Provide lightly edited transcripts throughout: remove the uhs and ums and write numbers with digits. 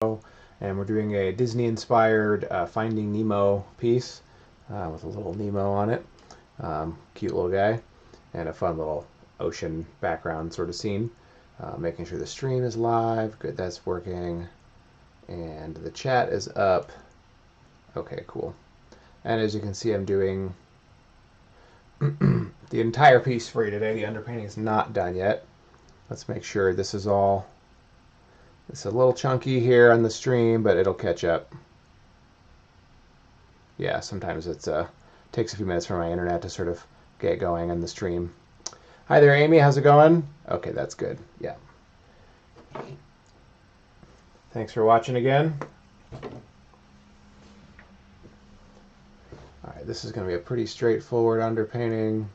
and we're doing a Disney-inspired Finding Nemo piece with a little Nemo on it. Cute little guy, and a fun little ocean background sort of scene. Making sure the stream is live. Good, that's working. And the chat is up. Okay, cool. And as you can see, I'm doing the entire piece for you today. The underpainting is not done yet. Let's make sure this is all... It's a little chunky here on the stream, but it'll catch up. Yeah, sometimes it takes a few minutes for my internet to sort of get going on the stream. Hi there, Amy. How's it going? Okay, that's good. Yeah. Thanks for watching again. All right, this is going to be a pretty straightforward underpainting.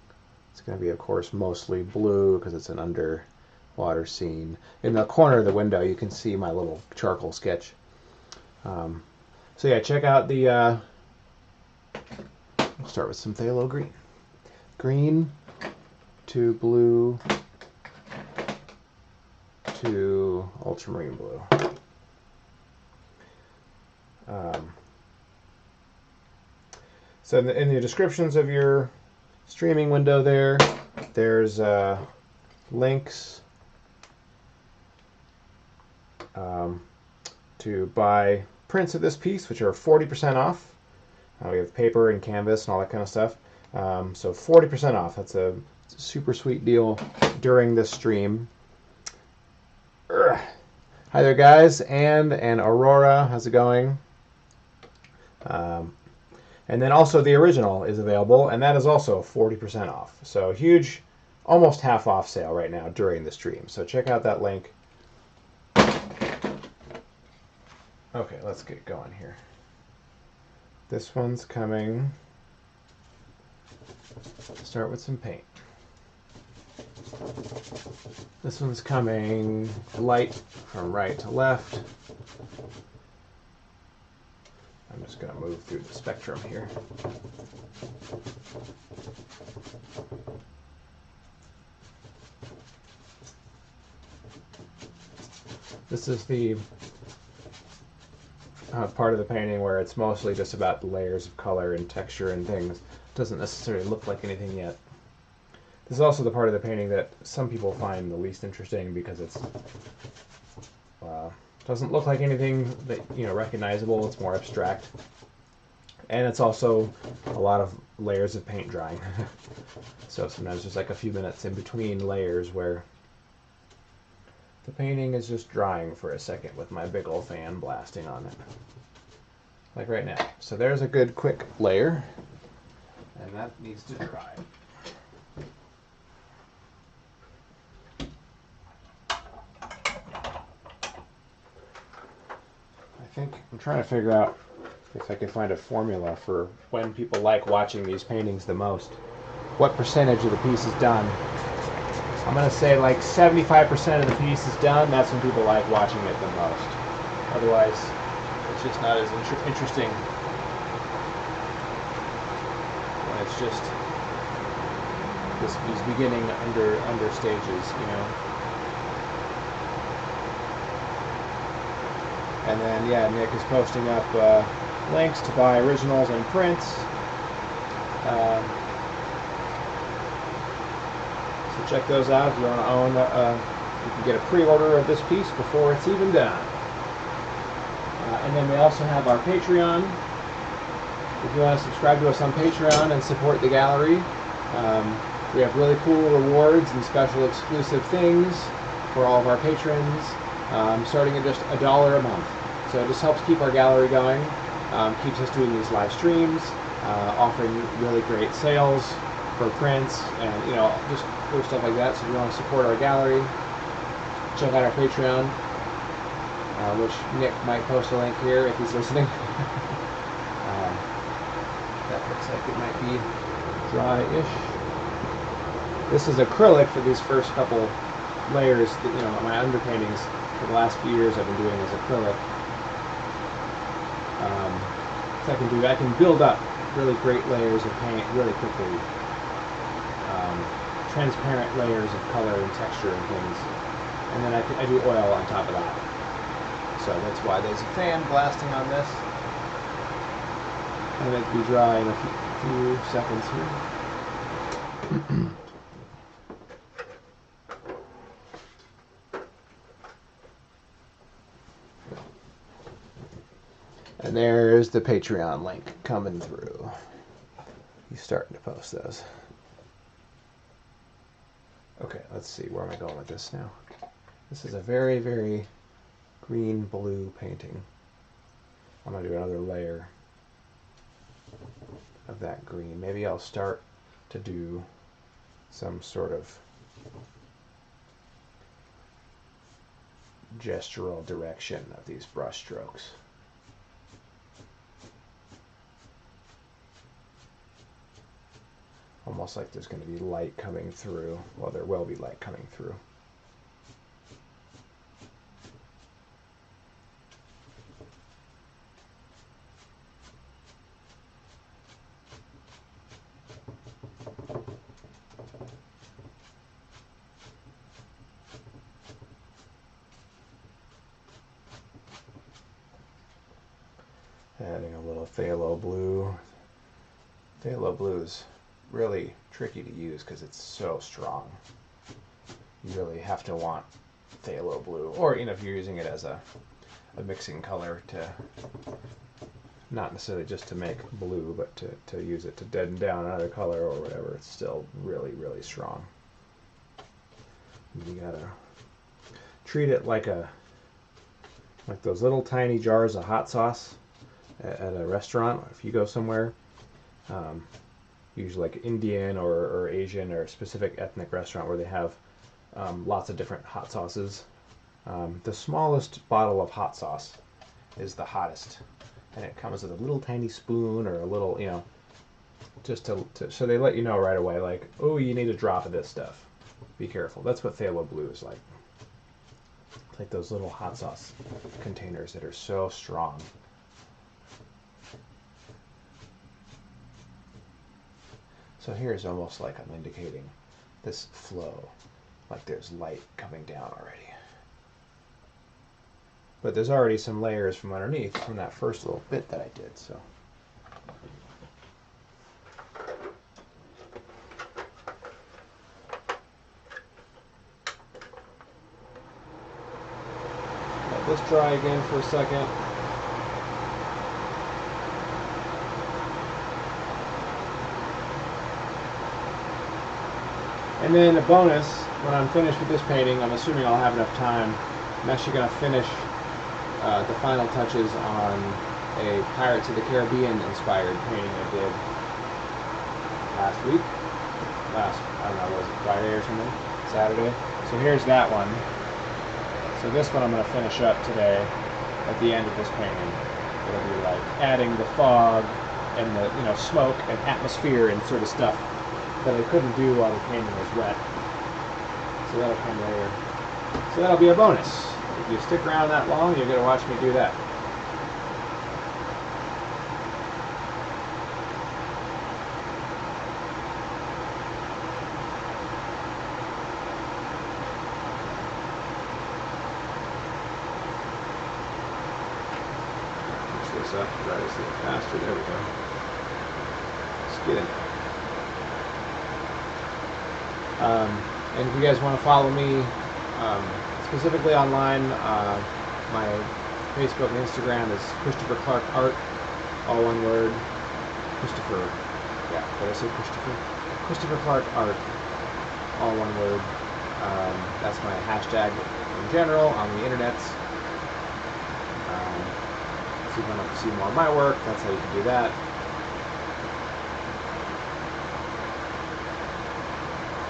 It's going to be, of course, mostly blue because it's an underwater scene. In the corner of the window, you can see my little charcoal sketch. So yeah, check out the... We'll start with some phthalo green. Green to blue to ultramarine blue. So in the descriptions of your streaming window there's links to buy prints of this piece, which are 40% off. We have paper and canvas and all that kind of stuff. So 40% off. That's a super sweet deal during this stream. Hi there, guys. And Aurora, how's it going? And then also the original is available, and that is also 40% off. So huge, almost half off sale right now during the stream. So check out that link. Okay, let's get going here. This one's coming. Start with some paint. This one's coming light from right to left. I'm just going to move through the spectrum here. This is the part of the painting where it's mostly just about the layers of color and texture and things. It doesn't necessarily look like anything yet. This is also the part of the painting that some people find the least interesting because it's doesn't look like anything that recognizable. It's more abstract, and it's also a lot of layers of paint drying. So sometimes there's like a few minutes in between layers where the painting is just drying for a second with my big old fan blasting on it, like right now. So there's a good quick layer, and that needs to dry. I think I'm trying to figure out if I can find a formula for when people like watching these paintings the most. What percentage of the piece is done? I'm going to say like 75% of the piece is done. That's when people like watching it the most. Otherwise, it's just not as interesting when it's just these beginning under stages, And then, yeah, Nick is posting up links to buy originals and prints. So check those out if you want to own. You can get a pre-order of this piece before it's even done. And then we also have our Patreon. If you want to subscribe to us on Patreon and support the gallery, we have really cool rewards and special exclusive things for all of our patrons. Starting at just $1 a month. So it just helps keep our gallery going, keeps us doing these live streams, offering really great sales for prints, and just cool stuff like that. So if you want to support our gallery, check out our Patreon, which Nick might post a link here if he's listening. That looks like it might be dry-ish. This is acrylic for these first couple layers. My underpaintings for the last few years I've been doing is acrylic. So I can build up really great layers of paint really quickly. Transparent layers of color and texture and things. And then I do oil on top of that. So that's why there's a fan blasting on this. And it'll be dry in a few seconds here. And there's the Patreon link coming through. He's starting to post those. Okay, let's see. Where am I going with this now? This is a very, very green-blue painting. I'm going to do another layer of that green. Maybe I'll start to do some sort of gestural direction of these brush strokes. Almost like there's going to be light coming through. Well, there will be light coming through. Adding a little phthalo blue. Phthalo blue is really tricky to use because it's so strong. You really have to want phthalo blue, or if you're using it as a mixing color, to not necessarily just to make blue, but to use it to deaden down another color or whatever. It's still really, really strong. You gotta treat it like those little tiny jars of hot sauce at a restaurant. If you go somewhere, usually like Indian or Asian or a specific ethnic restaurant where they have lots of different hot sauces, the smallest bottle of hot sauce is the hottest, and it comes with a little tiny spoon or a little, just so they let you know right away, like, oh, you need a drop of this stuff. Be careful. That's what phthalo blue is like. It's like those little hot sauce containers that are so strong. So here's almost like I'm indicating this flow, like there's light coming down already. But there's already some layers from underneath from that first little bit that I did, so. Let this dry again for a second. And then a bonus, when I'm finished with this painting, I'm assuming I'll have enough time, I'm actually going to finish the final touches on a Pirates of the Caribbean inspired painting I did last week. I don't know, was it Friday or something? Saturday? So here's that one. So this one I'm going to finish up today at the end of this painting. It'll be like adding the fog and the smoke and atmosphere and sort of stuff that I couldn't do while the painting was wet. So that'll come later. So that'll be a bonus. If you stick around that long, you're going to watch me do that. Push this up, try to see it faster. There we go. Let's get in there. And if you guys want to follow me specifically online, my Facebook and Instagram is Christopher Clark Art, all one word. Christopher, yeah, did I say Christopher? Christopher Clark Art, all one word. That's my hashtag in general on the internets. If you want to see more of my work, that's how you can do that.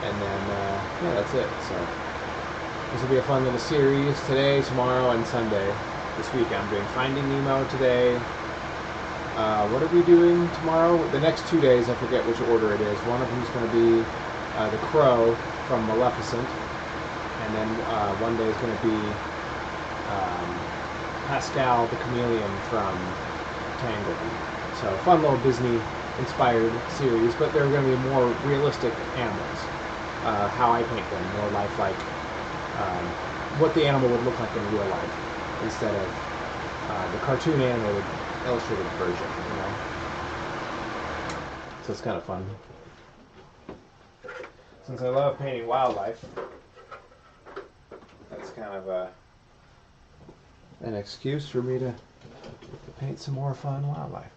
And then, yeah, that's it. So this will be a fun little series today, tomorrow, and Sunday. This week I'm doing Finding Nemo today. What are we doing tomorrow? The next 2 days, I forget which order it is. One of them is going to be the Crow from Maleficent. And then one day is going to be Pascal the Chameleon from Tangled. So fun little Disney-inspired series, but they're going to be more realistic animals. How I paint them, more lifelike, what the animal would look like in real life. instead of the cartoon animated illustrated version, you know. So it's kind of fun. Since I love painting wildlife, that's kind of an excuse for me to paint some more fun wildlife.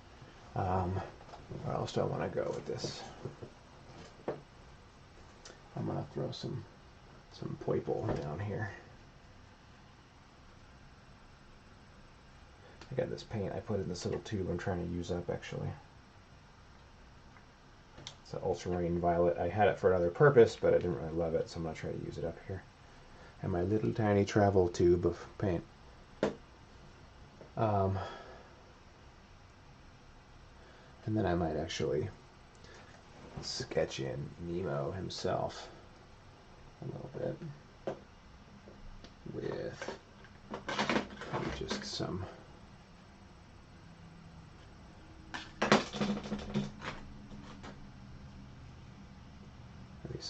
Where else do I want to go with this? I'm going to throw some purple down here. I got this paint I put in this little tube I'm trying to use up, actually. It's an ultramarine violet. I had it for another purpose, but I didn't really love it, so I'm going to try to use it up here. And my little tiny travel tube of paint. And then I might actually sketch in Nemo himself a little bit with maybe just some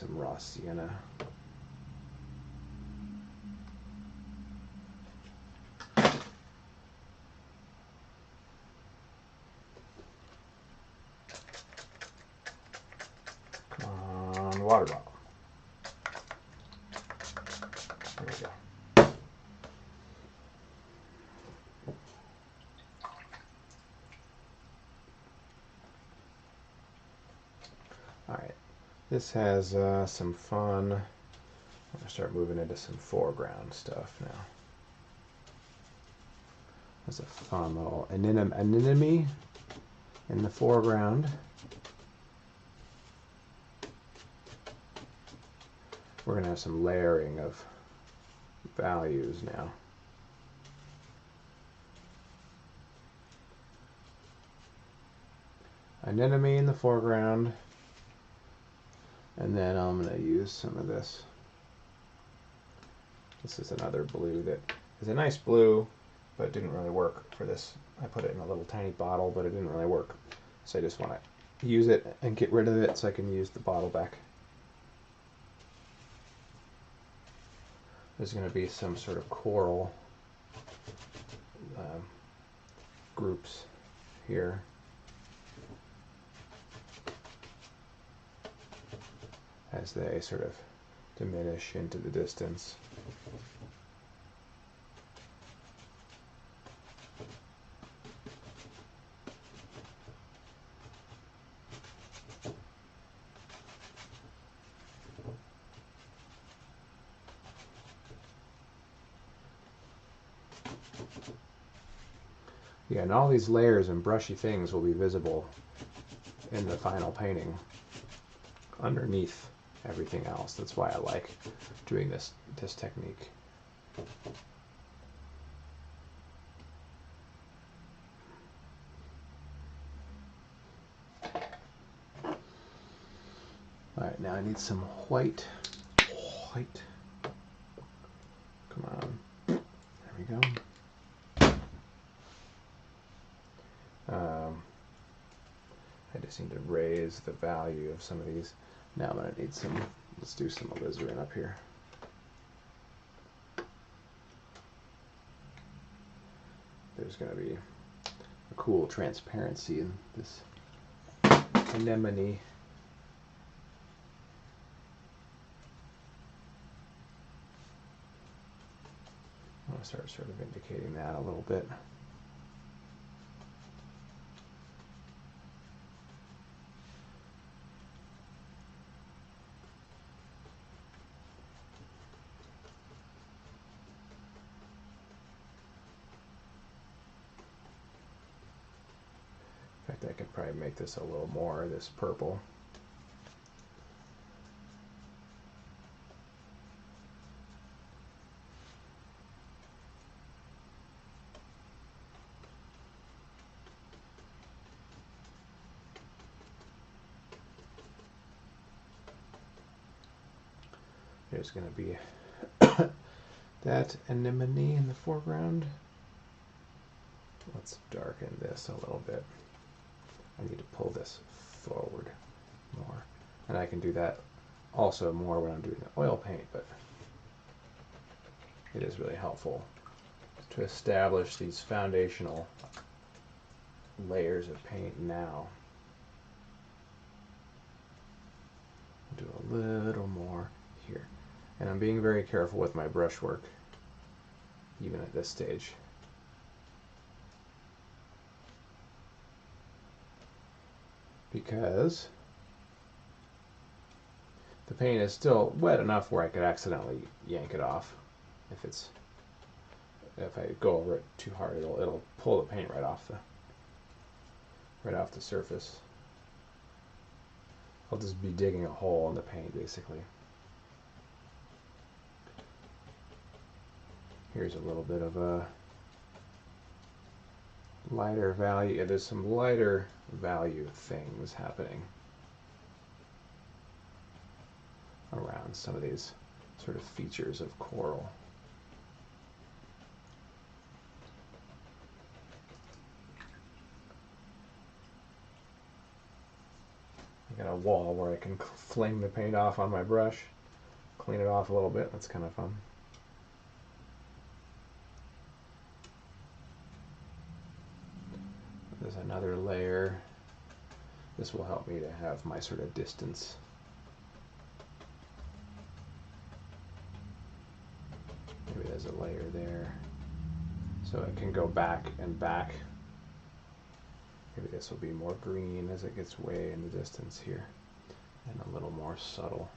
raw sienna. Water bottle. There we go. Alright, this has some fun. I'm going to start moving into some foreground stuff now. There's a fun little anemone in the foreground. We're going to have some layering of values now. Anemone in the foreground, and then I'm going to use some of this. This is another blue that is a nice blue, but it didn't really work for this. I put it in a little tiny bottle, but it didn't really work. So I just want to use it and get rid of it so I can use the bottle back. There's going to be some sort of coral groups here. As they sort of diminish into the distance. Yeah, and all these layers and brushy things will be visible in the final painting underneath everything else. That's why I like doing this technique. Alright, now I need some white. Come on. There we go. I just need to raise the value of some of these. Now I'm going to need some, let's do some alizarin up here. There's going to be a cool transparency in this anemone. I want to start sort of indicating that a little bit. In fact, I could probably make this a little more, this purple. There's going to be that anemone in the foreground. Let's darken this a little bit. I need to pull this forward more. And I can do that also more when I'm doing the oil paint, but it is really helpful to establish these foundational layers of paint now. Do a little more here. And I'm being very careful with my brushwork, even at this stage. Because the paint is still wet enough where I could accidentally yank it off. If I go over it too hard, it'll pull the paint right off the surface. I'll just be digging a hole in the paint, basically. Here's a little bit of a lighter value. Yeah, there's some lighter value things happening around some of these sort of features of coral. I got a wall where I can fling the paint off on my brush, clean it off a little bit. That's kind of fun. There's another layer. This will help me to have my sort of distance. Maybe there's a layer there. So it can go back and back. Maybe this will be more green as it gets way in the distance here, and a little more subtle.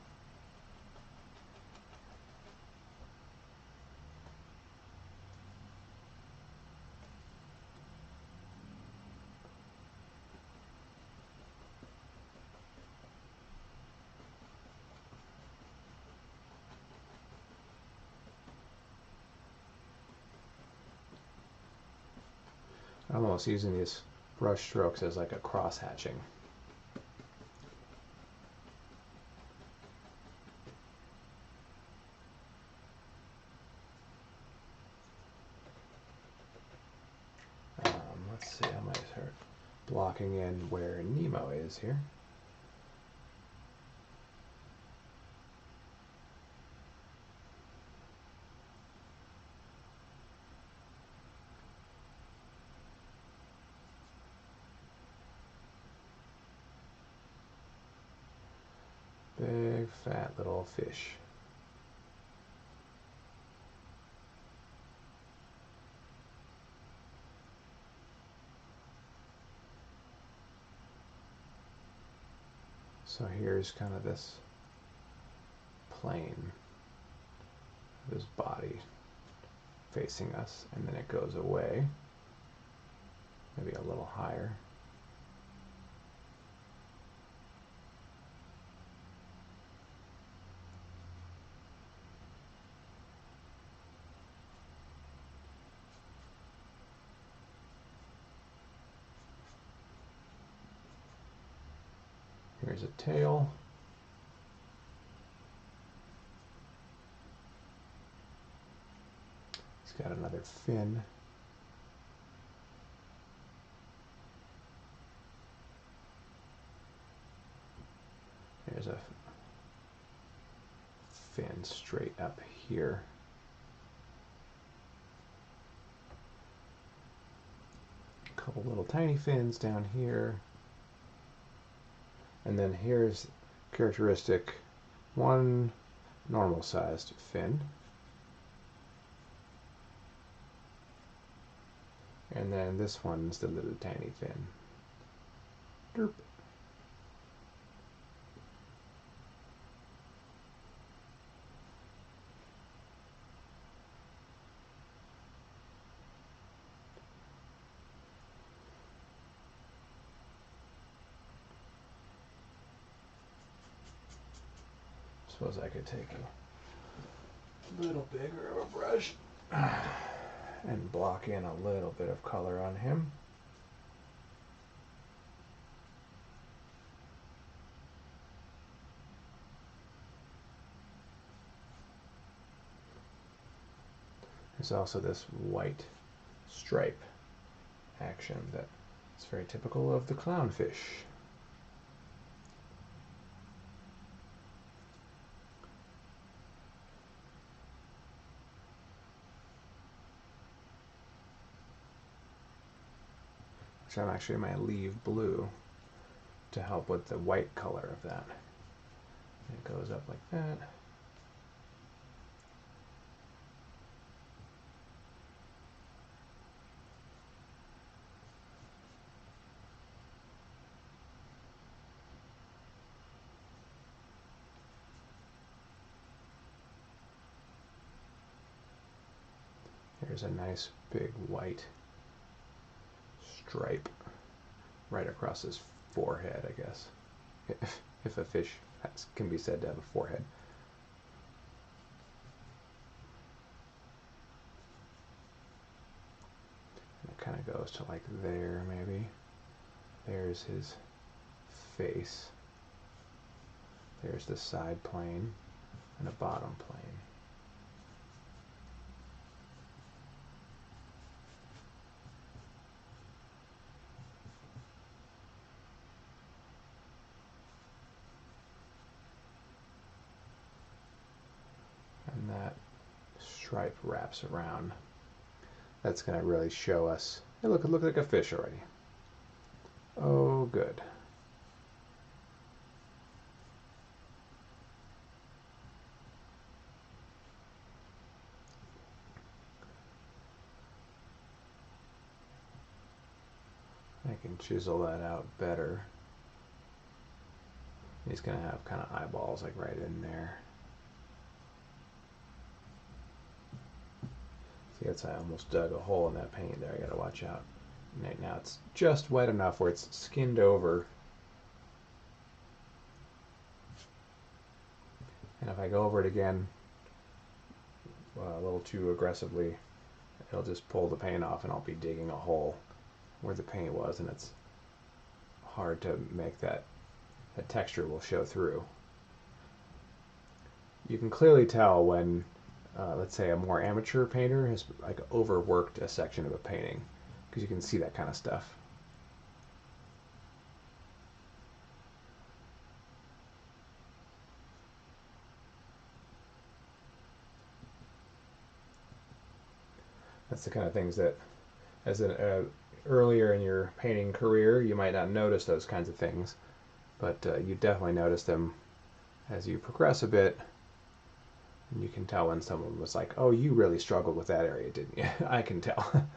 I'm almost using these brush strokes as like a cross hatching. Let's see, I might start blocking in where Nemo is here. Big fat little fish. So here's kind of this plane, this body facing us, and then it goes away, maybe a little higher. Here's a tail. It's got another fin. There's a fin straight up here. A couple little tiny fins down here. And then here's characteristic one normal sized fin. And then this one's the little tiny fin. Derp. Suppose I could take a little bigger of a brush and block in a little bit of color on him. There's also this white stripe action that is very typical of the clownfish. So I'm actually going to leave blue to help with the white color of that. It goes up like that. Here's a nice big white stripe right across his forehead, I guess. If a fish can be said to have a forehead. And it kind of goes to like there, maybe. There's his face. There's the side plane and a bottom plane. And that stripe wraps around. That's going to really show us. Hey, look, it looks like a fish already. Oh, good. I can chisel that out better. He's going to have kind of eyeballs like right in there. See, that's, I almost dug a hole in that paint there. I got to watch out. Right now it's just wet enough where it's skinned over. And if I go over it again a little too aggressively, it'll just pull the paint off and I'll be digging a hole where the paint was, and it's hard to make that. The texture will show through. You can clearly tell when, let's say, a more amateur painter has like overworked a section of a painting, because you can see that kind of stuff. That's the kind of things that, as an earlier in your painting career, you might not notice those kinds of things, but you definitely notice them as you progress a bit. And you can tell when someone was like, "Oh, you really struggled with that area, didn't you?" I can tell.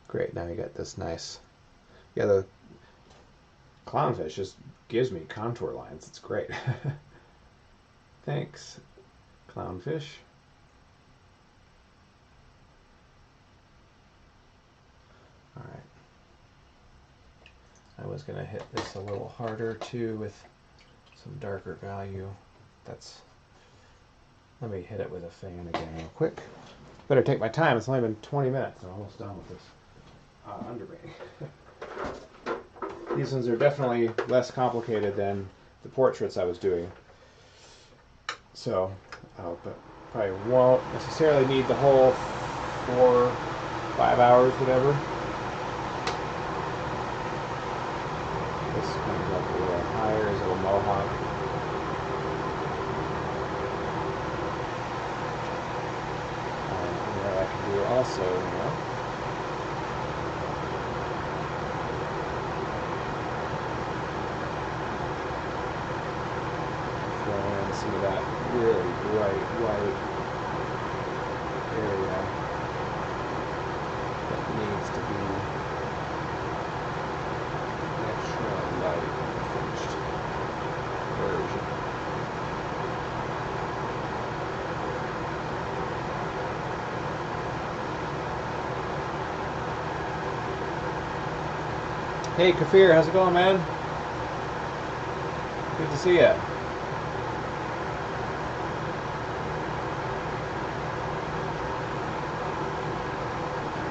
Great, now you got this nice. Yeah, the clownfish just gives me contour lines. It's great. Thanks, clownfish. All right. I was going to hit this a little harder too with some darker value. Let me hit it with a fan again real quick. Better take my time. It's only been 20 minutes. I'm almost done with this underpainting. These ones are definitely less complicated than the portraits I was doing. So probably won't necessarily need the whole 4, 5 hours, whatever. This comes up a little higher as a little mohawk. And what I can do also, throw in some of that really bright white area that needs to be extra light in the finished version. Hey Kafir, how's it going, man? Good to see you.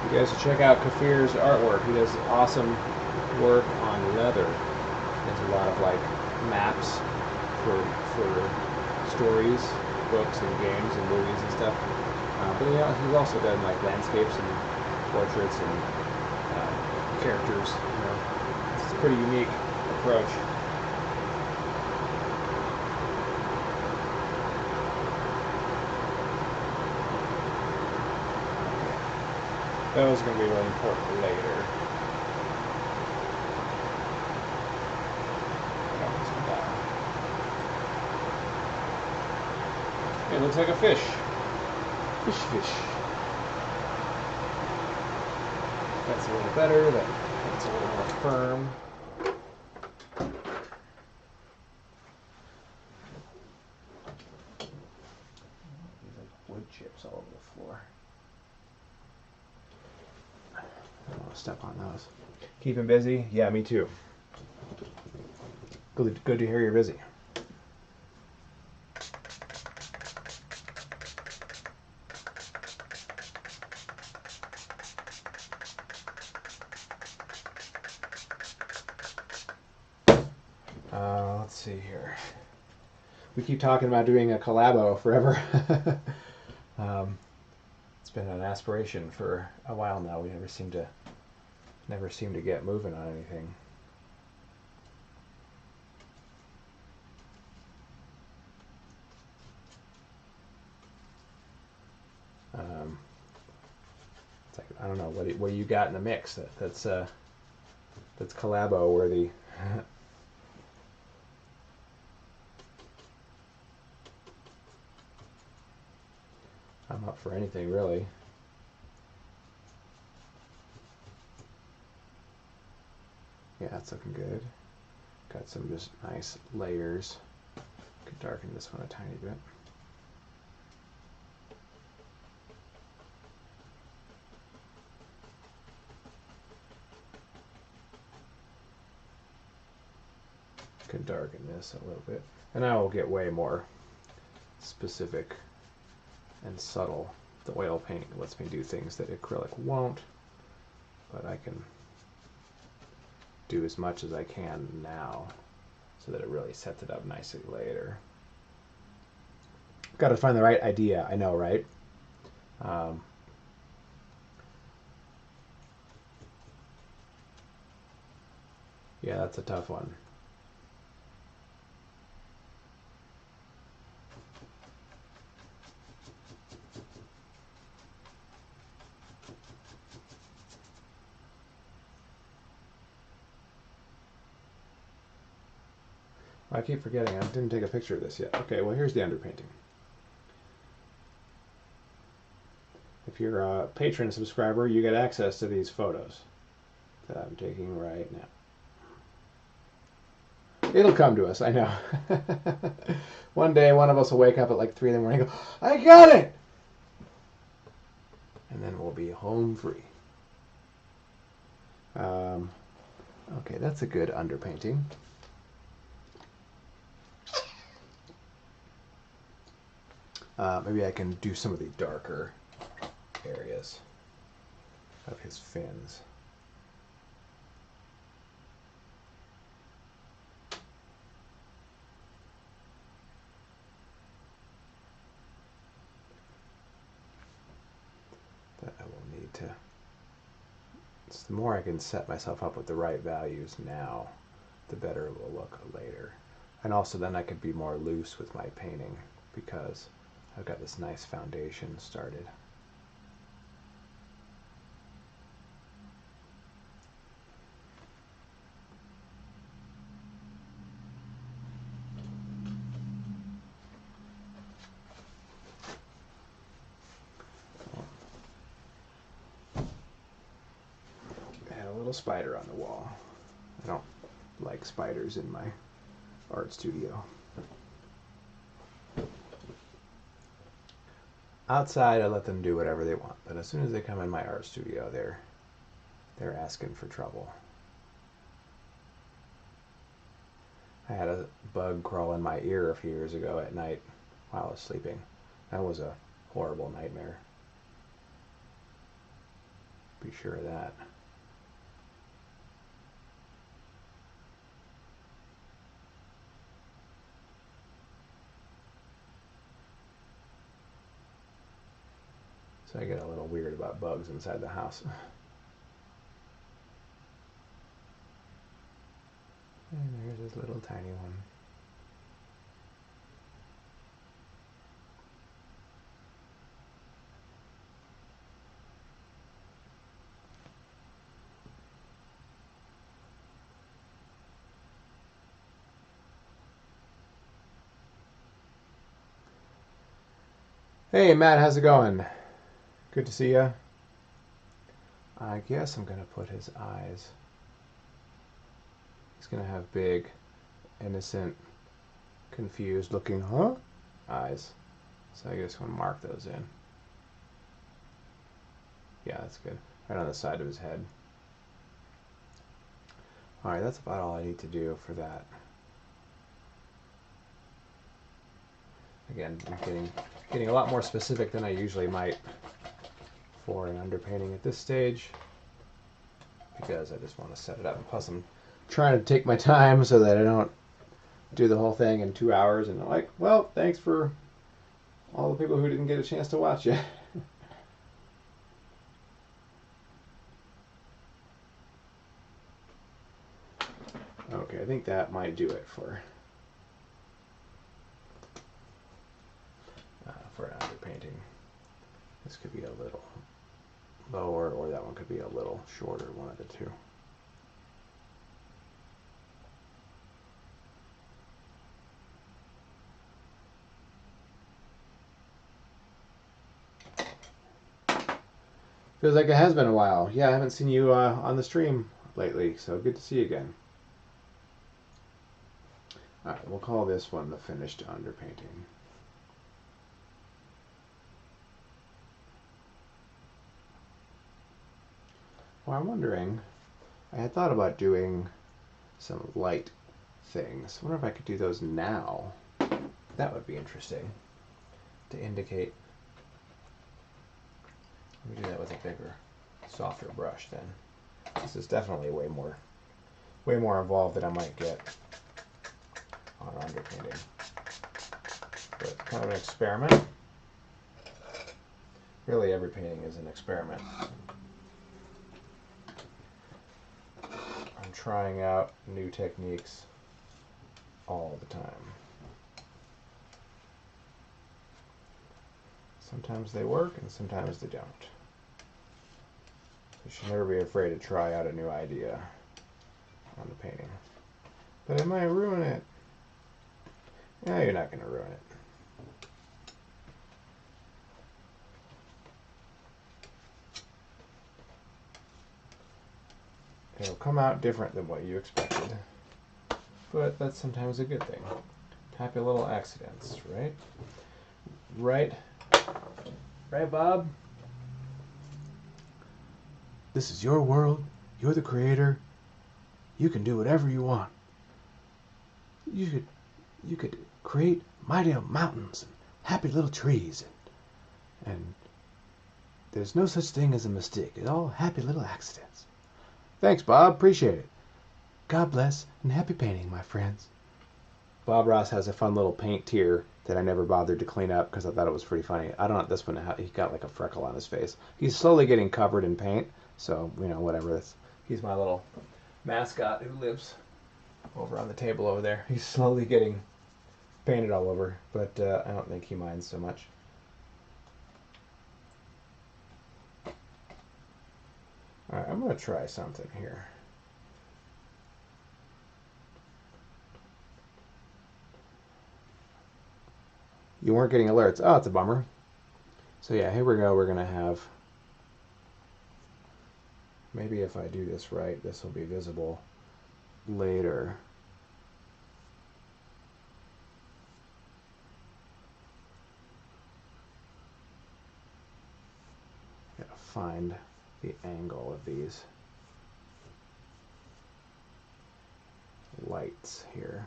You guys should check out Kafir's artwork. He does awesome work on leather. There's a lot of like maps for stories, books and games and movies and stuff. But he's also done like landscapes and portraits and characters. It's a pretty unique approach. Those are going to be really important later. It looks like a fish. Fish. That's a little better. That's a little more firm. These like wood chips all over the floor. I don't want to step on those. Keep him busy? Yeah, me too. Good to hear you're busy. Let's see here. We keep talking about doing a collabo forever. It's been an aspiration for a while now. We never seem to get moving on anything. It's like, I don't know what you got in the mix that's collabo worthy. I'm up for anything really. Yeah, that's looking good. Got some just nice layers. Could darken this one a tiny bit. Could darken this a little bit. And I will get way more specific and subtle. The oil painting lets me do things that acrylic won't, but I can do as much as I can now so that it really sets it up nicely later. Got to find the right idea, I know, right? Yeah, that's a tough one. I keep forgetting, I didn't take a picture of this yet. Okay, well here's the underpainting. If you're a patron subscriber, you get access to these photos that I'm taking right now. It'll come to us, I know. One day one of us will wake up at like 3 in the morning and go, I got it! And then we'll be home free. Okay, that's a good underpainting. Maybe I can do some of the darker areas of his fins. But I will need to... It's the more I can set myself up with the right values now, the better it will look later. And also then I could be more loose with my painting because I've got this nice foundation started. Spider on the wall. I don't like spiders in my art studio. Outside I let them do whatever they want, but as soon as they come in my art studio they're asking for trouble. I had a bug crawl in my ear a few years ago at night while I was sleeping. That was a horrible nightmare. Be sure of that. So I get a little weird about bugs inside the house. And there's this little tiny one. Hey Matt, how's it going? Good to see you. I guess I'm gonna put his eyes. He's gonna have big, innocent, confused looking, huh? Eyes. So I just want to mark those in. Yeah, that's good. Right on the side of his head. Alright, that's about all I need to do for that. Again, I'm getting a lot more specific than I usually might for an underpainting at this stage, because I just want to set it up. And plus I'm trying to take my time so that I don't do the whole thing in 2 hours and like, well, thanks for all the people who didn't get a chance to watch it. Okay, I think that might do it for an underpainting. This could be a little lower, or that one could be a little shorter, one of the two. Feels like it has been a while. Yeah, I haven't seen you on the stream lately, so good to see you again. Alright, we'll call this one the finished underpainting. Well, I'm wondering, I had thought about doing some light things. I wonder if I could do those now. That would be interesting to indicate. Let me do that with a bigger, softer brush then. This is definitely way more involved than I might get on underpainting. But kind of an experiment. Really, every painting is an experiment. I'm trying out new techniques all the time. Sometimes they work and sometimes they don't. You should never be afraid to try out a new idea on the painting. But it might ruin it. Yeah, you're not going to ruin it. It'll come out different than what you expected. But that's sometimes a good thing. Happy little accidents, right? Right? Right, Bob? This is your world. You're the creator. You can do whatever you want. You could create mighty mountains and happy little trees, and there's no such thing as a mistake. It's all happy little accidents. Thanks, Bob. Appreciate it. God bless and happy painting, my friends. Bob Ross has a fun little paint tier that I never bothered to clean up because I thought it was pretty funny. I don't know this one. He got like a freckle on his face. He's slowly getting covered in paint, so you know whatever. He's my little mascot who lives over on the table over there. He's slowly getting painted all over, but I don't think he minds so much. All right, I'm going to try something here. You weren't getting alerts. Oh, it's a bummer. So yeah, here we go. We're going to have, maybe if I do this right, this will be visible later. Gotta find the angle of these lights here.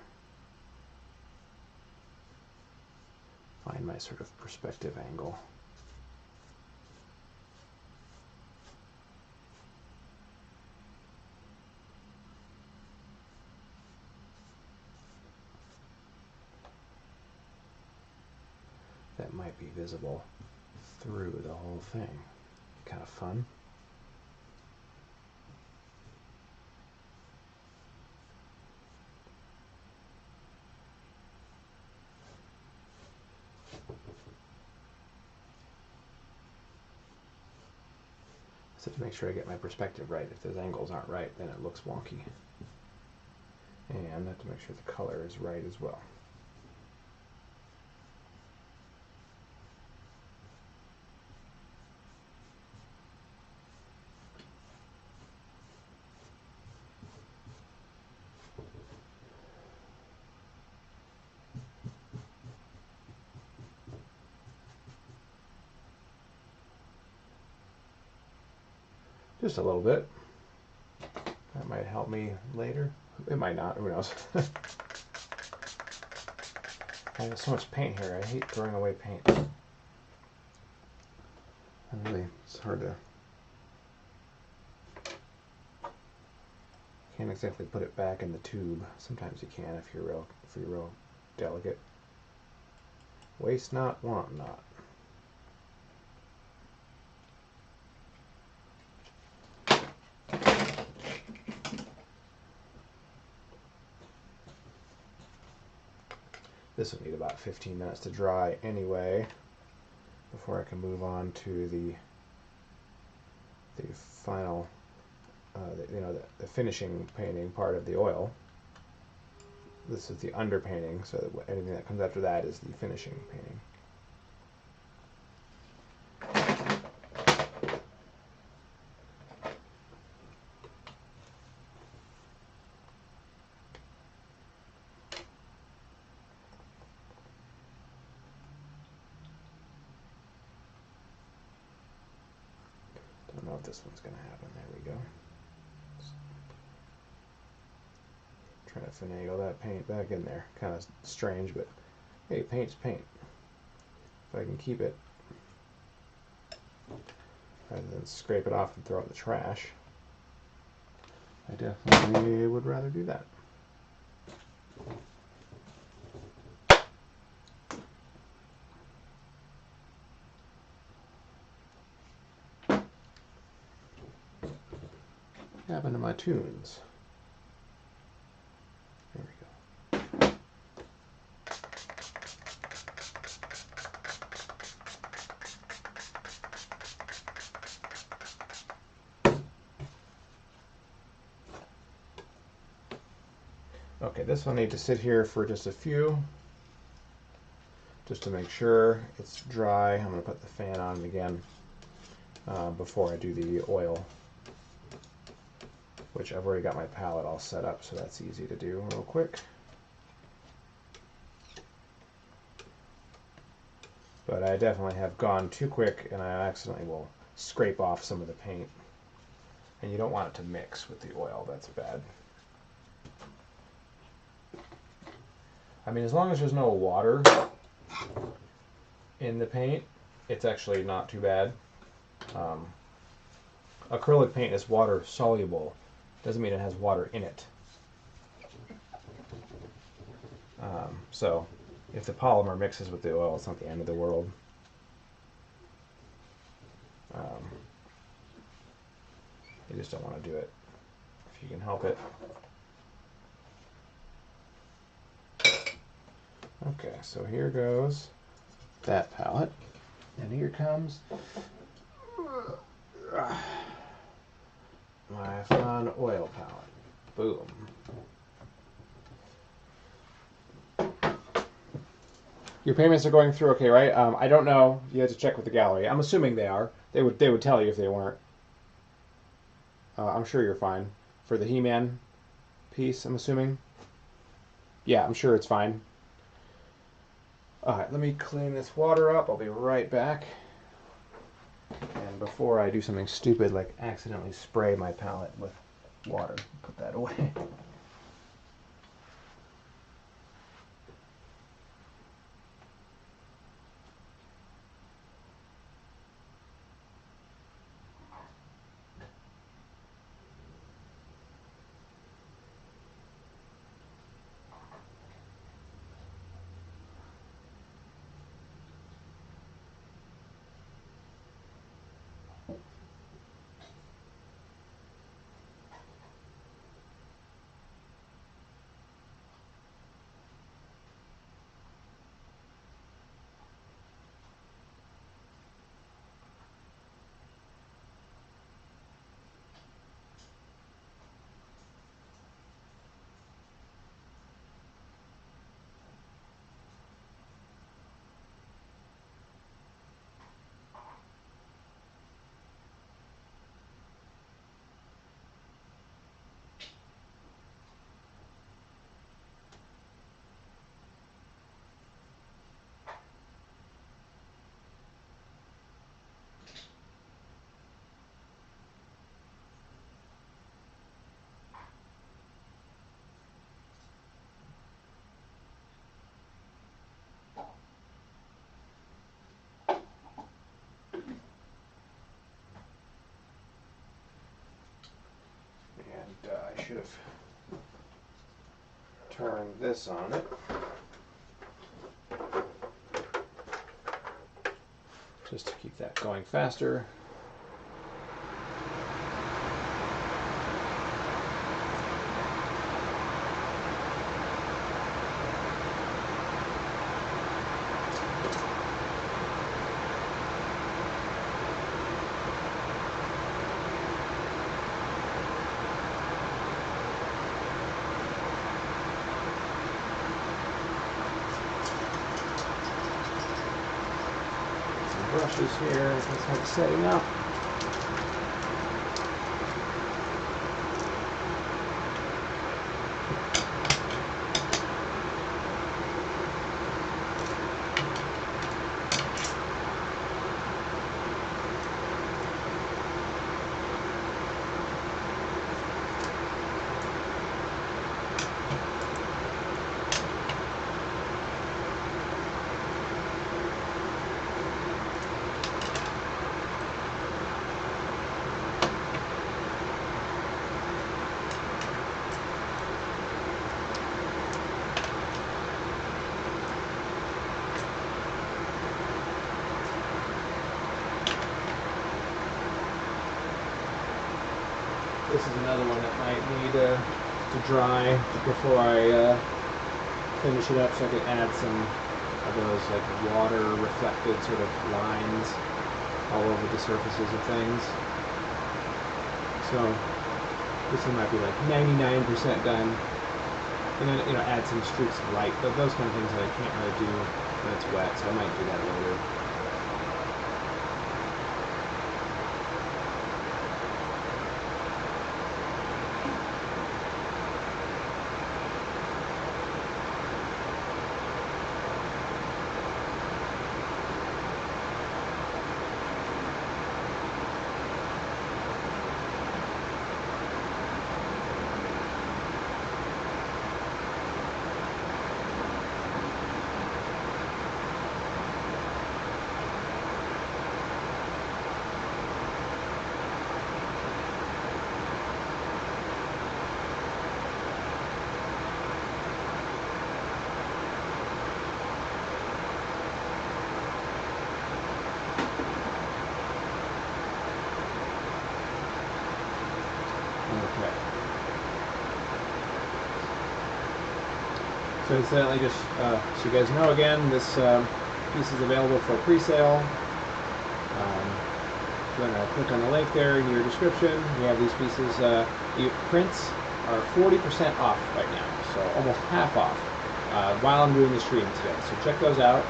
Find my sort of perspective angle. That might be visible through the whole thing. Kind of fun. So to make sure I get my perspective right, if those angles aren't right, then it looks wonky. And I have to make sure the color is right as well. Just a little bit. That might help me later. It might not, who knows. I have so much paint here, I hate throwing away paint. Really, it's hard to... Can't exactly put it back in the tube. Sometimes you can if you're real delicate. Waste not, want not. This will need about 15 minutes to dry anyway, before I can move on to the final, the finishing painting part of the oil. This is the underpainting, so that anything that comes after that is the finishing painting. Don't know if this one's going to happen. There we go. Trying to finagle that paint back in there. Kind of strange, but hey, paint's paint. If I can keep it, rather than scrape it off and throw it in the trash, I definitely would rather do that. What happened to my tunes? There we go. Okay, this will need to sit here for just a few, just to make sure it's dry. I'm going to put the fan on again before I do the oil, which I've already got my palette all set up, so that's easy to do real quick. But I definitely have gone too quick, and I accidentally will scrape off some of the paint. And you don't want it to mix with the oil, that's bad. I mean, as long as there's no water in the paint, it's actually not too bad. Acrylic paint is water soluble. Doesn't mean it has water in it. So if the polymer mixes with the oil, it's not the end of the world. You just don't want to do it if you can help it. Okay, so here goes that palette, and here comes my fun oil palette. Boom. Your payments are going through okay, right? I don't know. You have to check with the gallery. I'm assuming they are. They would tell you if they weren't. I'm sure you're fine. For the He-Man piece, I'm assuming. Yeah, I'm sure it's fine. Alright, let me clean this water up. I'll be right back. And before I do something stupid like accidentally spray my palette with water, put that away. Okay, should have turned this on it. Just to keep that going faster. Brushes here, that's how it's setting up. This is another one that might need to dry before I finish it up, so I can add some of those like water reflected sort of lines all over the surfaces of things. So this one might be like 99% done, and then add some streaks of light. But those kind of things that I can't really do when it's wet, so I might do that later. Okay. So incidentally, just so you guys know again, this piece is available for pre-sale. If you want to click on the link there in your description, we have these pieces. Prints are 40% off right now, so almost half off while I'm doing the stream today. So check those out.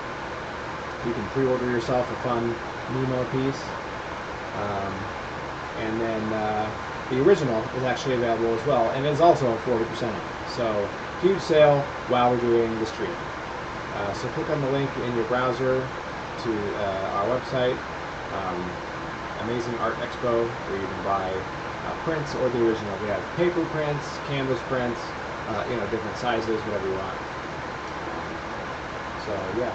You can pre-order yourself a fun Nemo piece. And then the original is actually available as well, and is also 40% off. So huge sale while we're doing the stream. So click on the link in your browser to our website, Amazing Art Expo, where you can buy prints or the original. We have paper prints, canvas prints, different sizes, whatever you want. So yeah,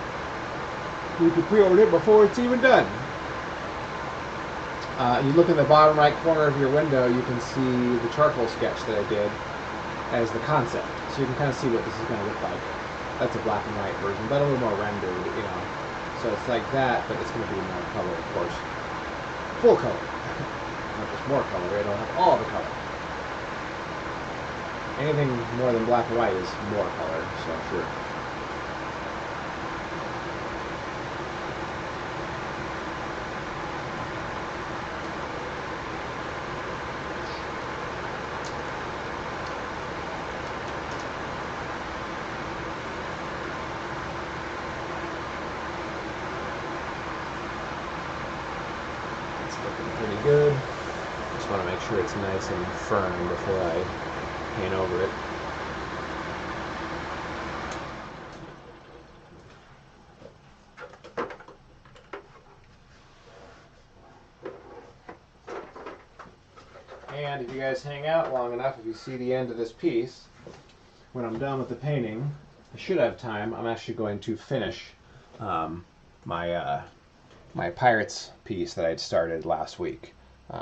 you can pre-order it before it's even done. You look in the bottom right corner of your window, you can see the charcoal sketch that I did as the concept. So you can kind of see what this is going to look like. That's a black and white version, but a little more rendered, So it's like that, but it's going to be more color, of course. Full color. Not just more color, it'll have all the color. Anything more than black and white is more color, so sure. Pretty good. Just want to make sure it's nice and firm before I paint over it. And if you guys hang out long enough, if you see the end of this piece, when I'm done with the painting, I should have time. I'm actually going to finish my Pirates piece that I'd started last week.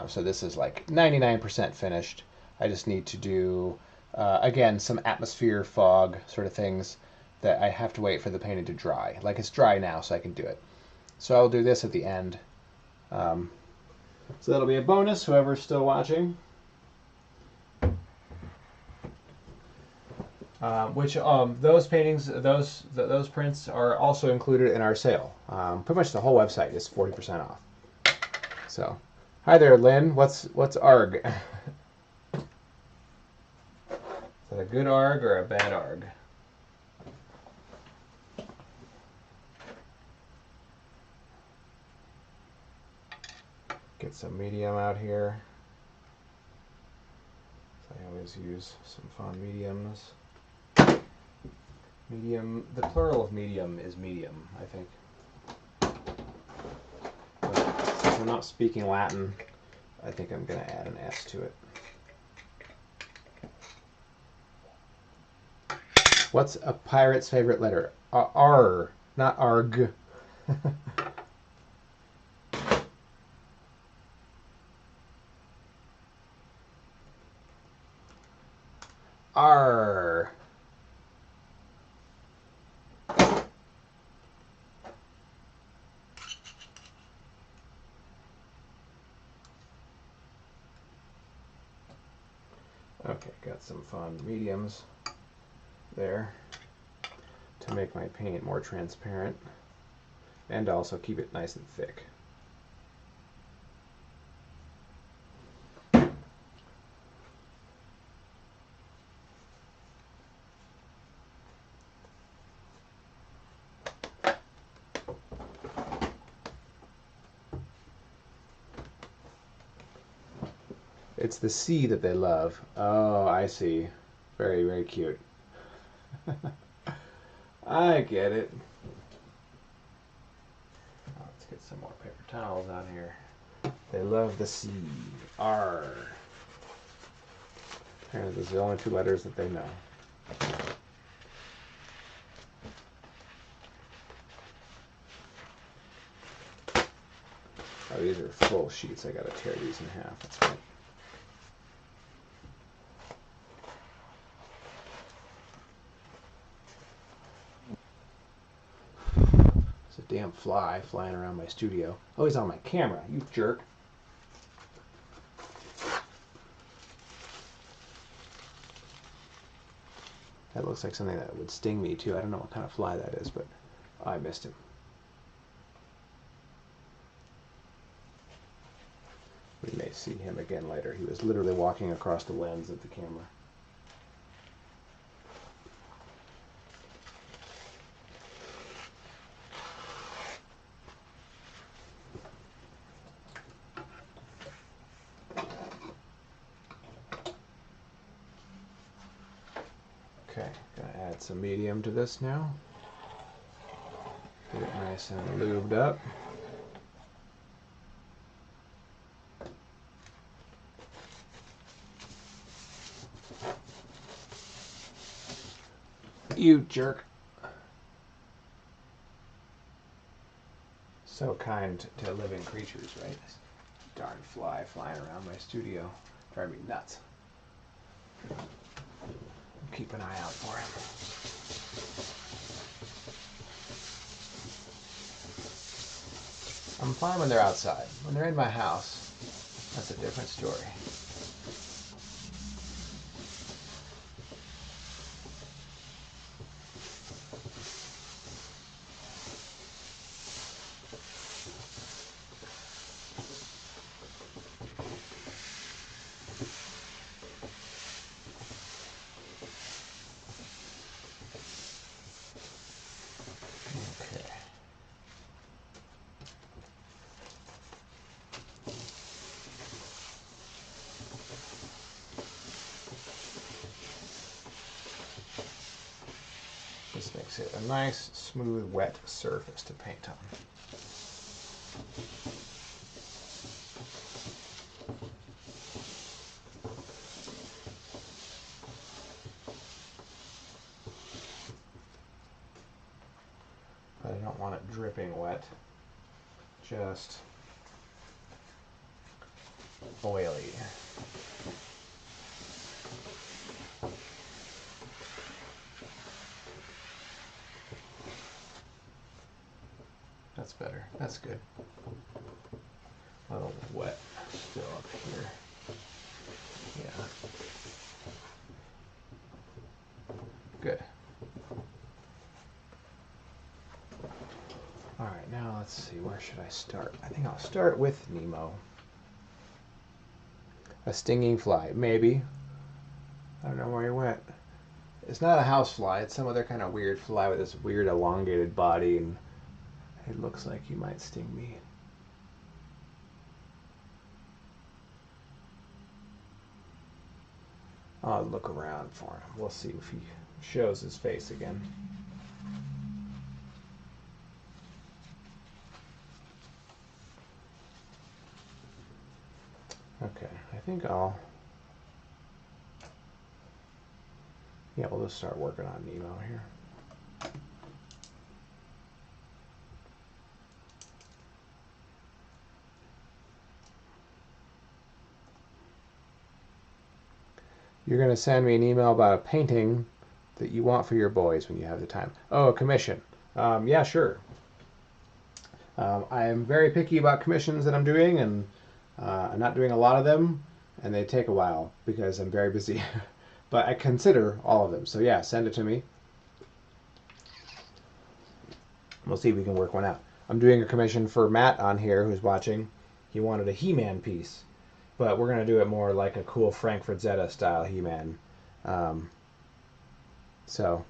So this is like 99% finished. I just need to do, again, some atmosphere fog sort of things that I have to wait for the painting to dry. Like it's dry now, so I can do it. So I'll do this at the end. So that'll be a bonus, whoever's still watching. Those paintings, those prints are also included in our sale. Pretty much the whole website is 40% off. So, hi there, Lynn. What's ARG? Is that a good ARG or a bad ARG? Get some medium out here. So I always use some fun mediums. Medium, the plural of medium is medium, I think. But since I'm not speaking Latin, I think I'm going to add an S to it. What's a pirate's favorite letter? R, not ARG. R. Okay, got some fun mediums there to make my paint more transparent and also keep it nice and thick. It's the sea that they love. Oh, I see. Very, very cute. I get it. Let's get some more paper towels out here. They love the sea. R. Apparently those are the only two letters that they know. Oh, these are full sheets. I gotta tear these in half. That's right. There's a damn fly flying around my studio. Oh, he's on my camera, you jerk. That looks like something that would sting me too. I don't know what kind of fly that is, but I missed him. We may see him again later. He was literally walking across the lens of the camera. Okay, gonna add some medium to this now. Get it nice and lubed up. You jerk. So kind to living creatures, right? This darn fly flying around my studio. Driving me nuts. Keep an eye out for him. I'm fine when they're outside. When they're in my house, that's a different story. This makes it a nice, smooth, wet surface to paint on. But I don't want it dripping wet, just oily. That's better. That's good. A little wet still up here. Yeah. Good. All right, now let's see. Where should I start? I think I'll start with Nemo. A stinging fly, maybe. I don't know where he went. It's not a housefly. It's some other kind of weird fly with this weird elongated body, and it looks like he might sting me. I'll look around for him. We'll see if he shows his face again. Okay, I think I'll... Yeah, we'll just start working on Nemo here. You're going to send me an email about a painting that you want for your boys when you have the time. Oh, a commission. Yeah, sure. I am very picky about commissions that I'm doing, and I'm not doing a lot of them, and they take a while because I'm very busy. But I consider all of them. So yeah, send it to me. We'll see if we can work one out. I'm doing a commission for Matt on here who's watching. He wanted a He-Man piece, but we're going to do it more like a cool Frank Frazetta style He-Man. So,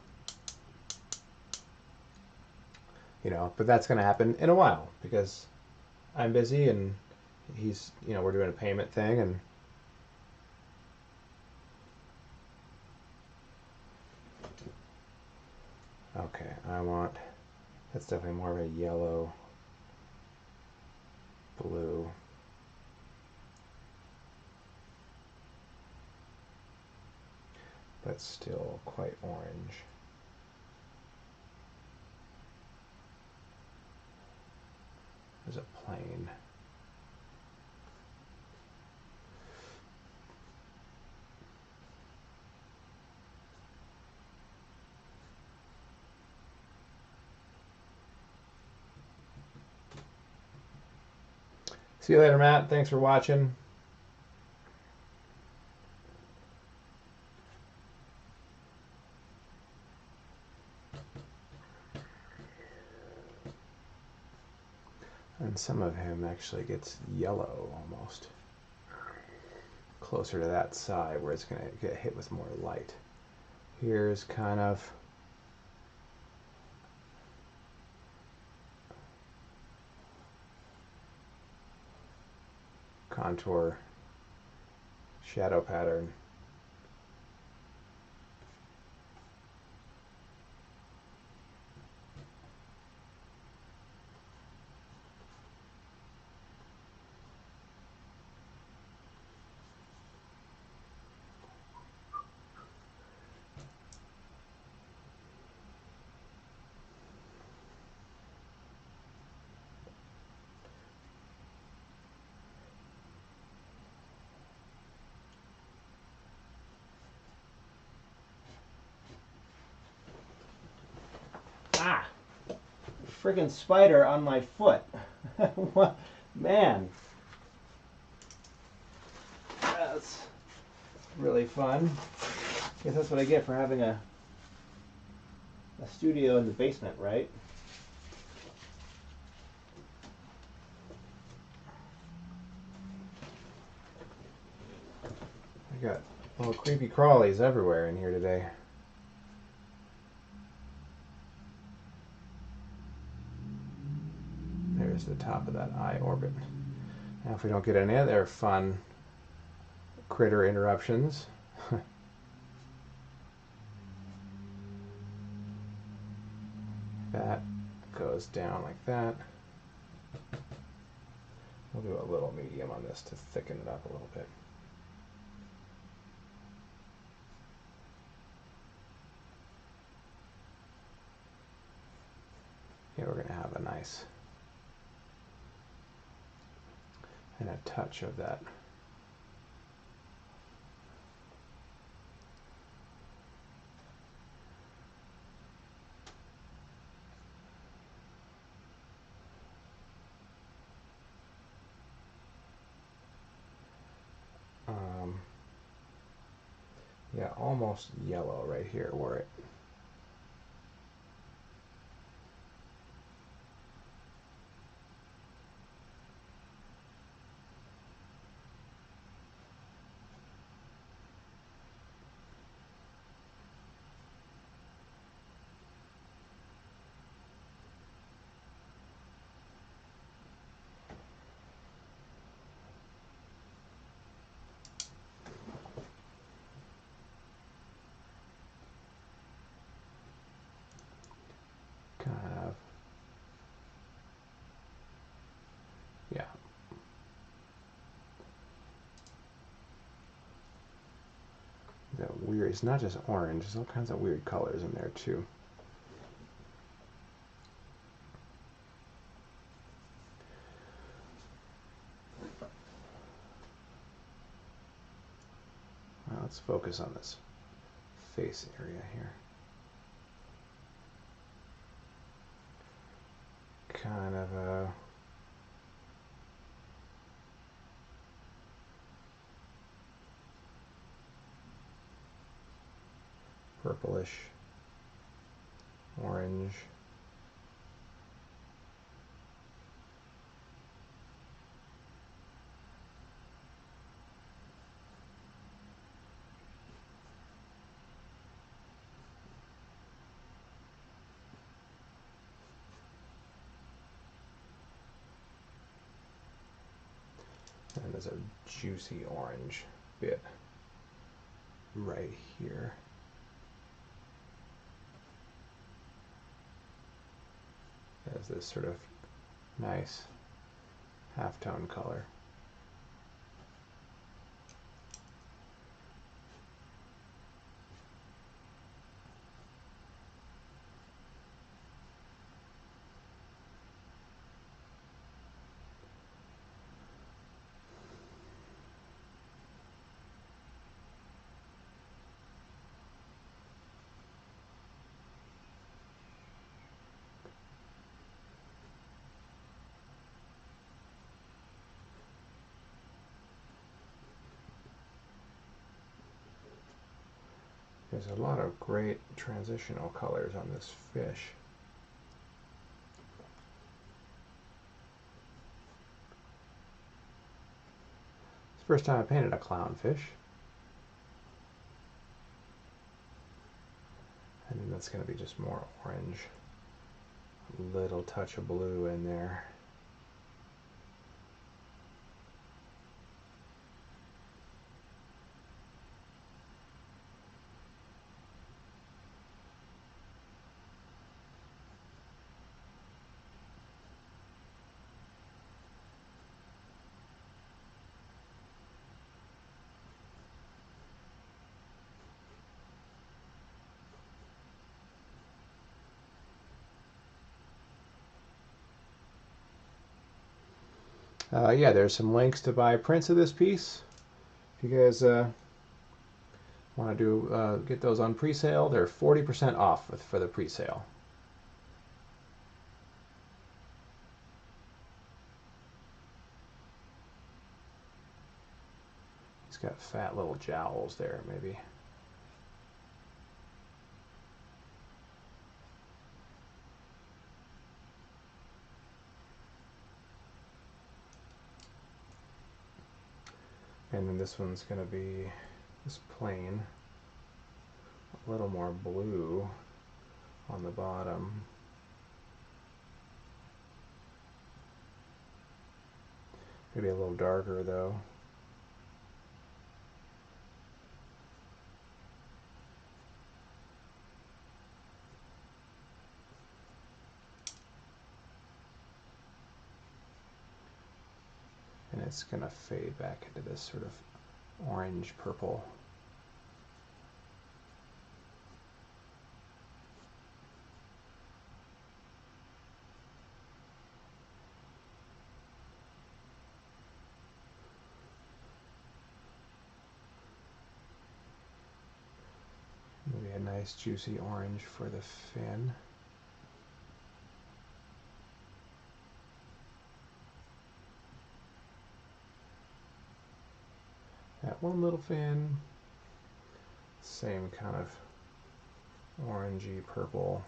you know, but that's going to happen in a while because I'm busy and he's, you know, we're doing a payment thing, and okay, I want, that's definitely more of a yellow, blue. But still quite orange. There's a plane. See you later, Matt. Thanks for watching. And some of him actually gets yellow almost. Closer to that side where it's going to get hit with more light. Here's kind of contour shadow pattern. Ah! Friggin' spider on my foot. What? Man. That's really fun. Guess that's what I get for having a studio in the basement, right? I got little creepy crawlies everywhere in here today. There's the top of that eye orbit. Now if we don't get any other fun critter interruptions. That goes down like that. We'll do a little medium on this to thicken it up a little bit. Here we're going to have a nice, and a touch of that Yeah, almost yellow right here where it. Kind of, yeah. That weird, it's not just orange, there's all kinds of weird colors in there too. Well, let's focus on this face area here. Kind of a purplish orange. And there's a juicy orange bit right here. There's this sort of nice halftone color. There's a lot of great transitional colors on this fish. It's the first time I painted a clownfish. And then that's going to be just more orange. A little touch of blue in there. Yeah, there's some links to buy prints of this piece. If you guys want to get those on pre-sale, they're 40% off for the pre-sale. He's got fat little jowls there, maybe. And then this one's going to be just plain, a little more blue on the bottom. Maybe a little darker though. And it's going to fade back into this sort of orange purple. Maybe a nice juicy orange for the fin. That one little fin, Same kind of orangey purple.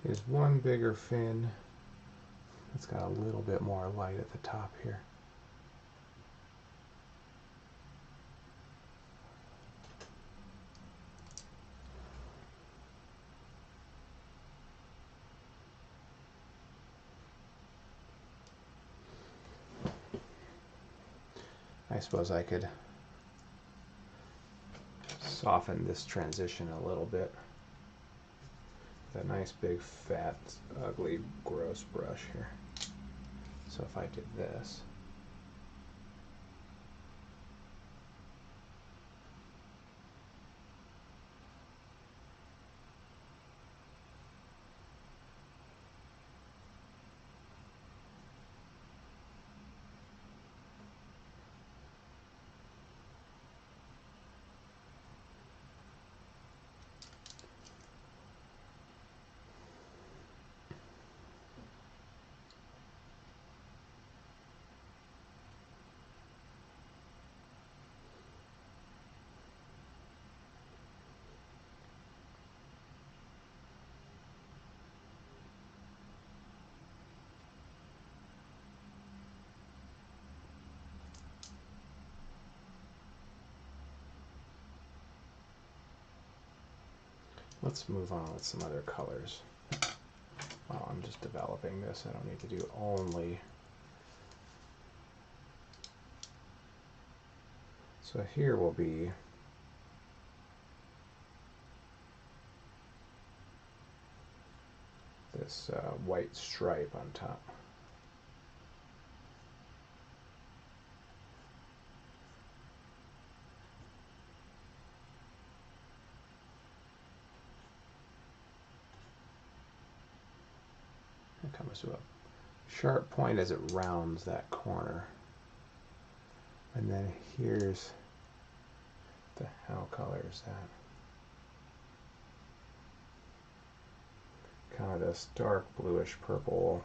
Here's one bigger fin. It's got a little bit more light at the top here. I suppose I could soften this transition a little bit with a nice big fat ugly gross brush here. So if I did this, let's move on with some other colors. While I'm just developing this, I don't need to do only. So here will be this white stripe on top. It comes to a sharp point as it rounds that corner. And then here's the how color is that? Kind of this dark bluish purple.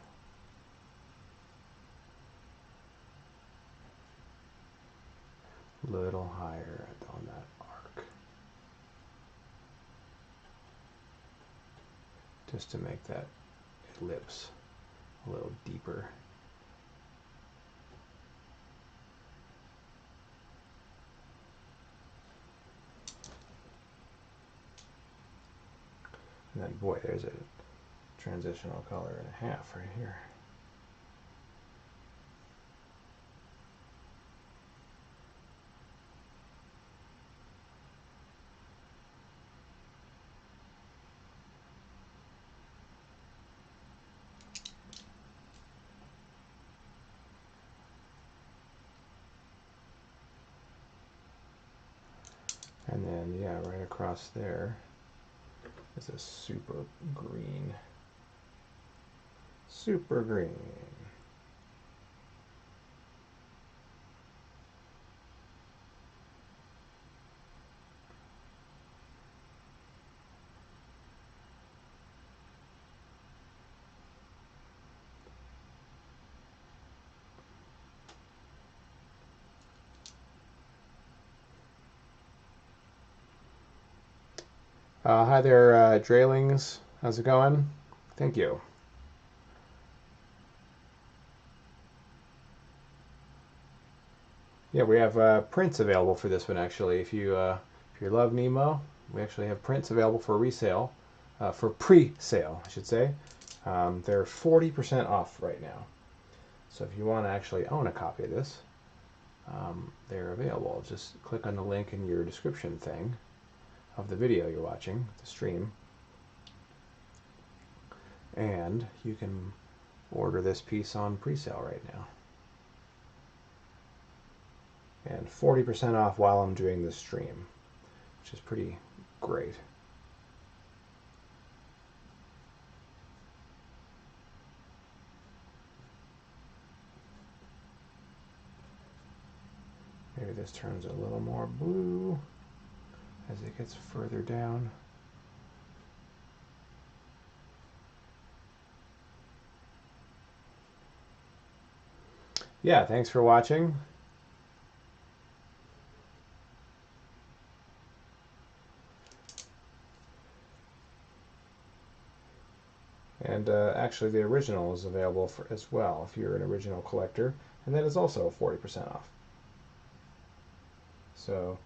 Little higher on that arc. Just to make that ellipse a little deeper. And then, boy, there's a transitional color and a half right here. And then, yeah, right across there is a super green. Super green. Hi there, Draylings. How's it going? Thank you. Yeah, we have prints available for this one actually. If you love Nemo, we actually have prints available for resale, for pre-sale, I should say. They're 40% off right now. So if you want to actually own a copy of this, they're available. Just click on the link in your description thing of the video you're watching, the stream, and you can order this piece on pre-sale right now. And 40% off while I'm doing this stream, which is pretty great. this turns a little more blue as it gets further down. Yeah, thanks for watching. And actually the original is available as well if you're an original collector, and then it's also 40% off. So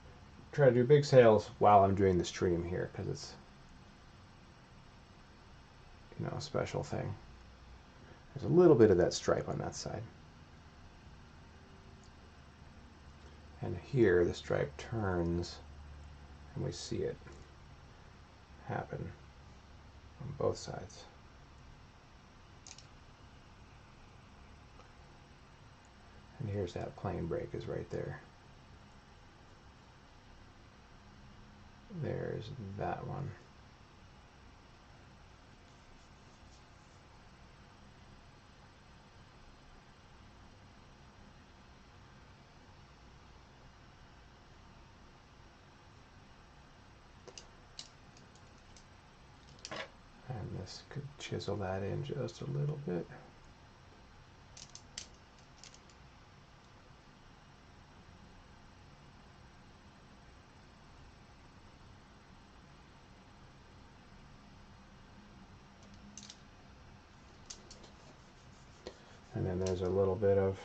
try to do big sales while I'm doing the stream here, because it's, you know, a special thing. There's a little bit of that stripe on that side. And here the stripe turns and we see it happen on both sides. And here's that plane break is right there. There's that one. And this could chisel that in just a little bit. And then there's a little bit of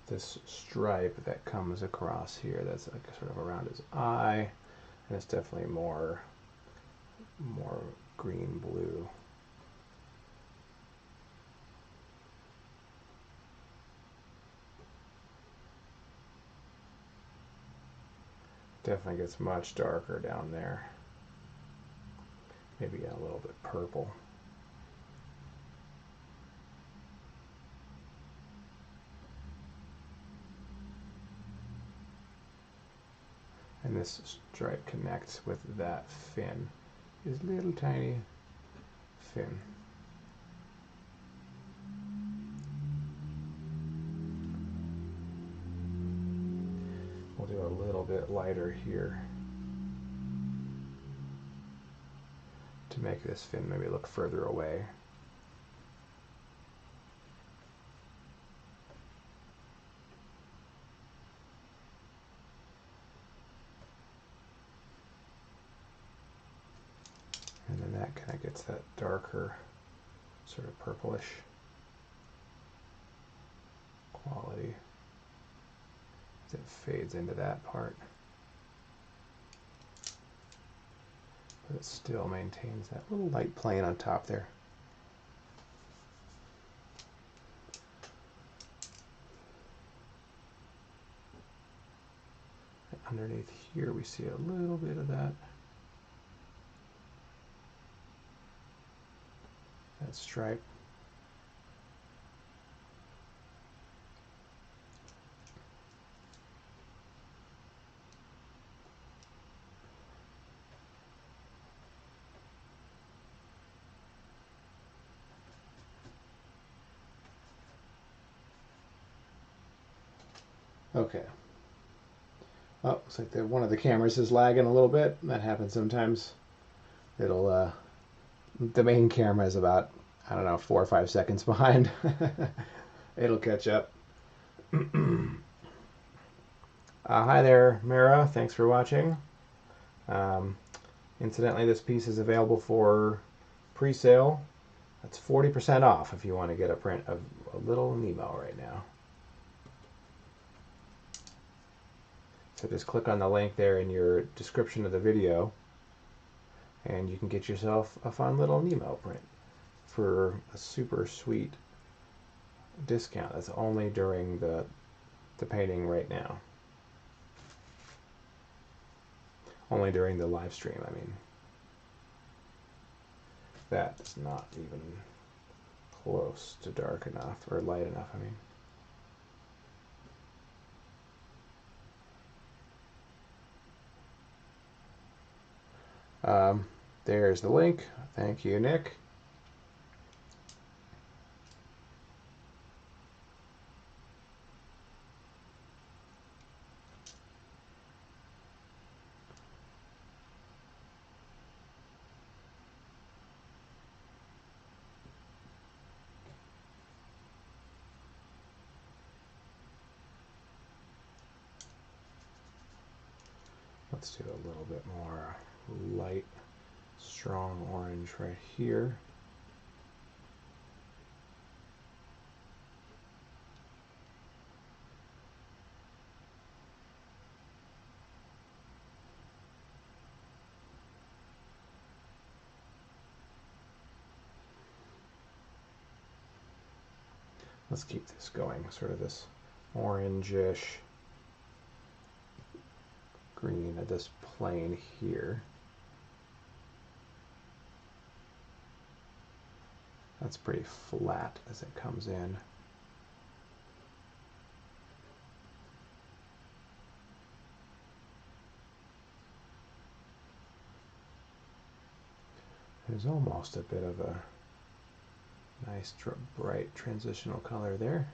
this stripe that comes across here that's like sort of around his eye, and it's definitely more green blue. Definitely gets much darker down there. Maybe a little bit purple. And this stripe connects with that fin, his little tiny fin. We'll do a little bit lighter here to make this fin maybe look further away. And then that kind of gets that darker, sort of purplish quality as it fades into that part. But it still maintains that little light plane on top there. And underneath here we see a little bit of that stripe. Okay. Oh, looks like one of the cameras is lagging a little bit. That happens sometimes. It'll, the main camera is about, I don't know, 4 or 5 seconds behind. It'll catch up. Hi there, Mara. Thanks for watching. Incidentally, this piece is available for pre-sale. That's 40% off if you want to get a print of a little Nemo right now. So just click on the link there in your description of the video, and you can get yourself a fun little Nemo print for a super sweet discount. That's only during the painting right now. Only during the live stream, I mean. That's not even close to dark enough, or light enough, I mean. There's the link. Thank you, Nick. let's do a little bit more light, strong orange right here. Let's keep this going, sort of this orangish green at this plane here. That's pretty flat as it comes in. There's almost a bit of a nice bright transitional color there.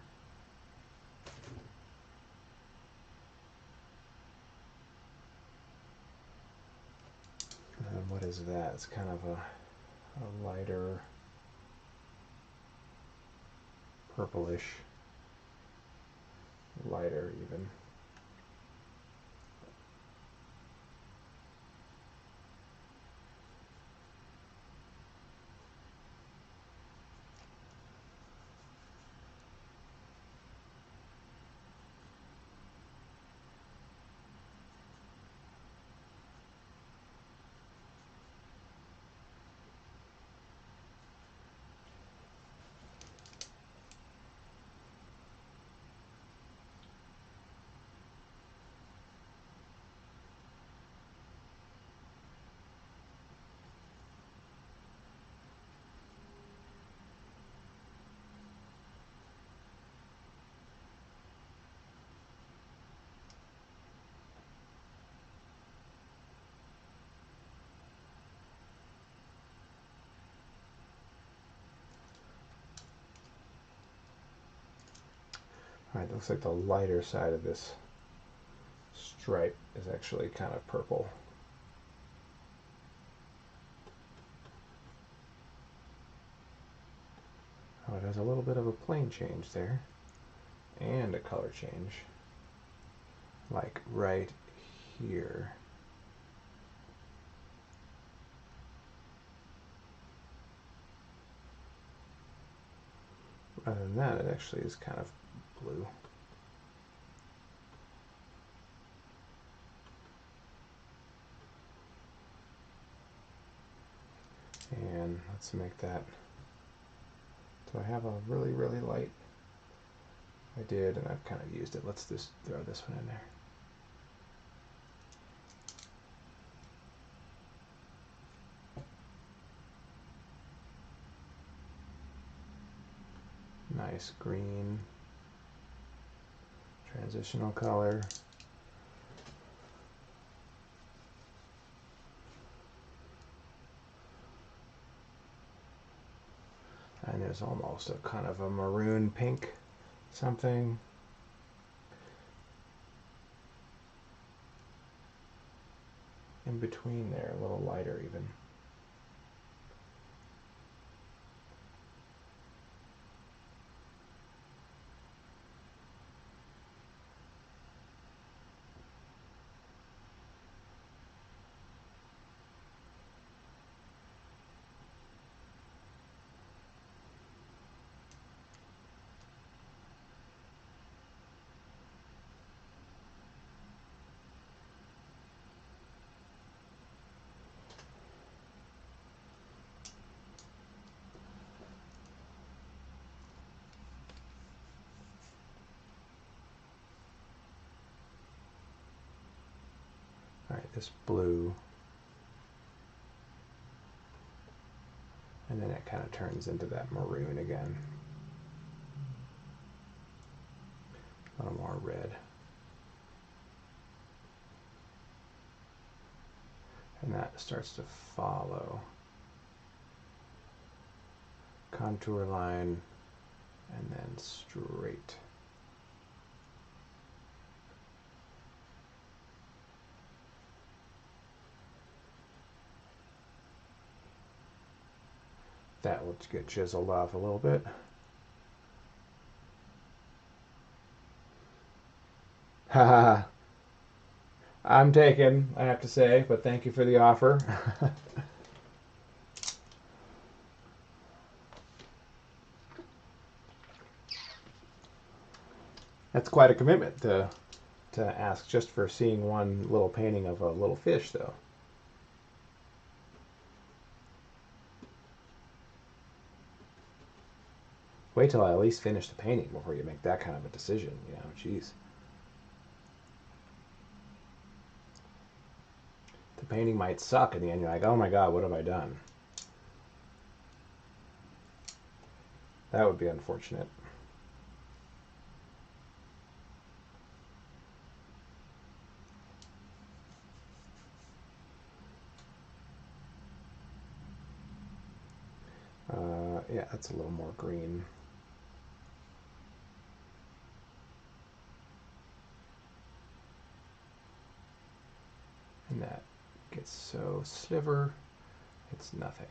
And what is that? It's kind of a lighter purplish, lighter even. Alright, looks like the lighter side of this stripe is actually kind of purple. Oh, it has a little bit of a plane change there, and a color change, like right here. Other than that, it actually is kind of blue. And let's make that, so I have a really, really light, I did, and I've kind of used it. Let's just throw this one in there. Nice green, transitional color. And there's almost a kind of a maroon pink something. In between there, a little lighter even. Alright, this blue, and then it kind of turns into that maroon again. A little more red. And that starts to follow. Contour line, and then straight. That will get chiseled off a little bit. Haha. I'm taken, I have to say, but thank you for the offer. That's quite a commitment to ask just for seeing one little painting of a little fish, though. Wait till I at least finish the painting before you make that kind of a decision, you know, jeez. The painting might suck in the end. You're like, oh my god, what have I done? That would be unfortunate. Yeah, that's a little more green. And that gets so sliver, it's nothing.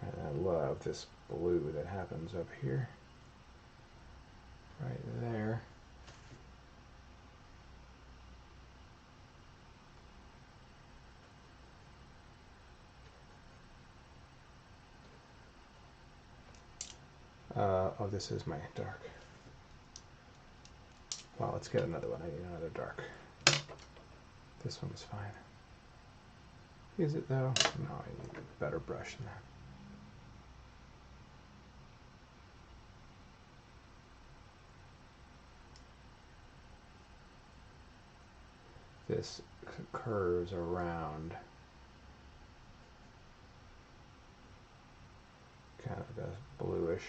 And I love this blue that happens up here, right there. Oh, this is my dark. Well, let's get another one. I need another dark. This one's fine. Is it though? No, I need a better brush than that. This curves around, kind of a bluish.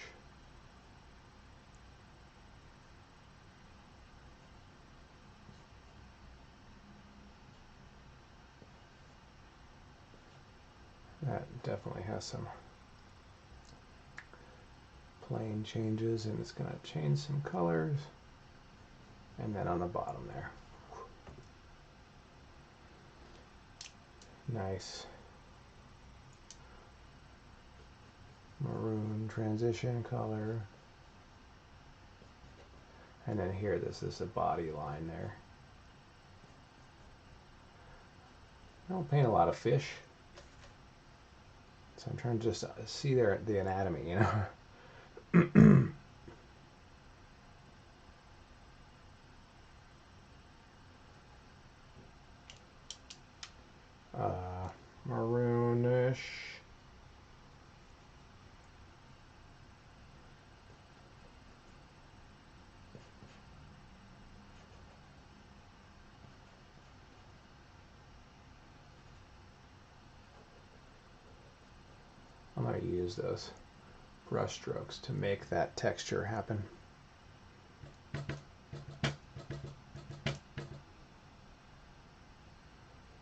That definitely has some plane changes, and it's going to change some colors. And then on the bottom there. Nice maroon transition color. And then here, this is a body line there. I don't paint a lot of fish, so I'm trying to just see the anatomy, you know. Maroonish. I'm going to use those brush strokes to make that texture happen.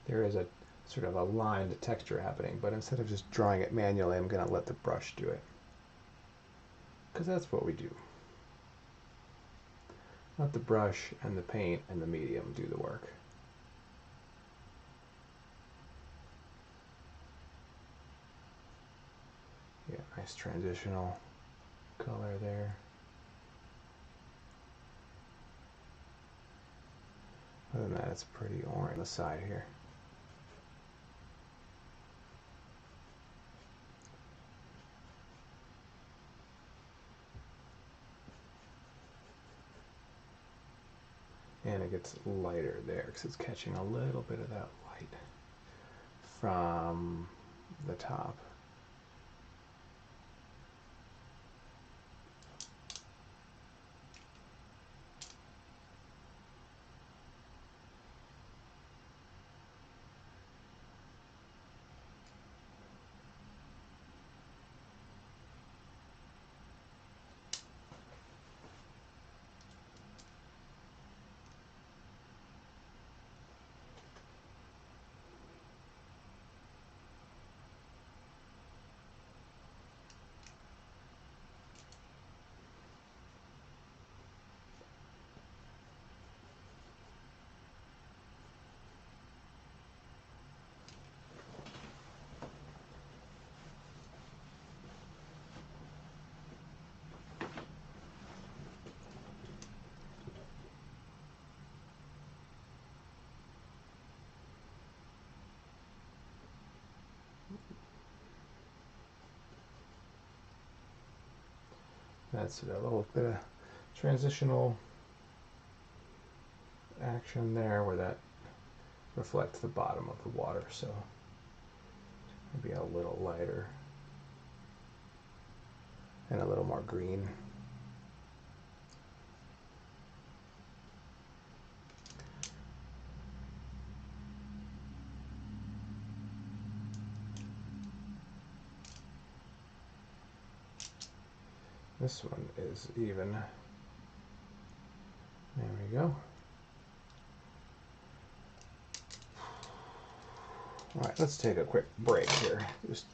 There is a sort of a lined texture happening, but instead of just drawing it manually, I'm going to let the brush do it. Because that's what we do. Let the brush and the paint and the medium do the work. Yeah, nice transitional color there. Other than that, it's pretty orange on the side here. And it gets lighter there because it's catching a little bit of that light from the top. That's a little bit of transitional action there where that reflects the bottom of the water, so maybe a little lighter and a little more green. This one is even. There we go. All right, let's take a quick break here. Just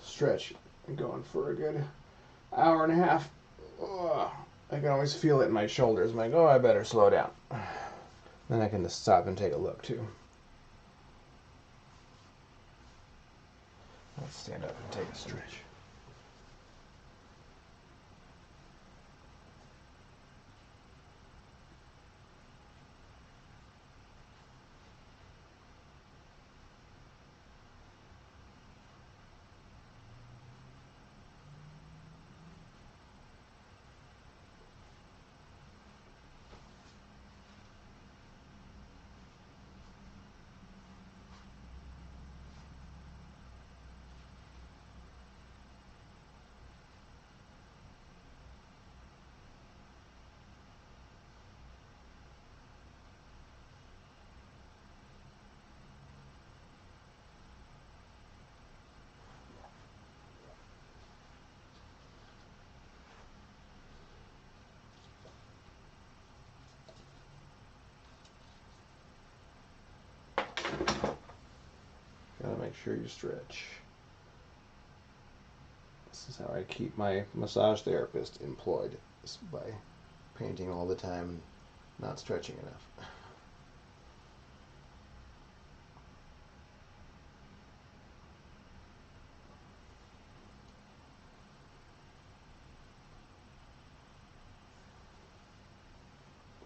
stretch. I'm going for a good hour and a half. Ugh. I can always feel it in my shoulders. I'm like, oh, I better slow down. Then I can just stop and take a look too. Let's stand up and take a stretch. Gotta make sure you stretch. This is how I keep my massage therapist employed, is by painting all the time and not stretching enough.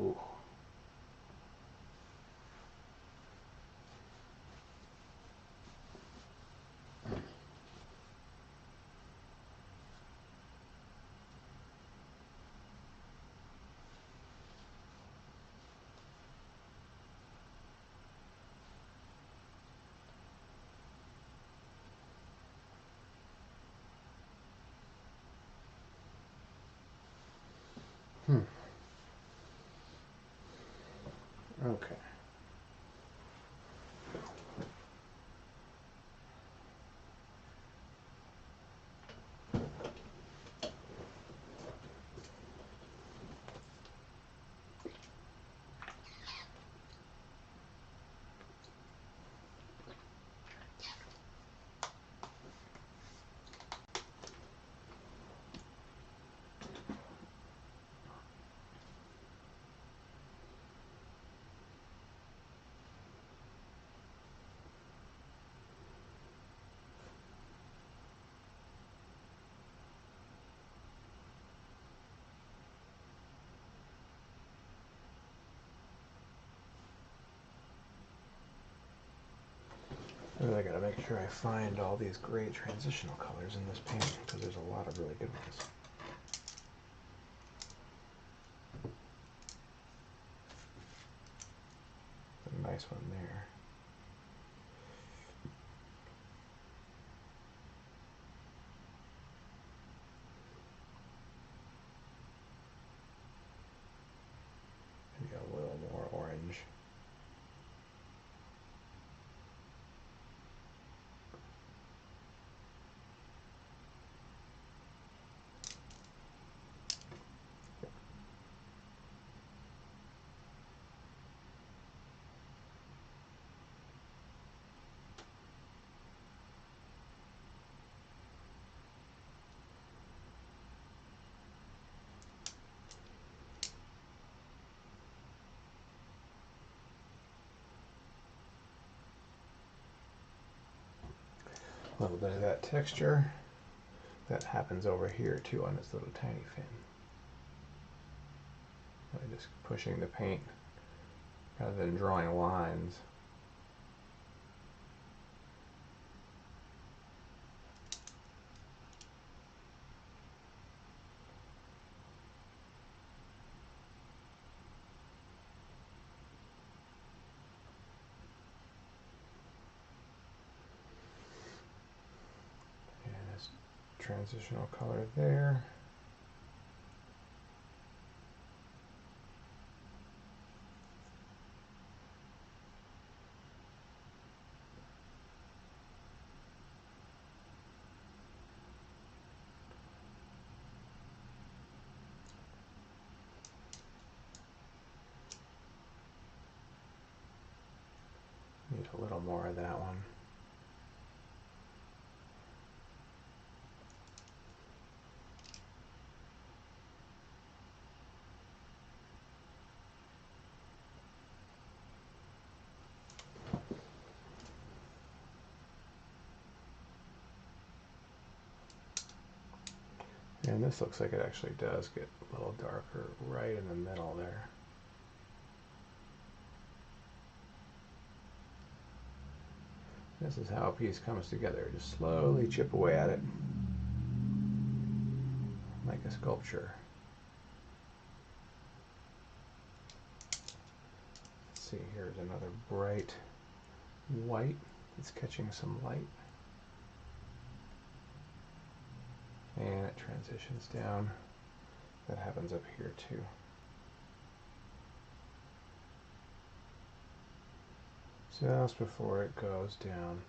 Ooh. Okay. I really gotta make sure I find all these great transitional colors in this paint, because there's a lot of really good ones. A nice one there. Maybe a little more orange. A little bit of that texture. That happens over here too on this little tiny fin. By just pushing the paint rather than drawing lines. transitional color there. Need a little more of that one. And this looks like it actually does get a little darker right in the middle there. This is how a piece comes together. Just slowly chip away at it, like a sculpture. Let's see, here's another bright white. It's catching some light. And it transitions down. That happens up here too. Just before it goes down.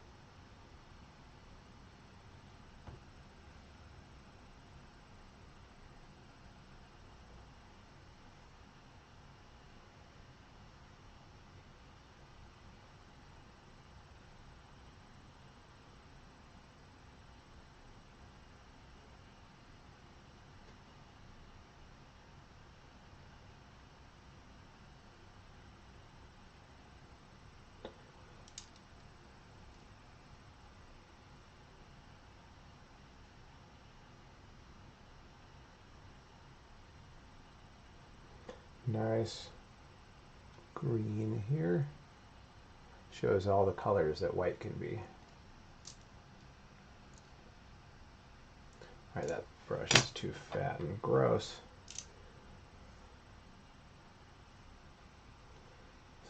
Nice green here. Shows all the colors that white can be. Alright, that brush is too fat and gross.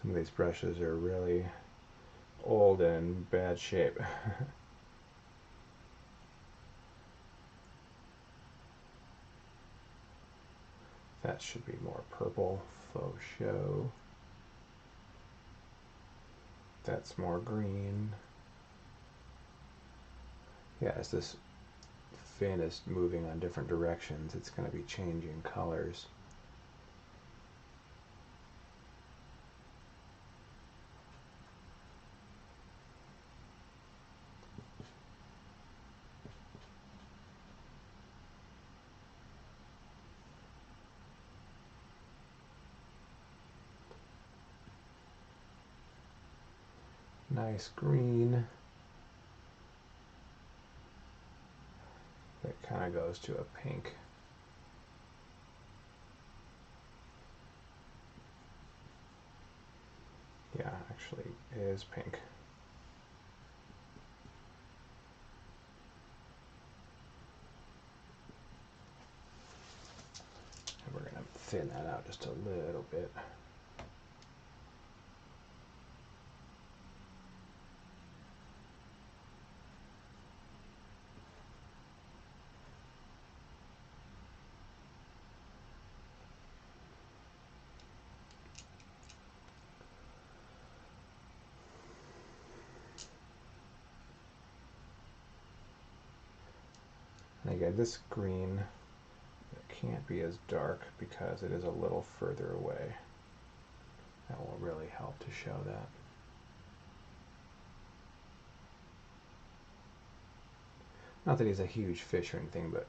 Some of these brushes are really old and in bad shape. That should be more purple. Faux show. That's more green. Yeah, as this fin is moving on different directions, it's going to be changing colors. Nice green. That kind of goes to a pink. Yeah, actually it is pink. And we're going to thin that out just a little bit. And again, this green, it can't be as dark because it is a little further away. That will really help to show that. Not that he's a huge fish or anything, but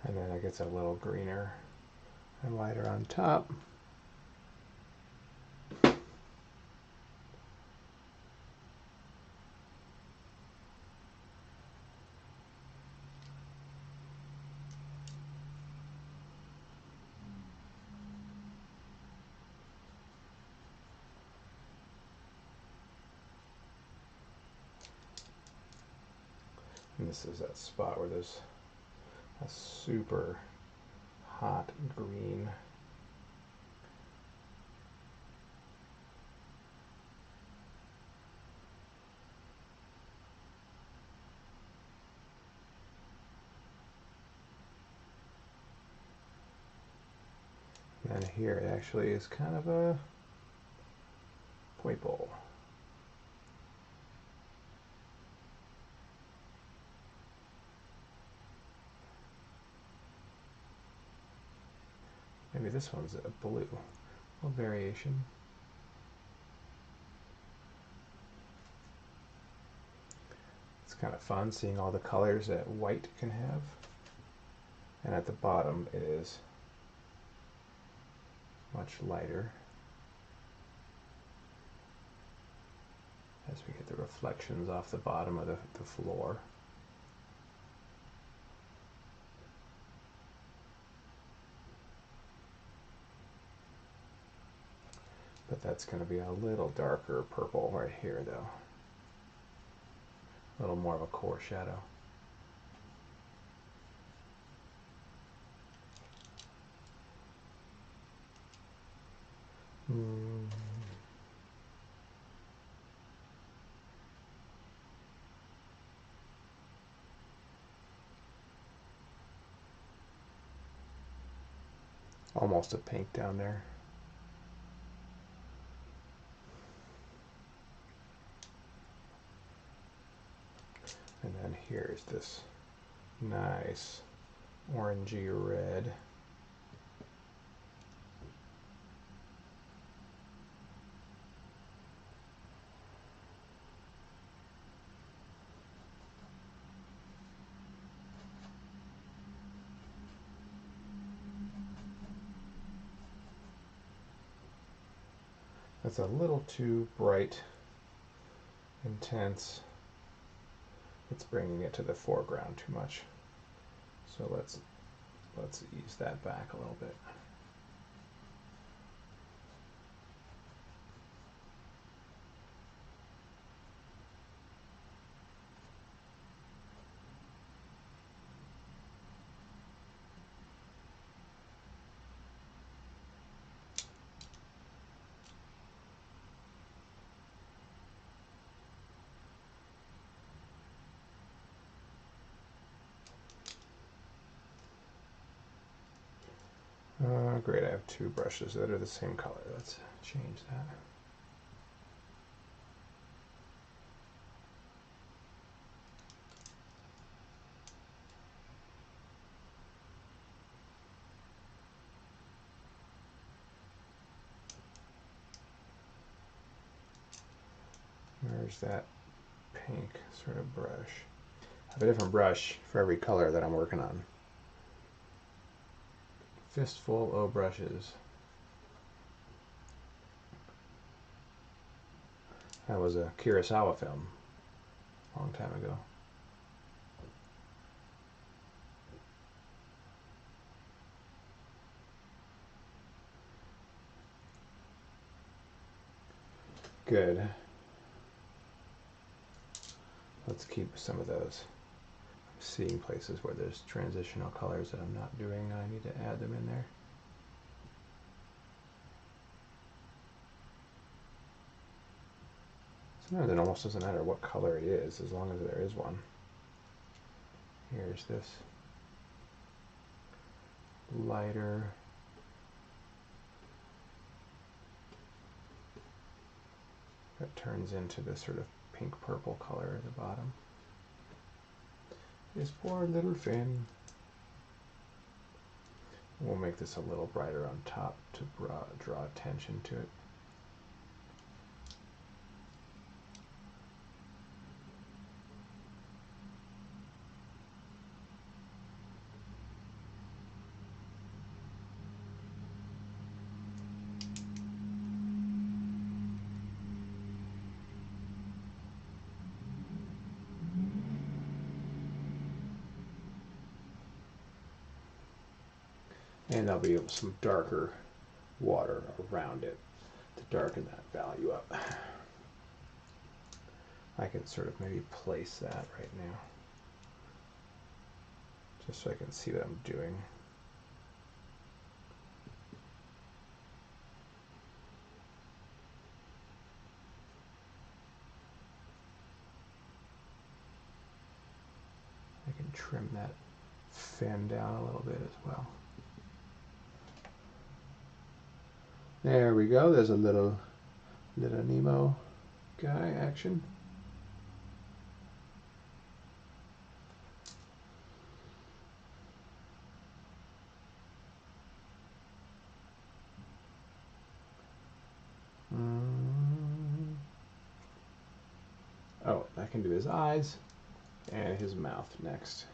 and then it gets a little greener and lighter on top. And this is that spot where there's a super hot green. And here it actually is kind of a purple. Maybe this one's a blue. A little variation. It's kind of fun seeing all the colors that white can have. And at the bottom it is much lighter as we get the reflections off the bottom of the floor. But that's going to be a little darker purple right here though. A little more of a core shadow. Almost a pink down there. And then here's this nice orangey red. That's a little too bright, intense. It's bringing it to the foreground too much. So let's ease that back a little bit. Great, I have two brushes that are the same color. Let's change that. There's that pink sort of brush. I have a different brush for every color that I'm working on. Fistful of brushes. That was a Kurosawa film a long time ago. Good. Let's keep some of those. I'm seeing places where there's transitional colors that I'm not doing, and I need to add them in there. Sometimes it almost doesn't matter what color it is, as long as there is one. Here's this lighter. That turns into this sort of pink purple color at the bottom. This poor little fin. We'll make this a little brighter on top to draw attention to it. And there'll be some darker water around it to darken that value up. I can sort of maybe place that right now. just so I can see what I'm doing. I can trim that fin down a little bit as well. There we go. There's a little Nemo guy action. Oh, I can do his eyes and his mouth next.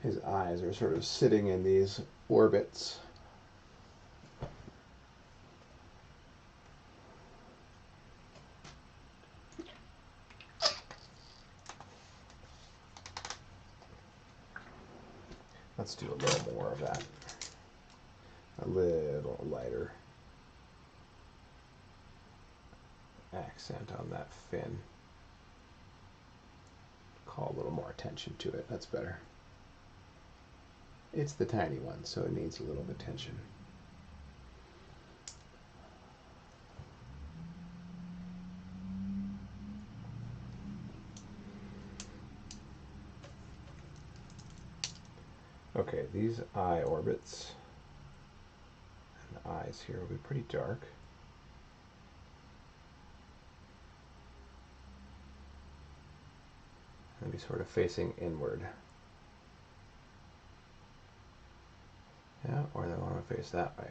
His eyes are sort of sitting in these orbits. Let's do a little more of that. A little lighter accent on that fin. Call a little more attention to it. That's better. It's the tiny one, so it needs a little attention. Okay, these eye orbits and the eyes here will be pretty dark. They'll be sort of facing inward. Yeah, or they want to face that way.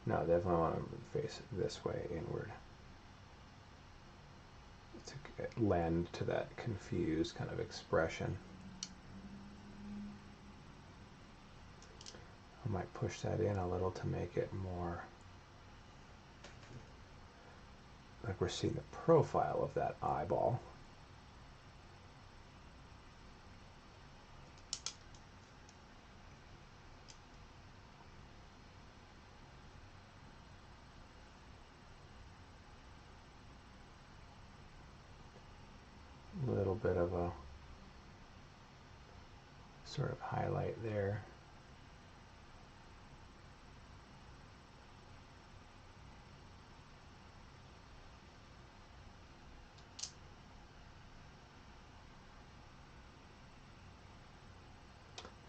No, they definitely want to face this way, inward. To lend to that confused kind of expression. I might push that in a little to make it more like we're seeing the profile of that eyeball. A little bit of a sort of highlight there.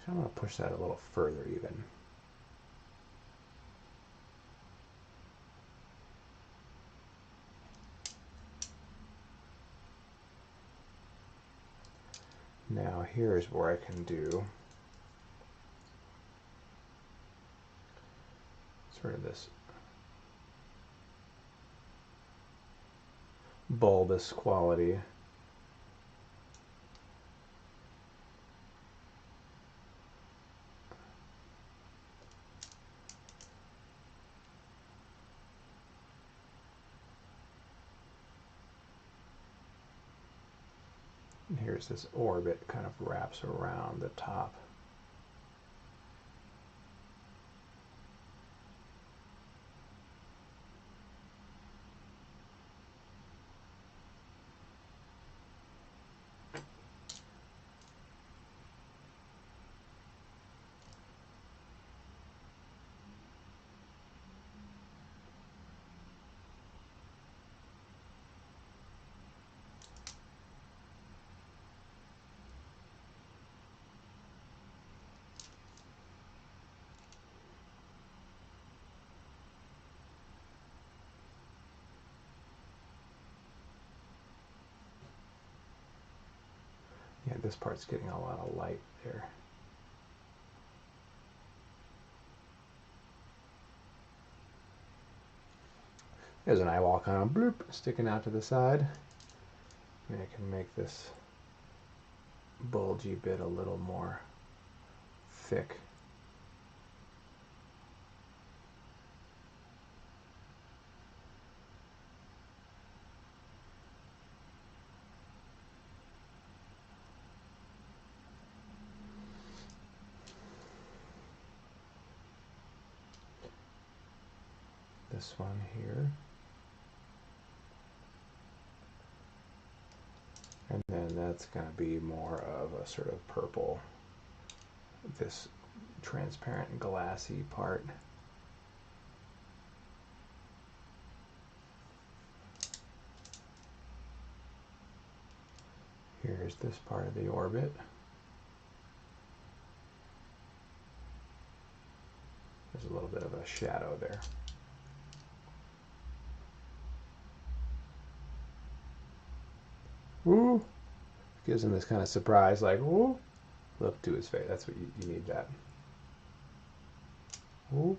So I'm going to push that a little further even. Now here's where I can do sort of this bulbous quality. And here's this orbit kind of wraps around the top. Yeah, this part's getting a lot of light there. There's an eyeball kind of bloop sticking out to the side. And I can make this bulgy bit a little more thick. this one here. And then that's going to be more of a sort of purple, this transparent glassy part. Here's this part of the orbit. There's a little bit of a shadow there. Woo! Gives him this kind of surprise, like, woo! Look to his face. That's what you need that. Woo!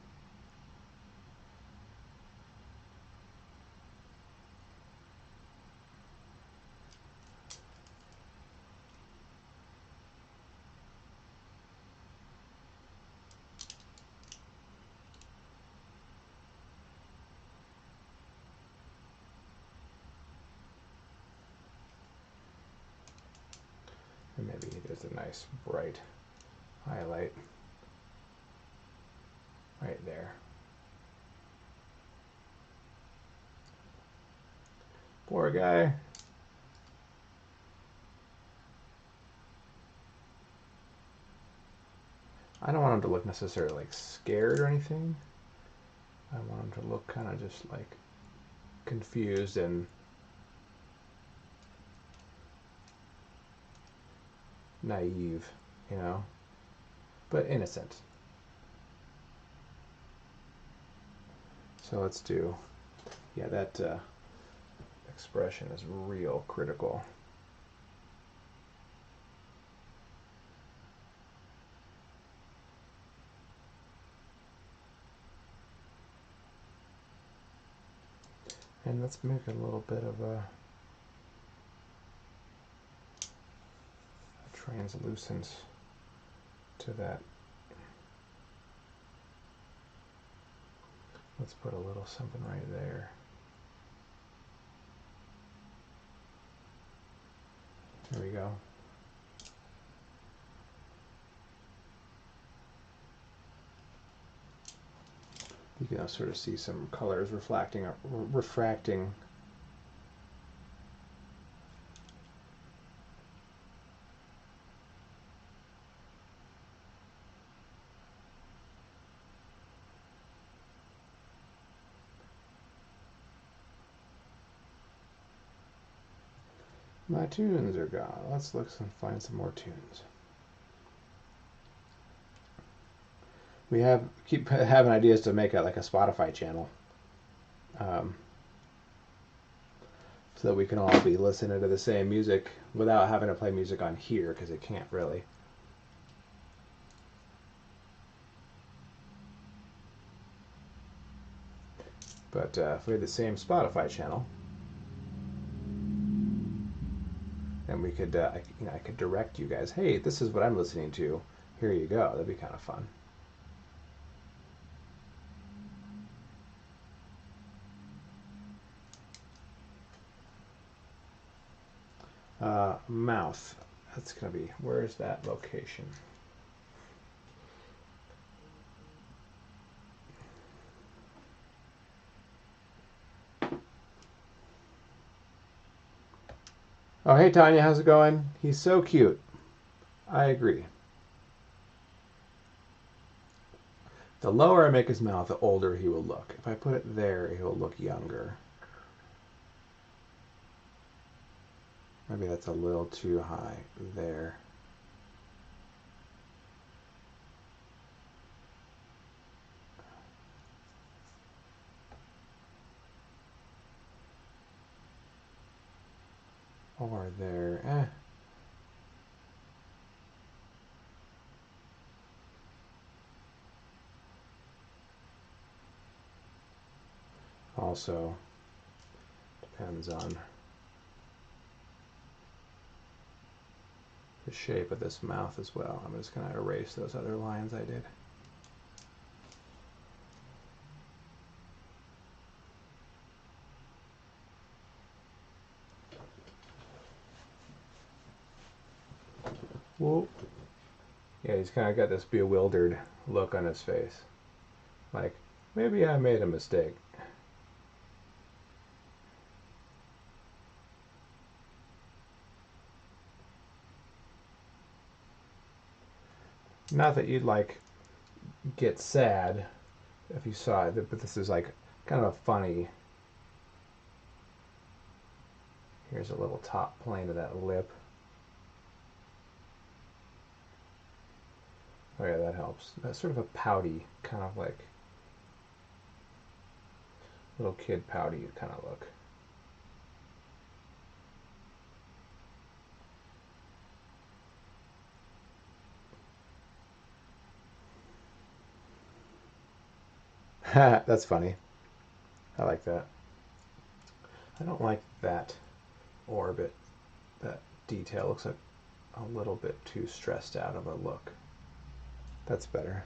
And maybe there's a nice bright highlight right there. Poor guy. I don't want him to look necessarily like scared or anything. I want him to look kind of just like confused and naive, you know, but innocent. So let's do, yeah, that expression is real critical. And let's make a little bit of a translucence to that. Let's put a little something right there. There we go. You can sort of see some colors refracting. My tunes are gone. Let's look and find some more tunes. We keep having ideas to make like a Spotify channel, so that we can all be listening to the same music without having to play music on here, because it can't really. But if we had the same Spotify channel, then we could, I could direct you guys. Hey, this is what I'm listening to. Here you go. That'd be kind of fun. Mouth. That's going to be, where is that location? Oh, hey, Tanya, how's it going? He's so cute. I agree. The lower I make his mouth, the older he will look. If I put it there, he will look younger. Maybe that's a little too high there. Or there. Also depends on the shape of this mouth as well. I'm just going to erase those other lines I did. Whoa. Yeah, he's kind of got this bewildered look on his face. Like, maybe I made a mistake. Not that you'd like get sad if you saw it, but this is like kind of a funny. Here's a little top plane of that lip. Oh yeah, that helps. That's sort of a pouty, kind of like little kid pouty kind of look. That's funny. I like that. I don't like that orbit. That detail looks like a little bit too stressed out of a look. That's better.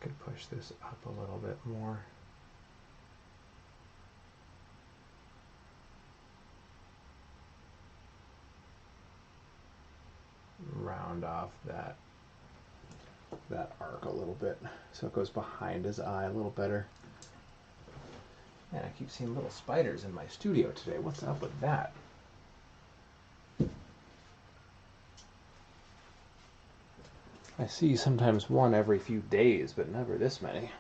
Could push this up a little bit more. Round off that arc a little bit so it goes behind his eye a little better. And I keep seeing little spiders in my studio today. What's up with that? I see sometimes one every few days, but never this many.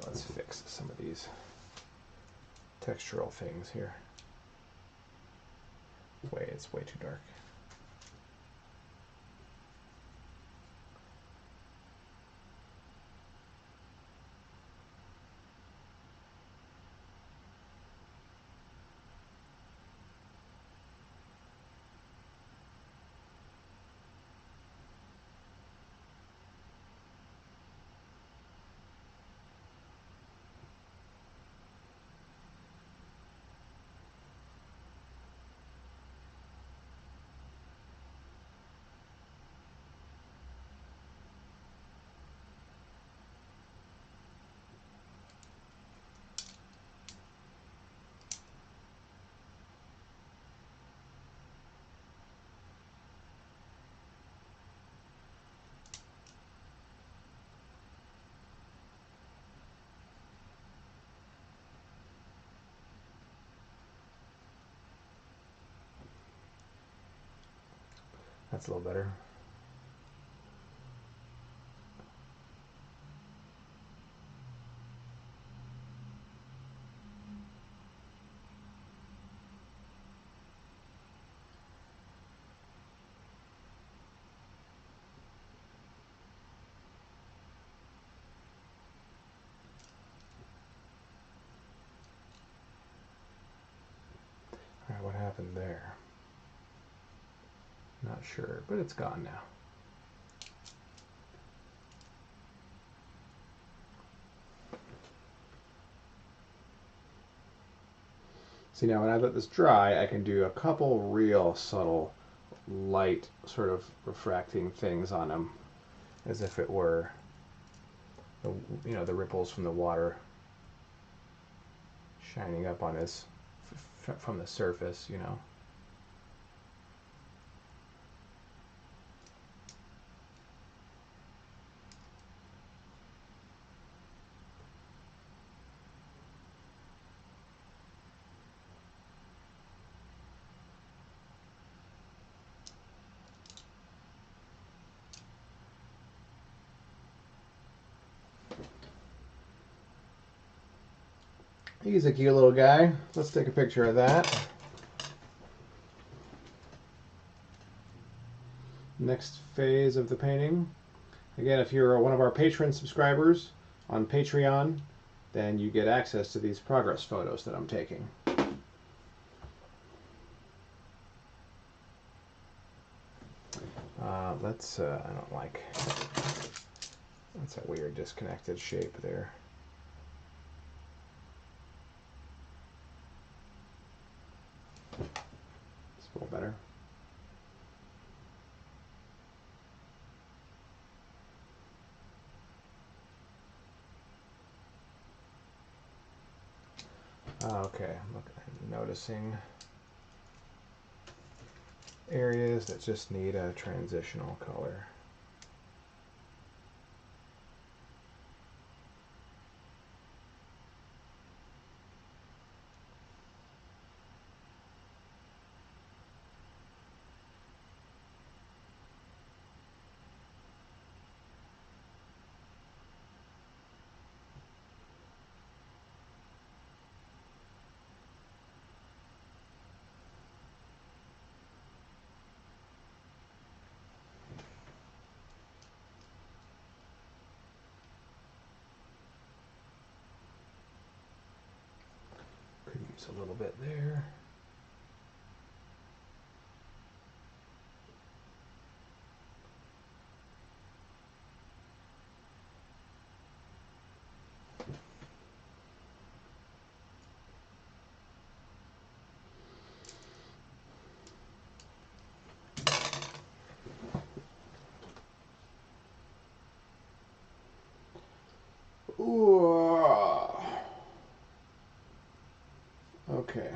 Let's fix some of these textural things here. It's way too dark. That's a little better. All right, what happened there? Not sure, but it's gone now. See, now when I let this dry, I can do a couple real subtle light sort of refracting things on him as if it were the ripples from the water shining up on his from the surface, you know. He's a cute little guy. Let's take a picture of that. Next phase of the painting. Again, if you're one of our patron subscribers on Patreon, then you get access to these progress photos that I'm taking. I don't like, that's a weird disconnected shape there. It's a little better. Okay, look, I'm noticing areas that just need a transitional color. Could use a little bit there. Ooh. Okay.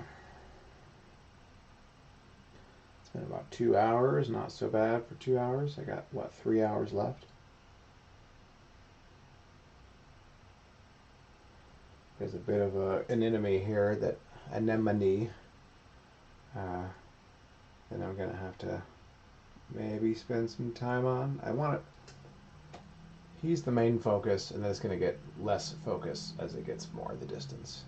It's been about 2 hours, not so bad for 2 hours. I got, what, 3 hours left? There's a bit of an enemy here, that anemone. Then I'm going to have to maybe spend some time on. I want to... He's the main focus, and then it's going to get less focus as it gets more the distance.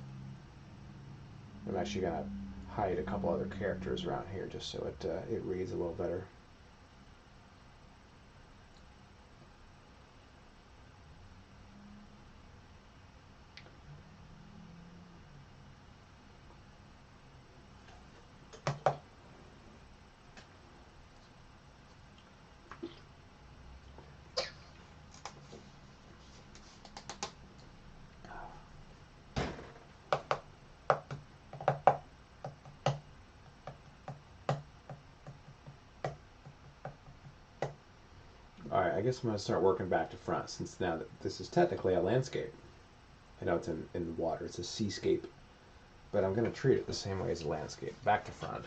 I'm actually going to hide a couple other characters around here just so it reads a little better. Alright, I guess I'm going to start working back to front, since now that this is technically a landscape. I know it's in the water, it's a seascape, but I'm going to treat it the same way as a landscape. Back to front.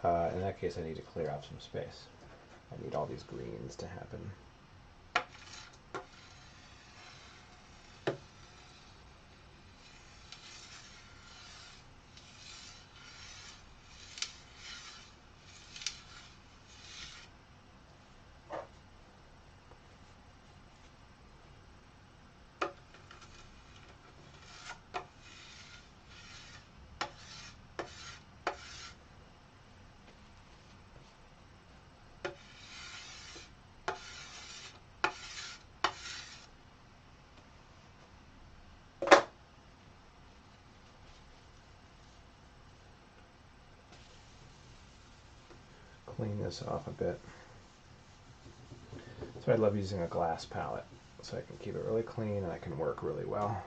In that case, I need to clear out some space. I need all these greens to happen. Clean this off a bit. So I love using a glass palette, so I can keep it really clean and I can work really well.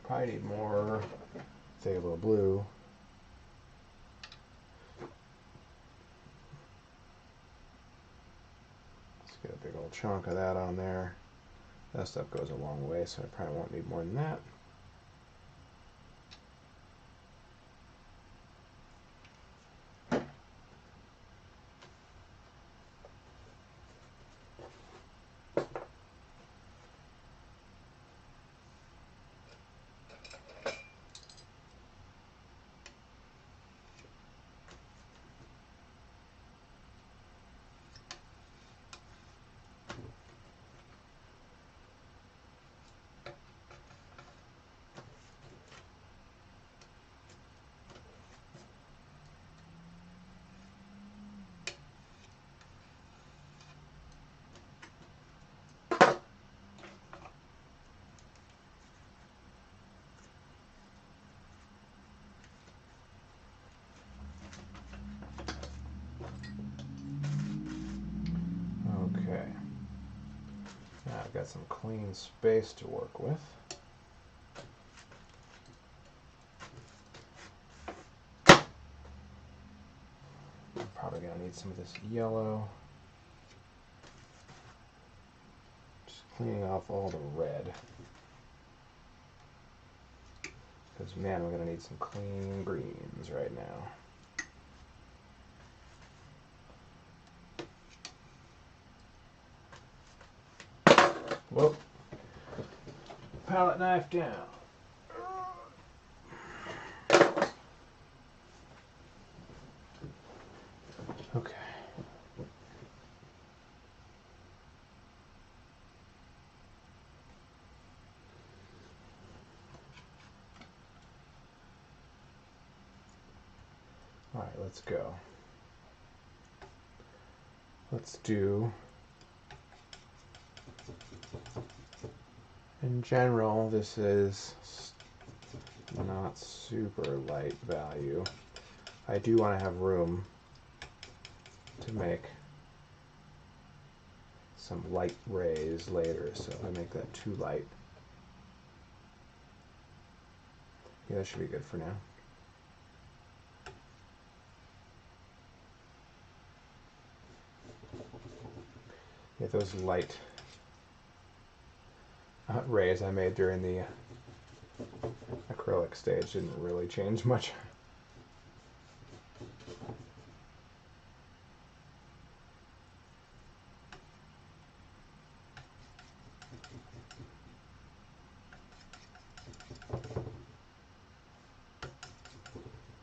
Probably need more, say a little blue. Let's get a big old chunk of that on there. That stuff goes a long way, so I probably won't need more than that. got some clean space to work with. I'm probably going to need some of this yellow. Just cleaning off all the red. Because, man, we're going to need some clean greens right now. Whoop. Palette knife down. Okay. All right, let's go. Let's do, in general, this is not super light value. I do want to have room to make some light rays later, so if I make that too light, yeah, that should be good for now. Yeah, those light rays I made during the acrylic stage didn't really change much.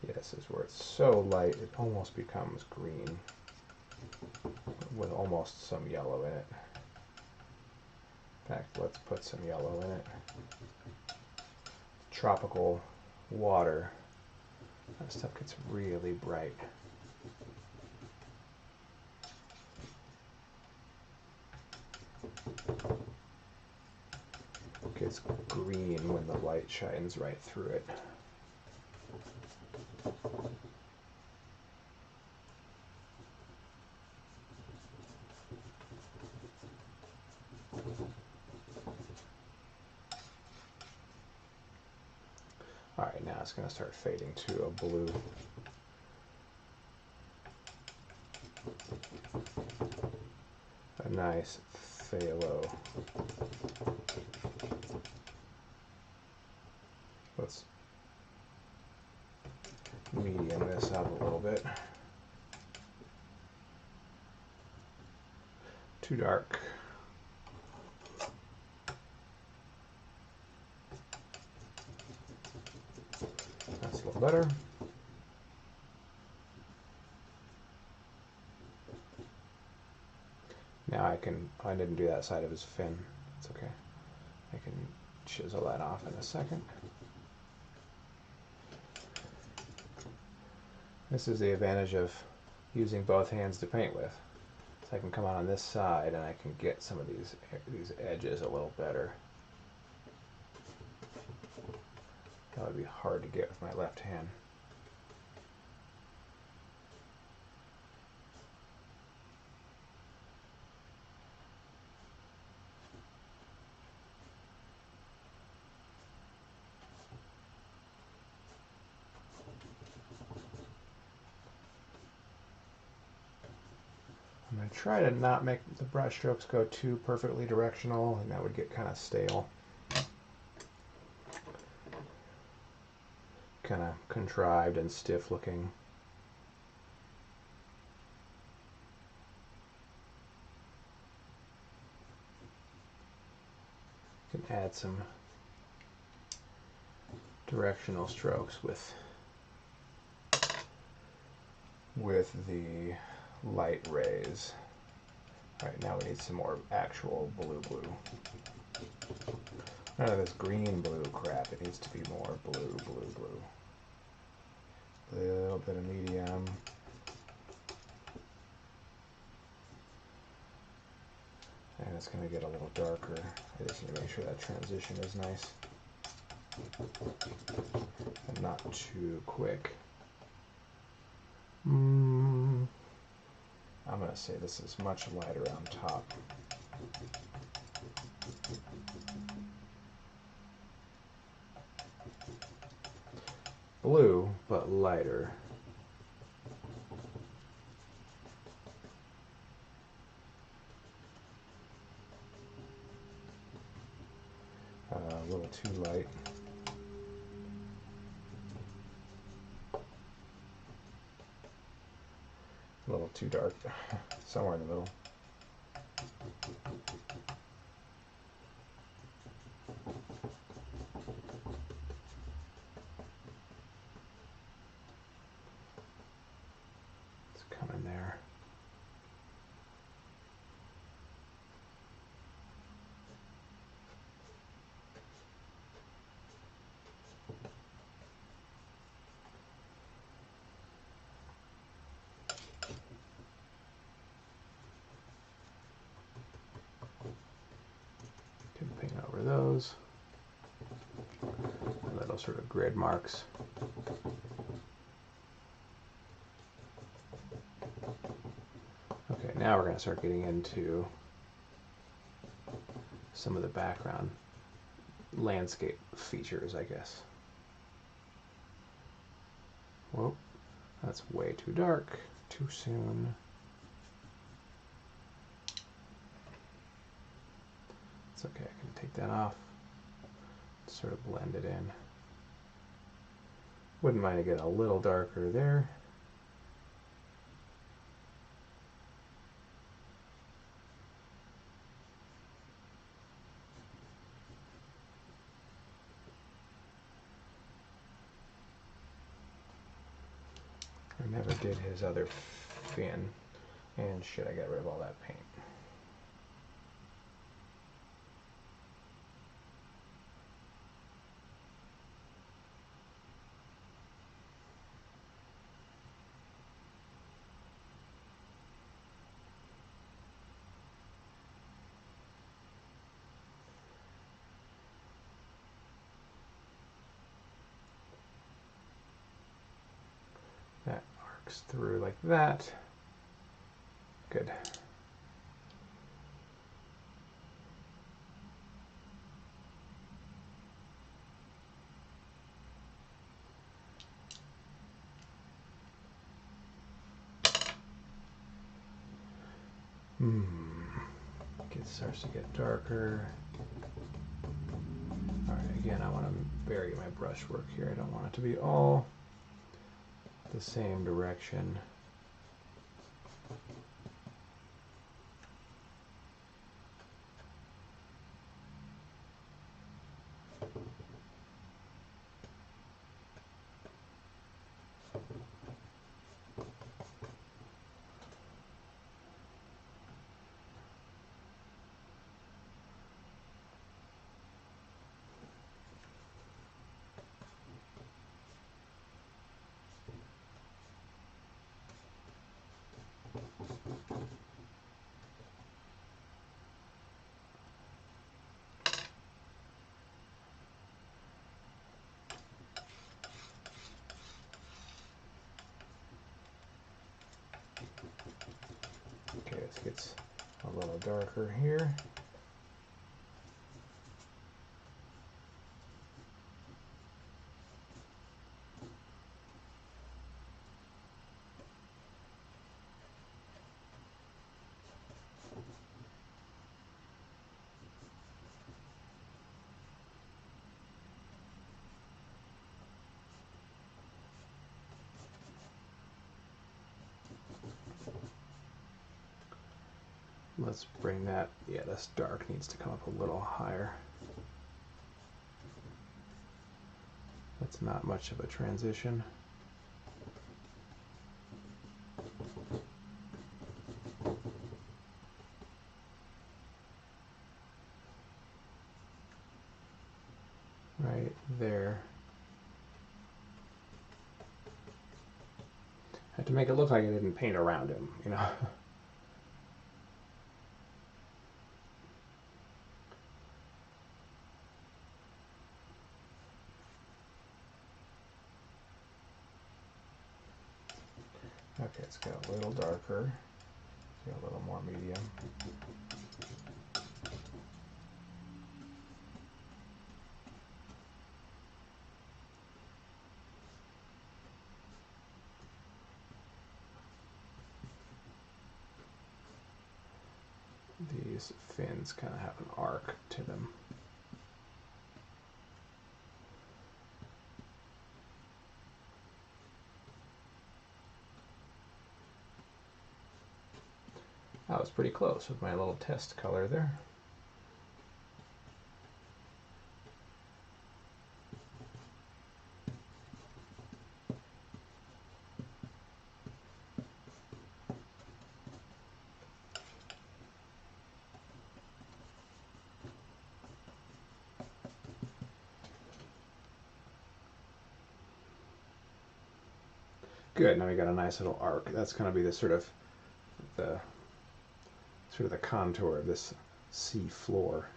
Yeah, this is where it's so light it almost becomes green with almost some yellow in it. In fact, let's put some yellow in it. Tropical water. That stuff gets really bright. It gets green when the light shines right through it. Alright, now it's going to start fading to a blue. A nice phthalo. Let's medium this up a little bit. Too dark. That's a little better. Now I didn't do that side of his fin. It's okay. I can chisel that off in a second. This is the advantage of using both hands to paint with. So I can come out on this side and I can get some of these edges a little better. That would be hard to get with my left hand. I'm going to try to not make the brush strokes go too perfectly directional, and that would get kind of stale. Kind of contrived and stiff looking. You can add some directional strokes with the light rays. Alright, now we need some more actual blue. None of this green blue crap. It needs to be more blue. A little bit of medium. And it's going to get a little darker. I just need to make sure that transition is nice. And not too quick. I'm going to say this is much lighter on top. Blue, but lighter. A little too light. A little too dark. Somewhere in the middle. It's coming there. Paint over those. Little sort of grid marks. Okay, now we're going to start getting into some of the background landscape features, I guess. Whoa, that's way too dark, too soon. It's okay, I can take that off, sort of blend it in. Wouldn't mind to get a little darker there. I never did his other fin, and shit, I got rid of all that paint. That arcs through like that. Good. It starts to get darker. All right, again, I want to vary my brush work here. I don't want it to be all the same direction. Okay, this gets a little darker here. Let's bring that, yeah, this dark needs to come up a little higher. That's not much of a transition. Right there. I have to make it look like I didn't paint around him, you know. Okay, it's got a little darker, a little more medium. these fins kind of have an arc to them. I was pretty close with my little test color there. Good, now we got a nice little arc. That's going to be the sort of the contour of this sea floor.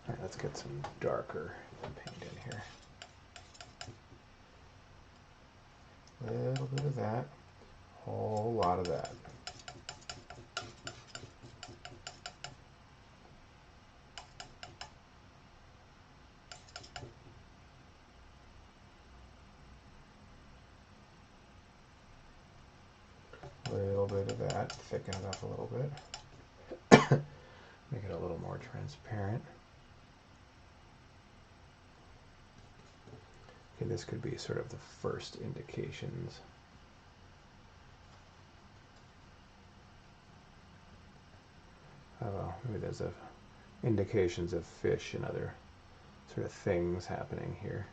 All right, let's get some darker paint in here. A little bit of that, a whole lot of that. A little bit of that, thicken it up a little bit. Make it a little more transparent. Okay, this could be sort of the first indications. Oh, maybe there's indications of fish and other sort of things happening here.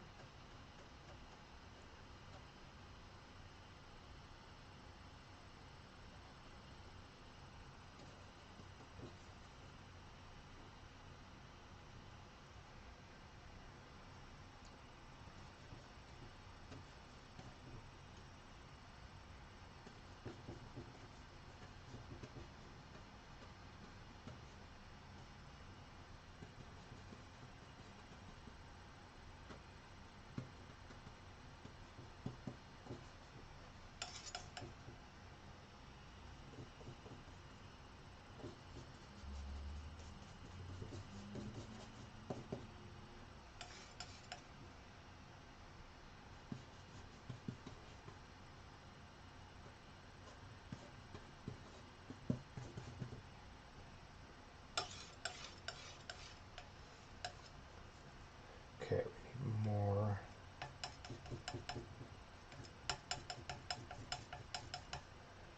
Okay, we need more.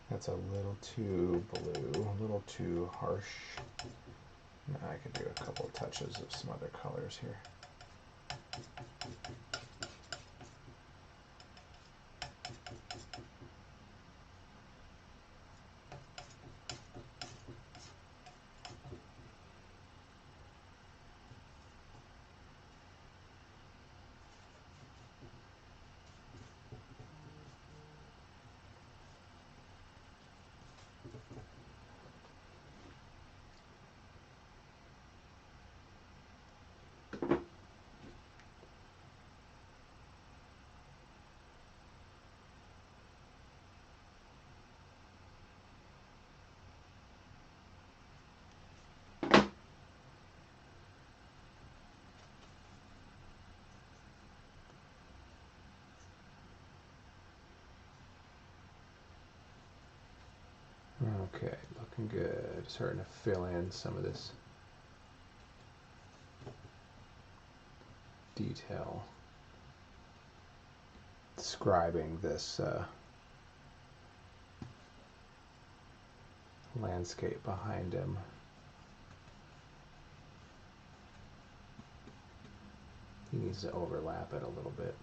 That's a little too blue, a little too harsh. Now I could do a couple of touches of some other colors here. Okay, looking good. Starting to fill in some of this detail. Describing this landscape behind him. He needs to overlap it a little bit.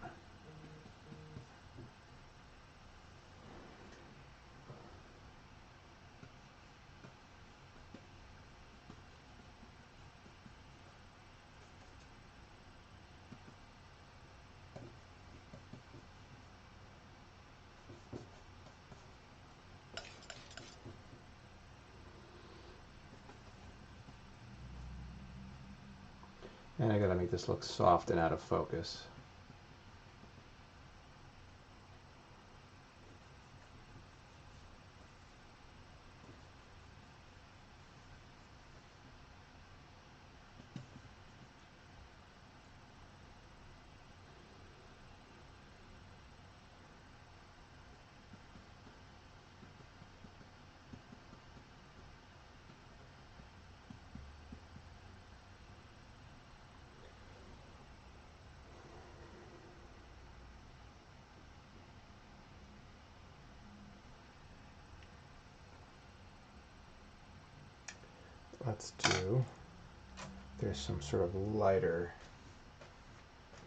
And I gotta make this look soft and out of focus. let's do, there's some sort of lighter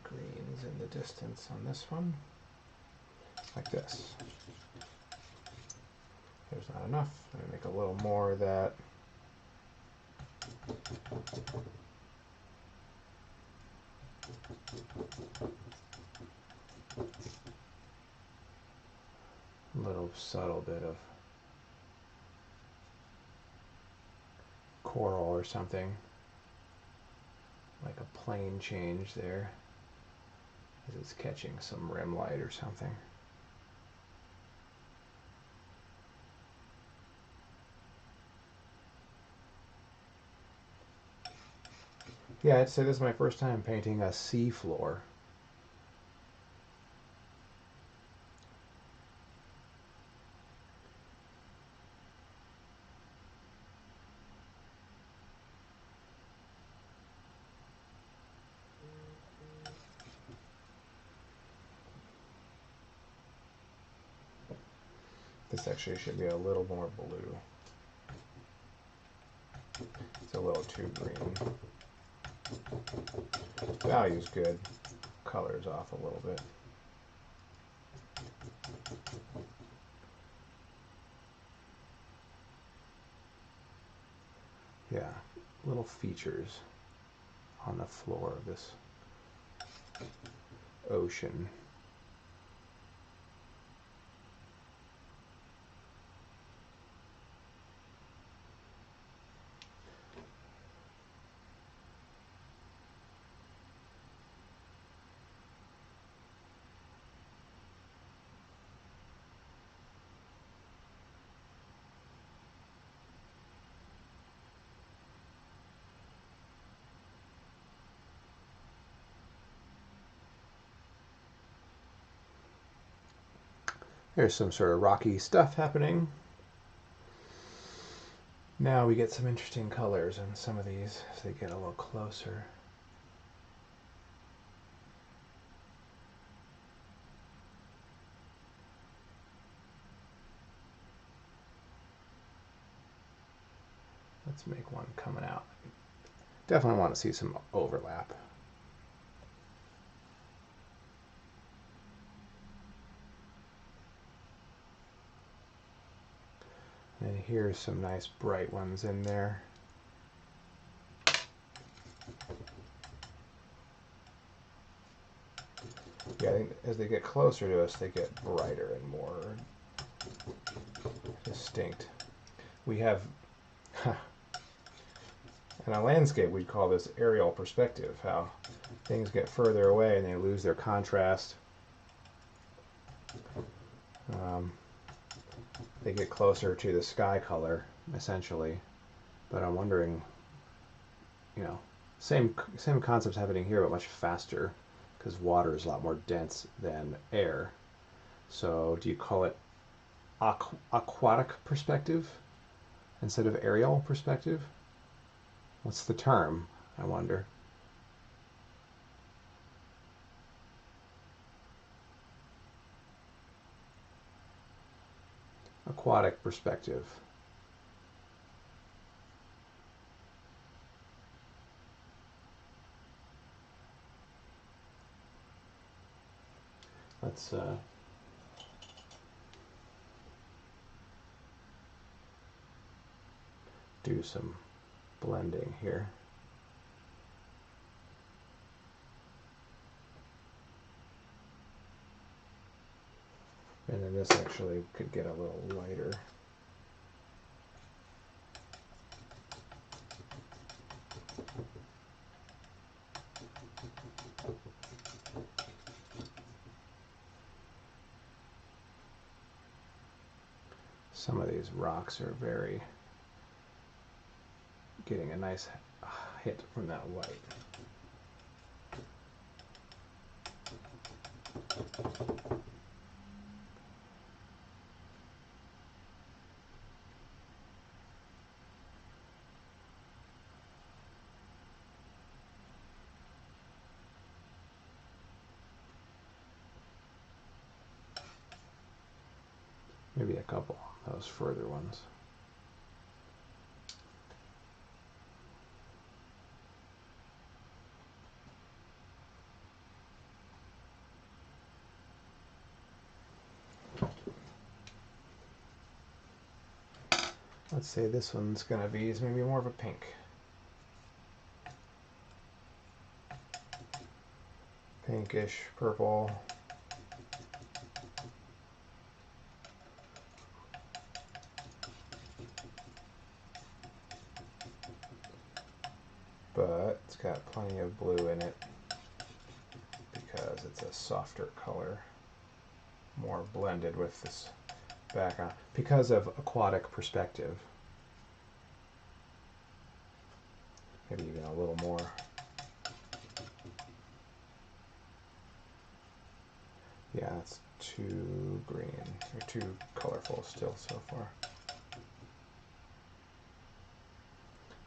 greens in the distance on this one, like this. There's not enough. I'm going to make a little more of that. A little subtle bit of coral or something, like a plane change there, as it's catching some rim light or something. Yeah, I'd say this is my first time painting a sea floor. This actually should be a little more blue. It's a little too green. Value's good. Color's off a little bit. Yeah, little features on the floor of this ocean. There's some sort of rocky stuff happening. Now we get some interesting colors in some of these as they get a little closer. Let's make one coming out. Definitely want to see some overlap. And here's some nice bright ones in there. Yeah, I think as they get closer to us, they get brighter and more distinct. We have, in a landscape, we'd call this aerial perspective, how things get further away and they lose their contrast. They get closer to the sky color, essentially. But I'm wondering, you know, same concepts happening here, but much faster, because water is a lot more dense than air. So do you call it aquatic perspective instead of aerial perspective? What's the term, I wonder? Aquatic perspective. Let's do some blending here. And then this actually could get a little lighter. Some of these rocks are getting a nice hit from that white. Maybe a couple of those further ones. let's say this one's going to be is maybe more of a pink. Pinkish purple. But it's got plenty of blue in it because it's a softer color, more blended with this background because of aquatic perspective. Maybe even a little more. Yeah, it's too green, or too colorful still so far.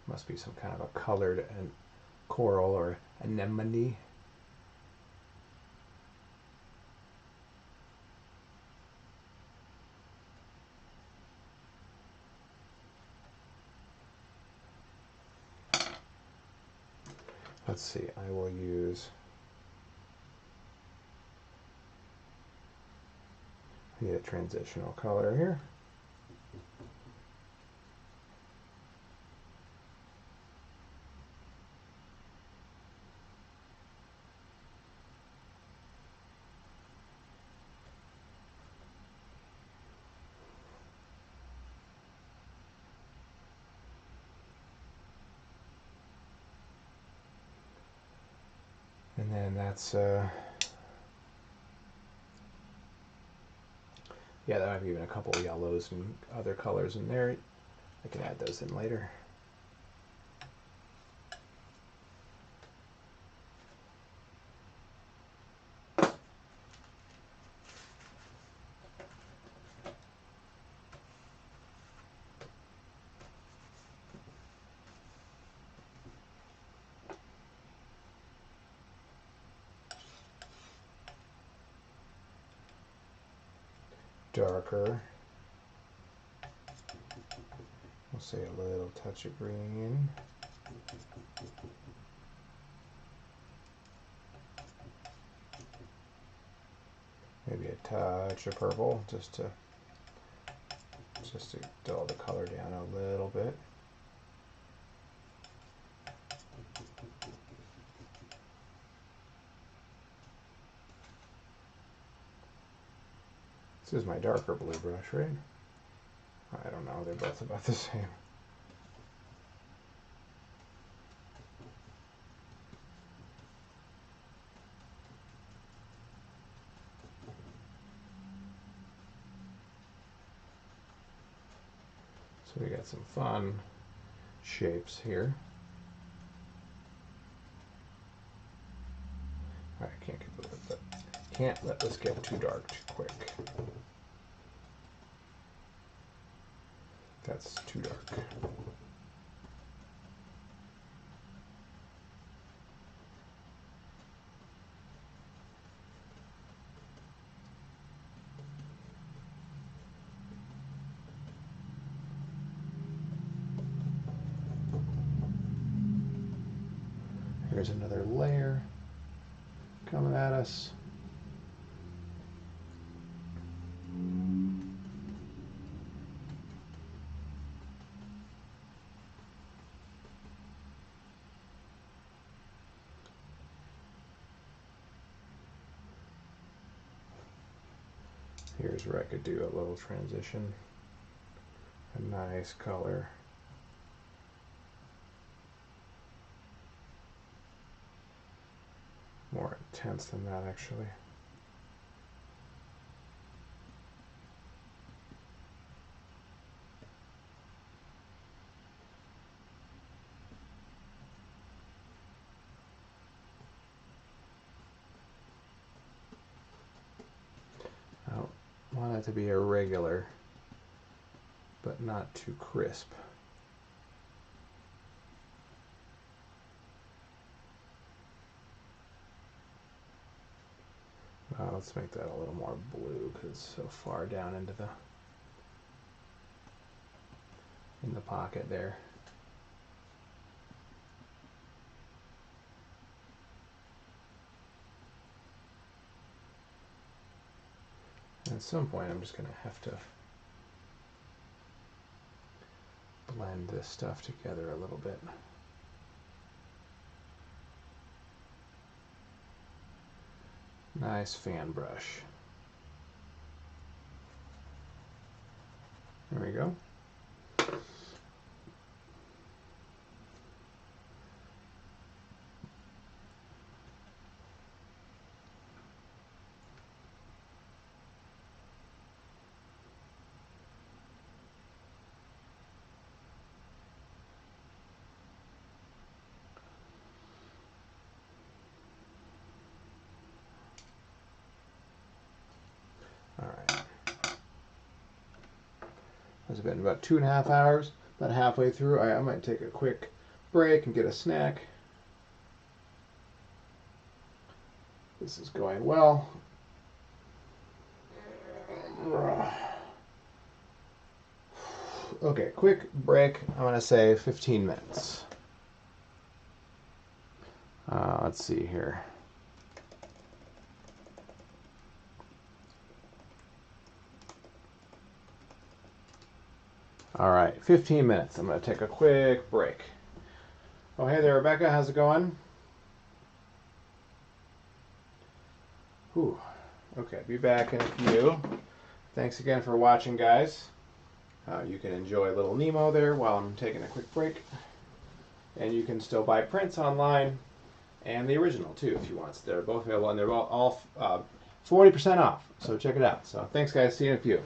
Must be some kind of a colored coral or anemone. Let's see, I will use a transitional color here. And then that's, yeah, that might be even a couple of yellows and other colors in there. I can add those in later. Darker. We'll say a little touch of green. Maybe a touch of purple just to dull the color down a little bit. This is my darker blue brush, right? I don't know, they're both about the same. So we got some fun shapes here. I can't let this get too dark too quick. That's too dark. Here's another layer coming at us. Here's where I could do a little transition. A nice color. More intense than that, actually. I don't want it to be irregular, but not too crisp. Let's make that a little more blue because it's so far down into in the pocket there. And at some point I'm just going to have to blend this stuff together a little bit. Nice fan brush. There we go. It's been about 2.5 hours, about halfway through. I might take a quick break and get a snack. This is going well. Okay, quick break. I'm going to say 15 minutes. Let's see here. All right, 15 minutes. I'm going to take a quick break. Oh, hey there, Rebecca. How's it going? Whew. Okay, be back in a few. Thanks again for watching, guys. You can enjoy little Nemo there while I'm taking a quick break. And you can still buy prints online and the original, too, if you want. They're both available, and they're all 40% off. So check it out. So thanks, guys. See you in a few.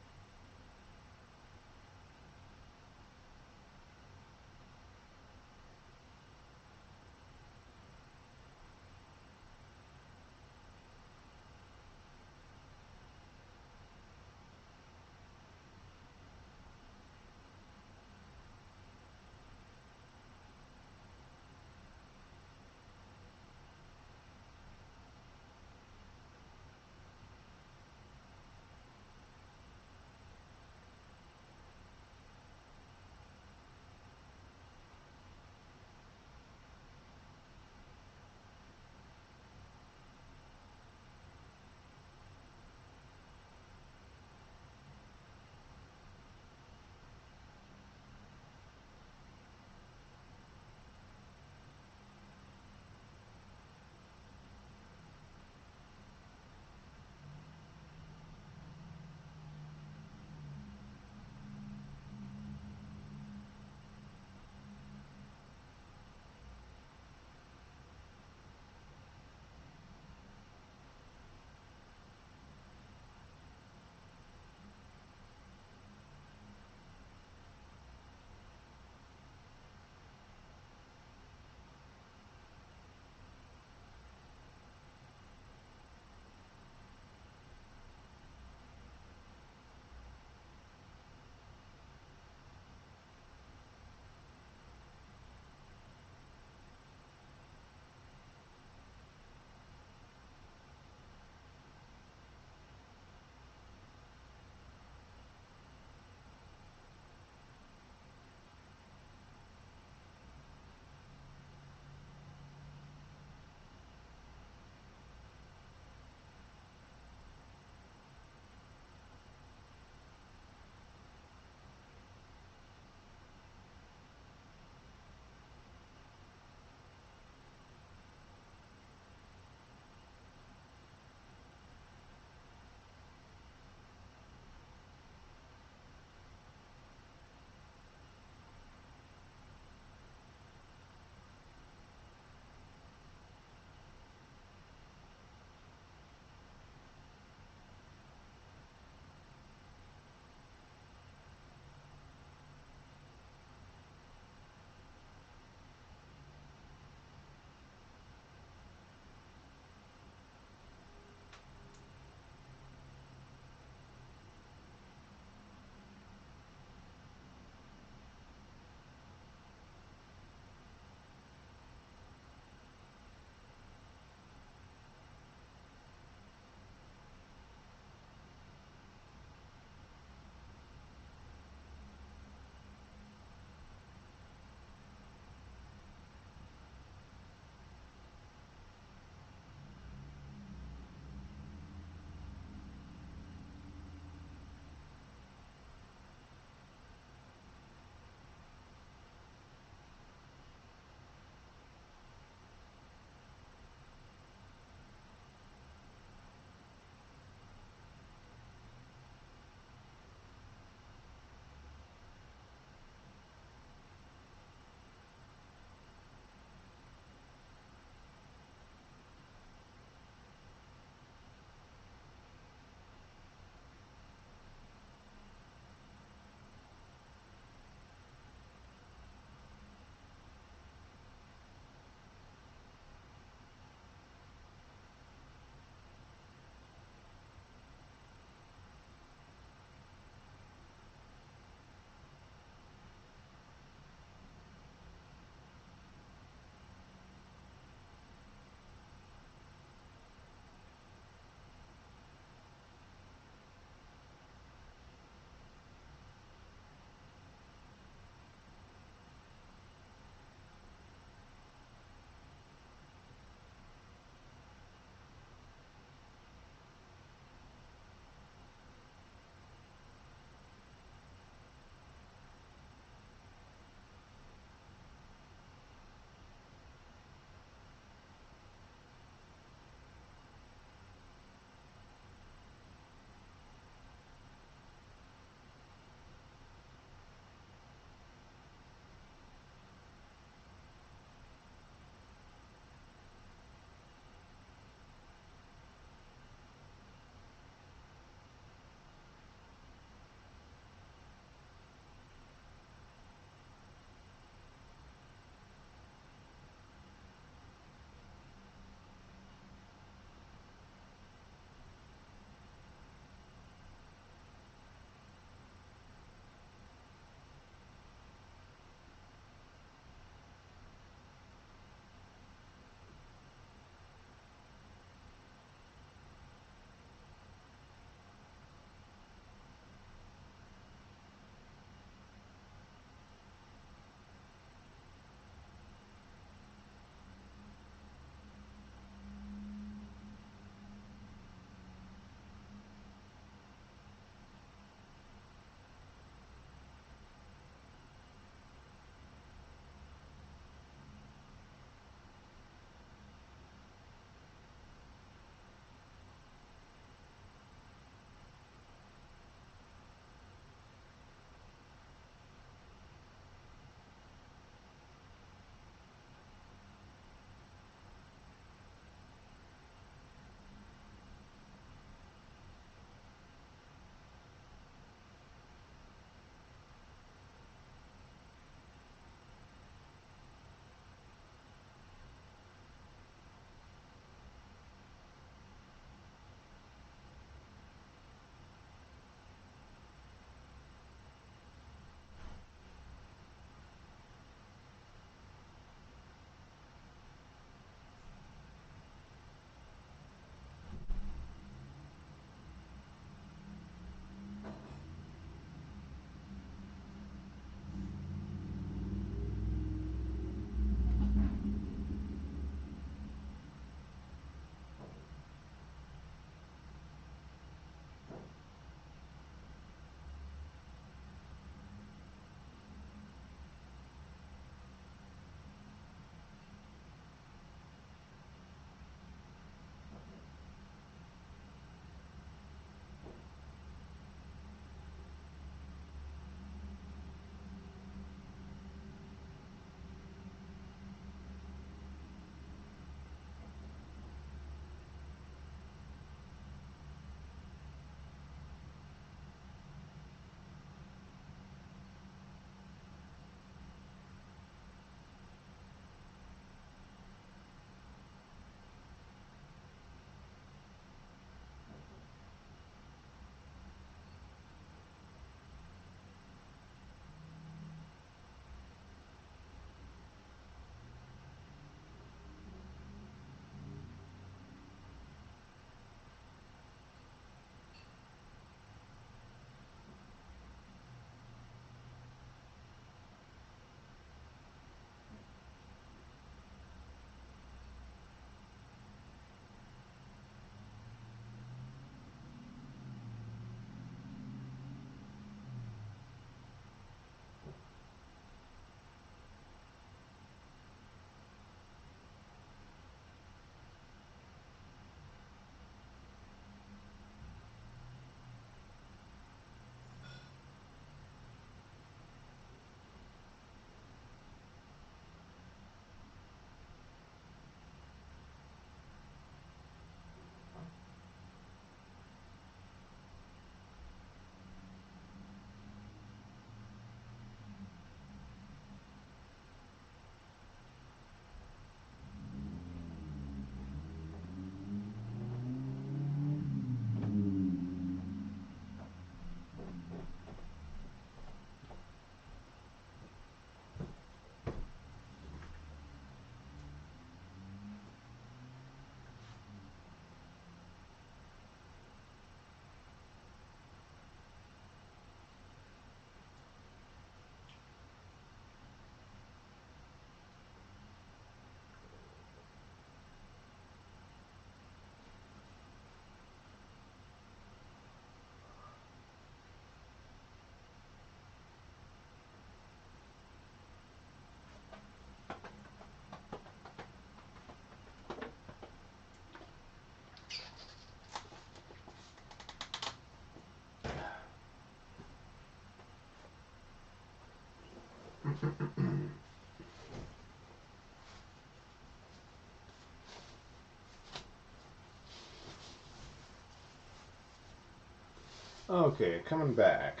Okay, coming back.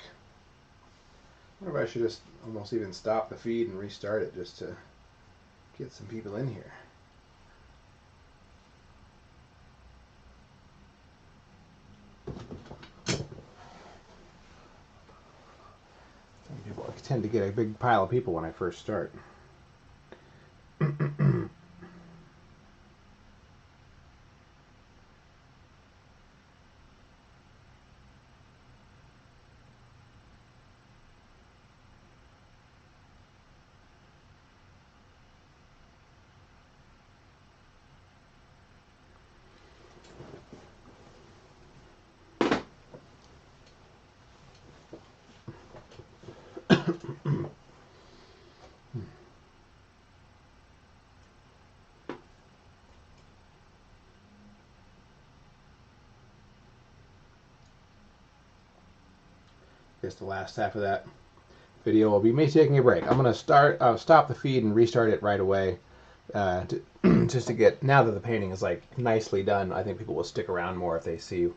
I wonder if I should just almost even stop the feed and restart it just to get some people in here. Some people, I tend to get a big pile of people when I first start. I guess the last half of that video will be me taking a break. I'm going to stop the feed and restart it right away. Just to get, now that the painting is like nicely done, I think people will stick around more if they see.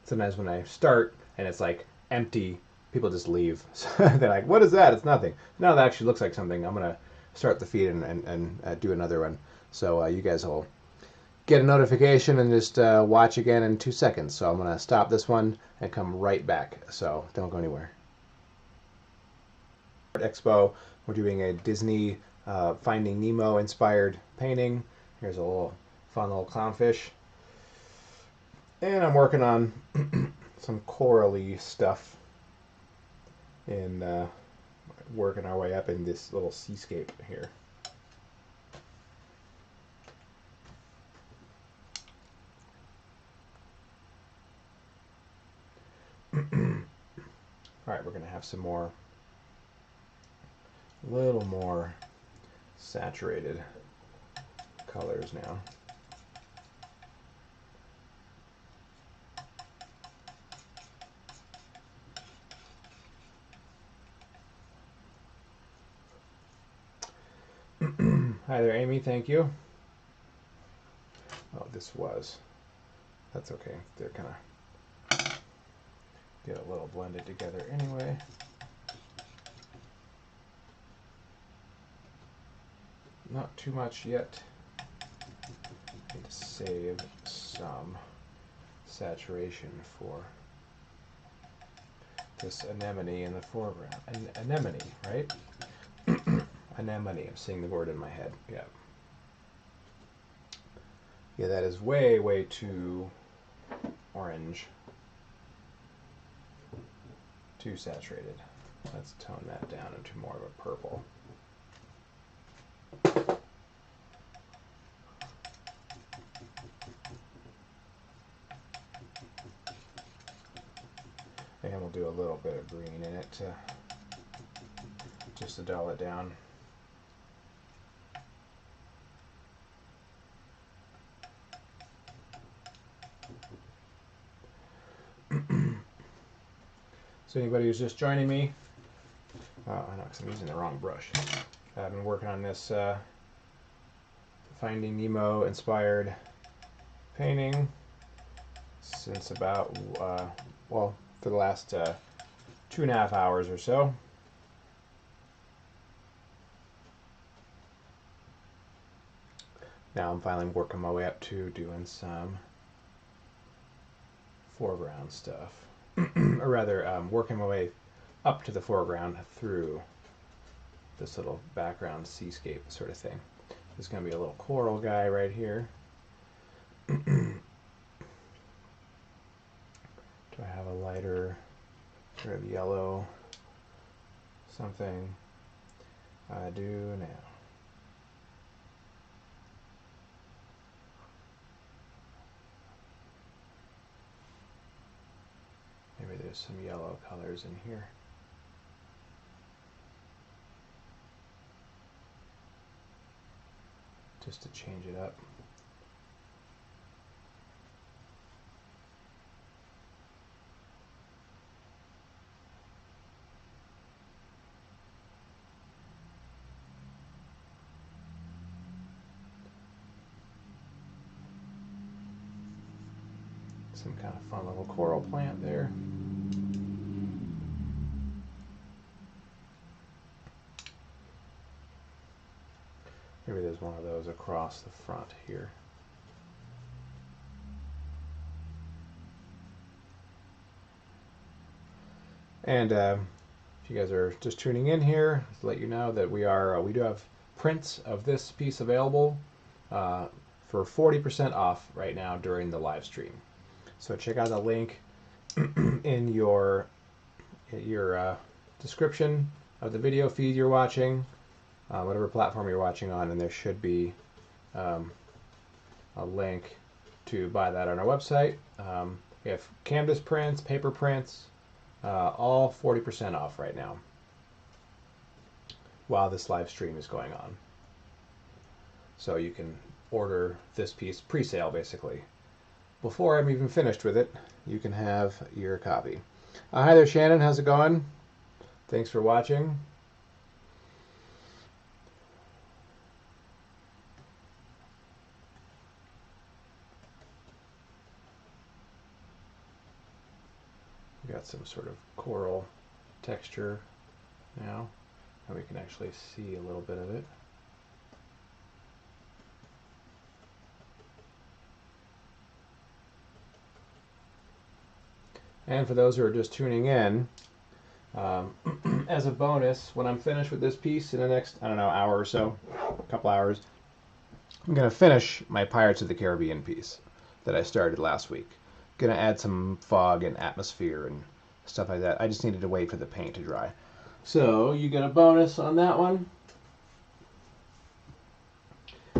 Sometimes when I start and it's like empty, people just leave. So they're like, what is that? It's nothing. No, that actually looks like something. I'm going to start the feed and do another one. So you guys will get a notification and just watch again in 2 seconds. So I'm going to stop this one and come right back. So don't go anywhere. Expo, we're doing a Disney Finding Nemo inspired painting. Here's a little fun little clownfish. And I'm working on some corally stuff and working our way up in this little seascape here. Alright, we're going to have some more, a little more saturated colors now. Hi there, Amy, thank you. Oh, that's okay. They're kind of get a little blended together anyway. Not too much yet. Need to save some saturation for this anemone in the foreground. Anemone, right? Anemone. I'm seeing the word in my head. Yeah. Yeah, that is way, way too orange. Too saturated. Let's tone that down into more of a purple. And we'll do a little bit of green in it just to dull it down. So anybody who's just joining me, I know because I'm using the wrong brush. I've been working on this Finding Nemo inspired painting since about, well, for the last 2.5 hours or so. Now I'm finally working my way up to doing some foreground stuff. Or rather, working my way up to the foreground through this little background seascape sort of thing. There's going to be a little coral guy right here. Do I have a lighter sort of yellow something? I do now. Maybe there's some yellow colors in here. Just to change it up. Some kind of fun little coral plant there. Maybe there's one of those across the front here. And if you guys are just tuning in here, to let you know that we do have prints of this piece available for 40% off right now during the live stream. So check out the link in your description of the video feed you're watching, whatever platform you're watching on, and there should be a link to buy that on our website. We have canvas prints, paper prints, all 40% off right now while this live stream is going on. So you can order this piece pre-sale basically. Before I'm even finished with it, you can have your copy. Hi there, Shannon. How's it going? Thanks for watching. We got some sort of coral texture now, and we can actually see a little bit of it. And for those who are just tuning in, as a bonus, when I'm finished with this piece in the next, I don't know, hour or so, a couple hours, I'm going to finish my Pirates of the Caribbean piece that I started last week. Going to add some fog and atmosphere and stuff like that. I just needed to wait for the paint to dry. So you get a bonus on that one.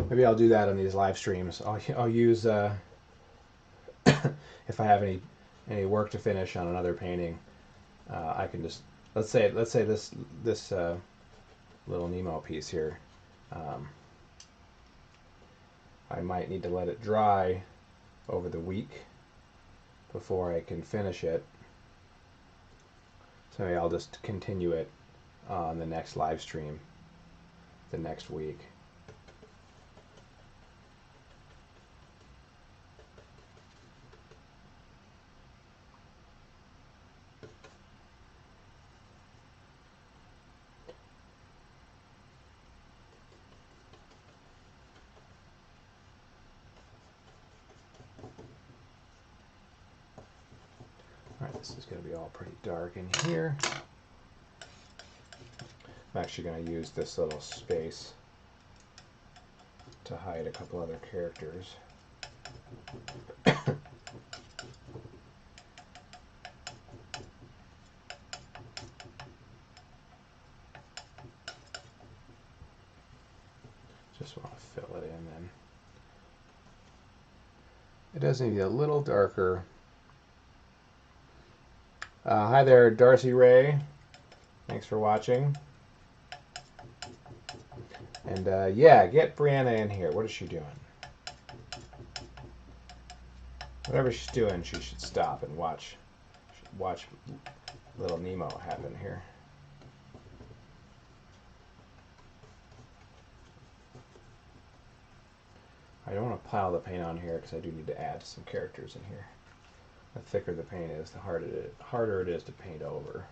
Maybe I'll do that on these live streams. I'll use if I have any work to finish on another painting, I can just let's say this little Nemo piece here. I might need to let it dry over the week before I can finish it. So maybe I'll just continue it on the next live stream the next week. Alright, this is going to be all pretty dark in here. I'm actually going to use this little space to hide a couple other characters. Just want to fill it in then. It does need to be a little darker. Hi there, Darcy Ray. Thanks for watching. And yeah, get Brianna in here. What is she doing? Whatever she's doing, she should stop and watch little Nemo happen here. I don't want to pile the paint on here because I do need to add some characters in here. The thicker the paint is, the harder it is to paint over.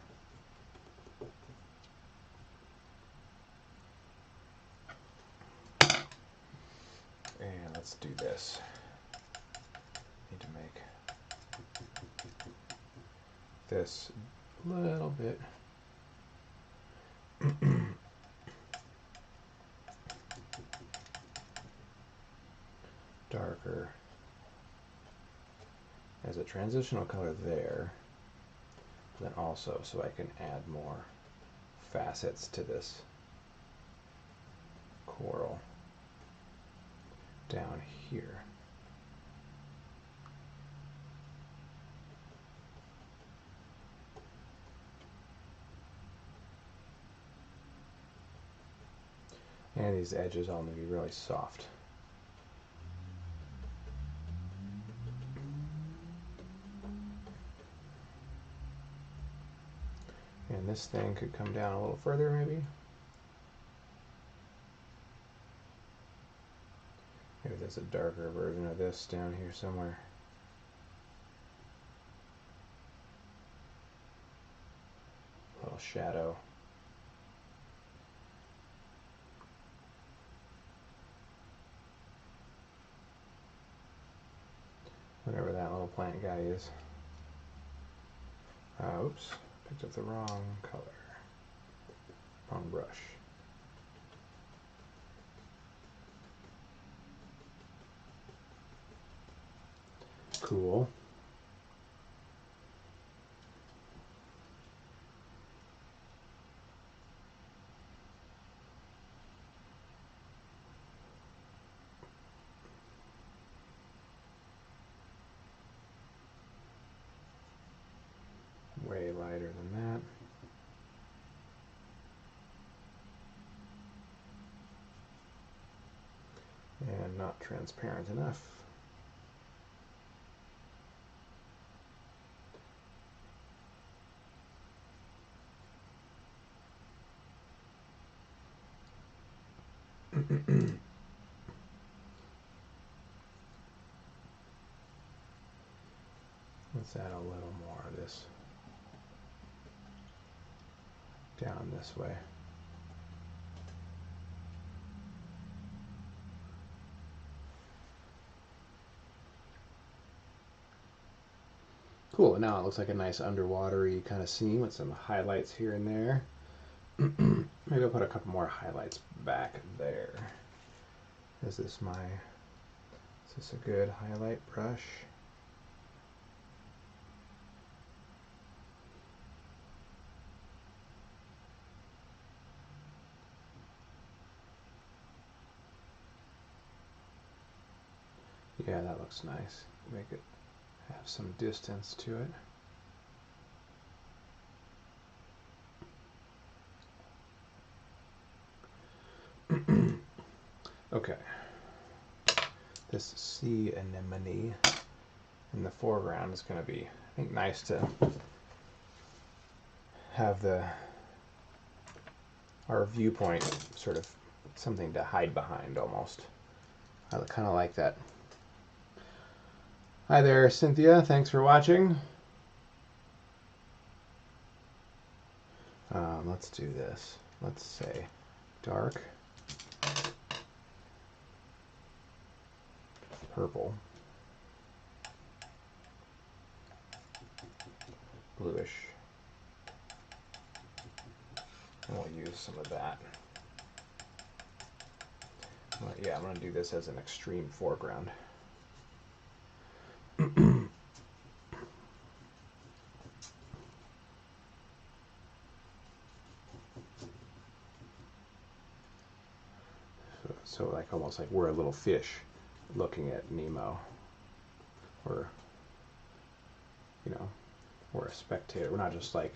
And let's do this. Need to make this a little bit darker as a transitional color there, then also so I can add more facets to this coral down here. And these edges all need to be really soft. And this thing could come down a little further maybe. Maybe there's a darker version of this down here somewhere. shadow. Whatever that little plant guy is. Oops, picked up the wrong color. Wrong brush. Cool. Way lighter than that. And not transparent enough. Let's add a little more of this down this way. Cool, now it looks like a nice underwatery kind of scene with some highlights here and there. Maybe I'll put a couple more highlights back there. Is this a good highlight brush? Yeah, that looks nice. Make it have some distance to it. Okay. This sea anemone in the foreground is going to be, I think, nice to have our viewpoint sort of something to hide behind almost. I kind of like that. Hi there, Cynthia. Thanks for watching. Let's do this. Let's say dark purple, bluish, and we'll use some of that. Yeah, I'm going to do this as an extreme foreground. So like almost like we're a little fish looking at Nemo, or we're a spectator. We're not just like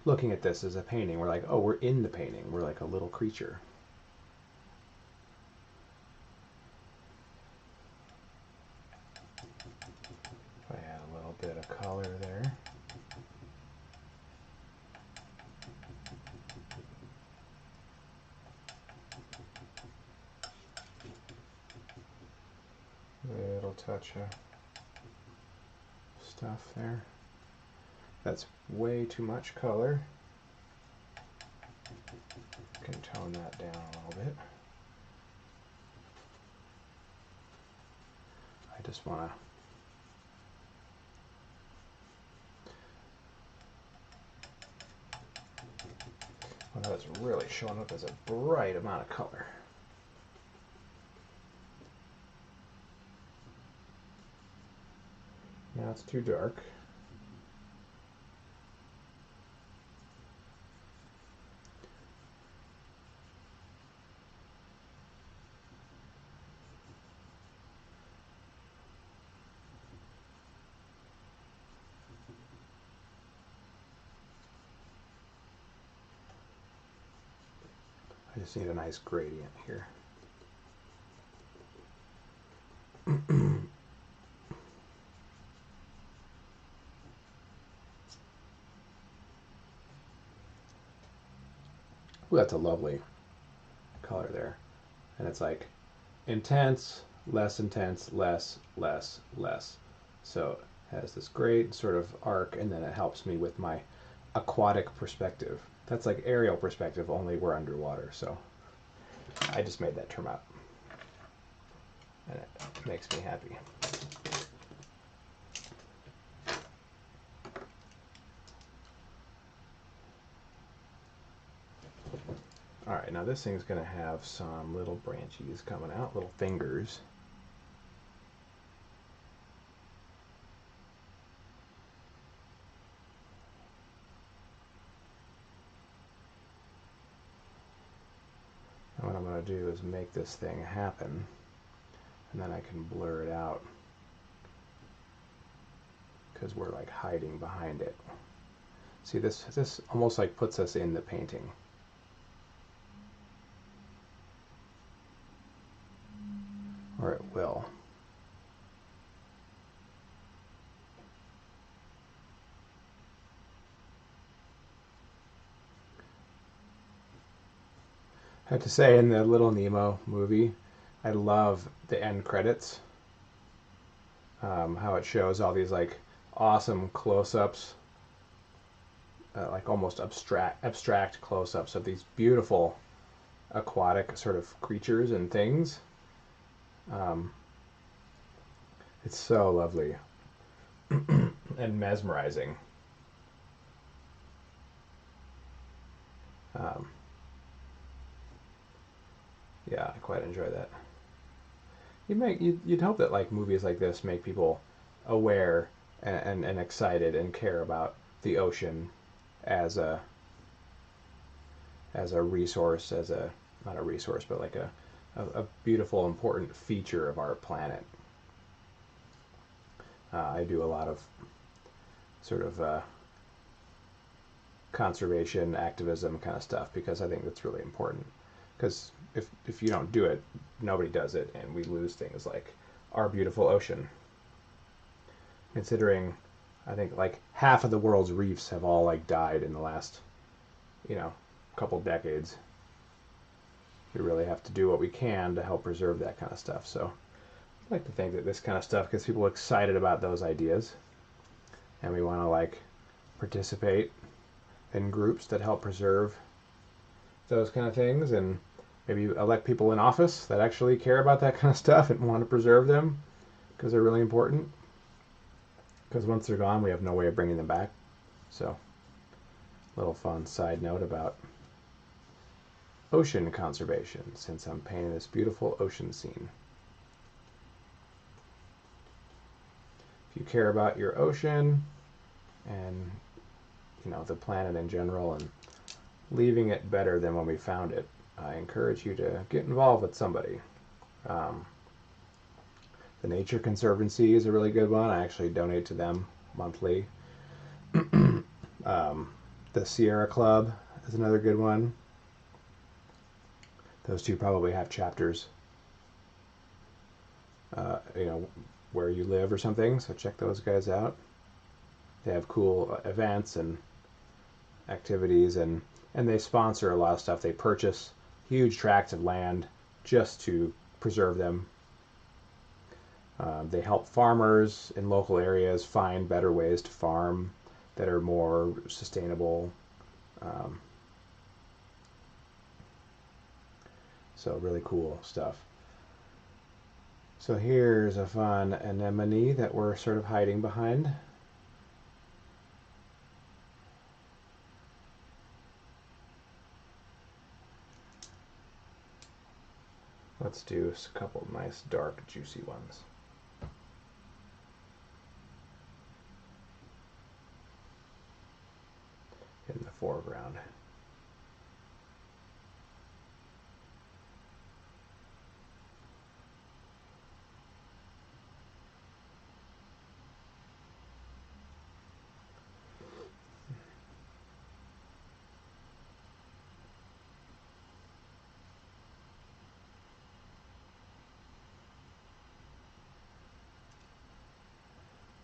looking at this as a painting. We're like, oh, we're in the painting. We're like a little creature. I add a little bit of color there. Little touch of stuff there. That's way too much color. Can tone that down a little bit. I just want to that's really showing up as a bright amount of color. Now it's too dark. I just need a nice gradient here. Ooh, that's a lovely color there. And it's like intense, less, less, less. So it has this great sort of arc, and then it helps me with my aquatic perspective That's like aerial perspective, only we're underwater. So I just made that term up, and it makes me happy. All right, now this thing's gonna have some little branchies coming out, little fingers. And what I'm gonna do is make this thing happen, and then I can blur it out because we're like hiding behind it. See, this almost like puts us in the painting. Or it will. I have to say, in the Little Nemo movie, I love the end credits. How it shows all these like awesome close-ups, like almost abstract close-ups of these beautiful aquatic sort of creatures and things. It's so lovely and mesmerizing. Yeah, I quite enjoy that. You'd hope that like movies like this make people aware and excited and care about the ocean as a resource, not a resource, but like a beautiful, important feature of our planet. I do a lot of sort of conservation activism kind of stuff because I think that's really important. Because if you don't do it, nobody does it, and we lose things like our beautiful ocean. Considering, I think like half of the world's reefs have all like died in the last, couple decades. We really have to do what we can to help preserve that kind of stuff. So I'd like to think that this kind of stuff gets people excited about those ideas, and we want to like participate in groups that help preserve those kind of things, and maybe elect people in office that actually care about that kind of stuff and want to preserve them because they're really important. Because once they're gone, we have no way of bringing them back. So, little fun side note about ocean conservation, since I'm painting this beautiful ocean scene. If you care about your ocean and the planet in general and leaving it better than when we found it, I encourage you to get involved with somebody. The Nature Conservancy is a really good one. I actually donate to them monthly. The Sierra Club is another good one. Those two probably have chapters, where you live or something, so check those guys out. They have cool events and activities, and they sponsor a lot of stuff. They purchase huge tracts of land just to preserve them. They help farmers in local areas find better ways to farm that are more sustainable. So really cool stuff. So here's a fun anemone that we're sort of hiding behind. Let's do a couple nice, dark, juicy ones. In the foreground.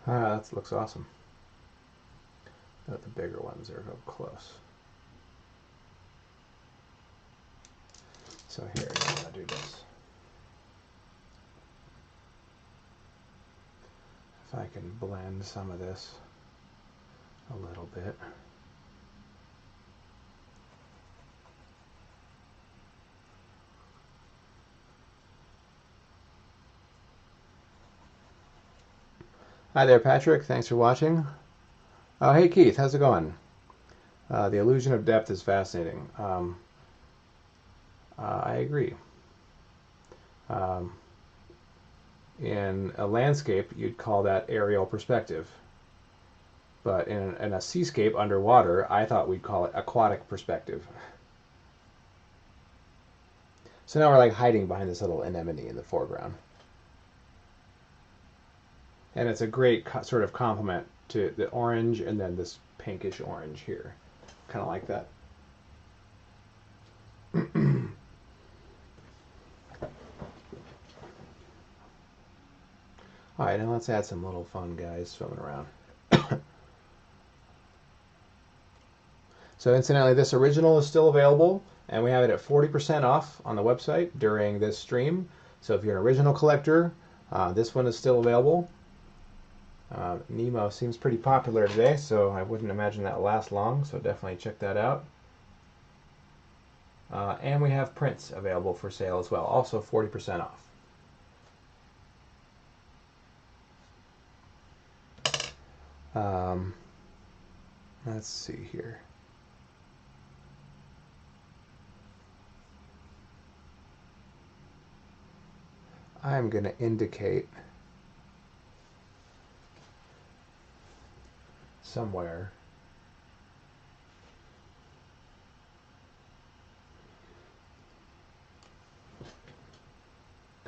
That looks awesome. But the bigger ones are real close. So here, I'm going to do this. If I can blend some of this a little bit. Hi there, Patrick. Thanks for watching. Hey, Keith. How's it going? The illusion of depth is fascinating. I agree. In a landscape, you'd call that aerial perspective. But in a seascape underwater, I thought we'd call it aquatic perspective. So now we're like hiding behind this little anemone in the foreground. And it's a great sort of complement to the orange and then this pinkish orange here. Kind of like that. Alright, now let's add some little fun guys swimming around. So incidentally, this original is still available, and we have it at 40% off on the website during this stream. So if you're an original collector, this one is still available. Nemo seems pretty popular today, so I wouldn't imagine that will last long, so definitely check that out. And we have prints available for sale as well, also 40% off. Let's see here. I'm going to indicate somewhere a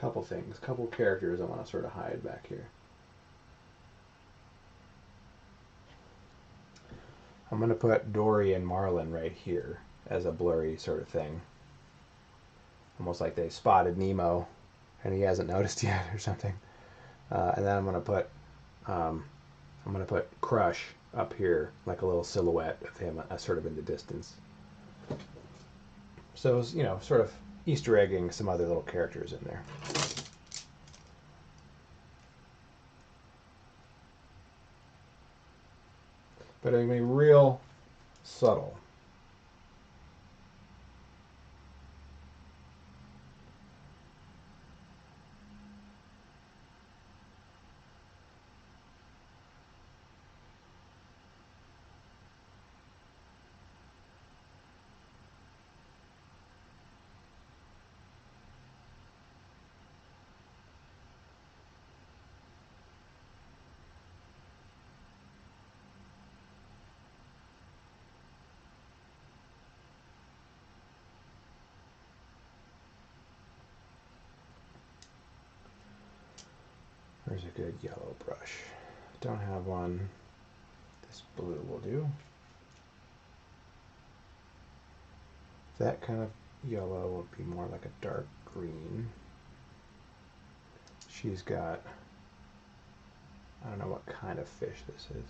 couple things, a couple characters I want to sort of hide back here. I'm going to put Dory and Marlin right here as a blurry sort of thing. Almost like they spotted Nemo and he hasn't noticed yet or something. And then I'm going to put Crush up here like a little silhouette of him sort of in the distance. So, you know, sort of Easter egging some other little characters in there. But it'll be real subtle. There's a good yellow brush. Don't have one. This blue will do. That kind of yellow will be more like a dark green. She's got, I don't know what kind of fish this is.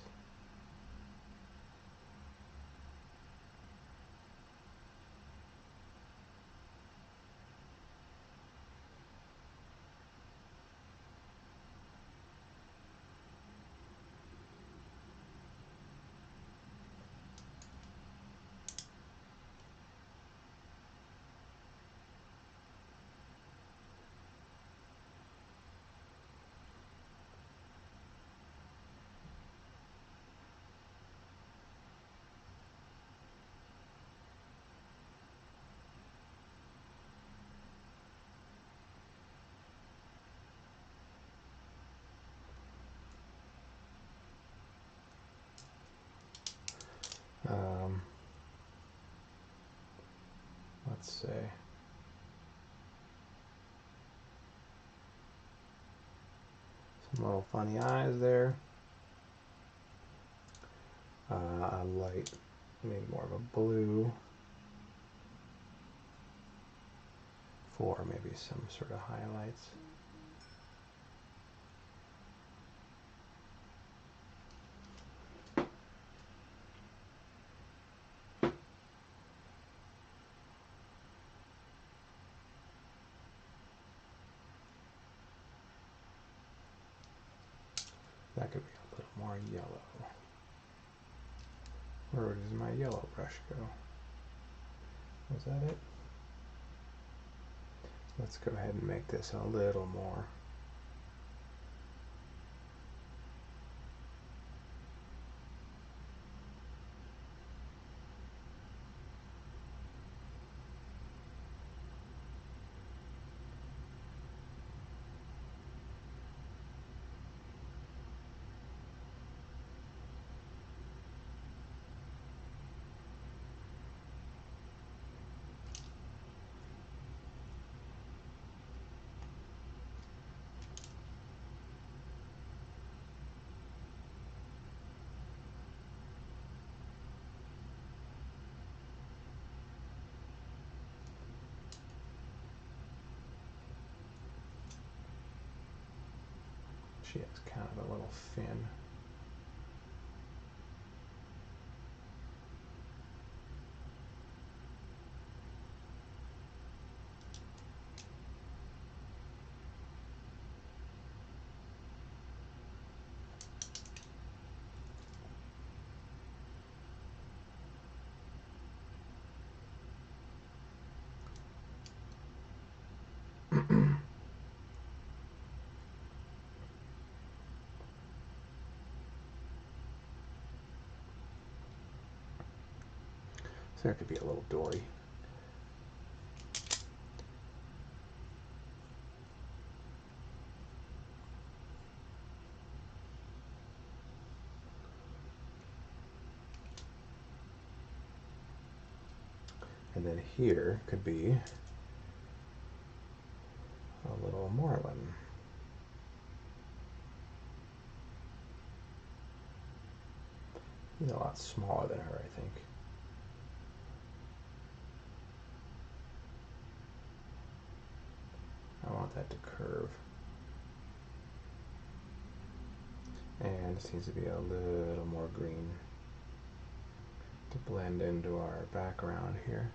Let's say some little funny eyes there. A light, maybe more of a blue for maybe some sort of highlights. That could be a little more yellow. Where does my yellow brush go? Was that it? Let's go ahead and make this a little more She has kind of a little fin. So there could be a little dory. And then here could be a little marlin. He's a lot smaller than her, I think. I want that to curve. And it seems to be a little more green to blend into our background here.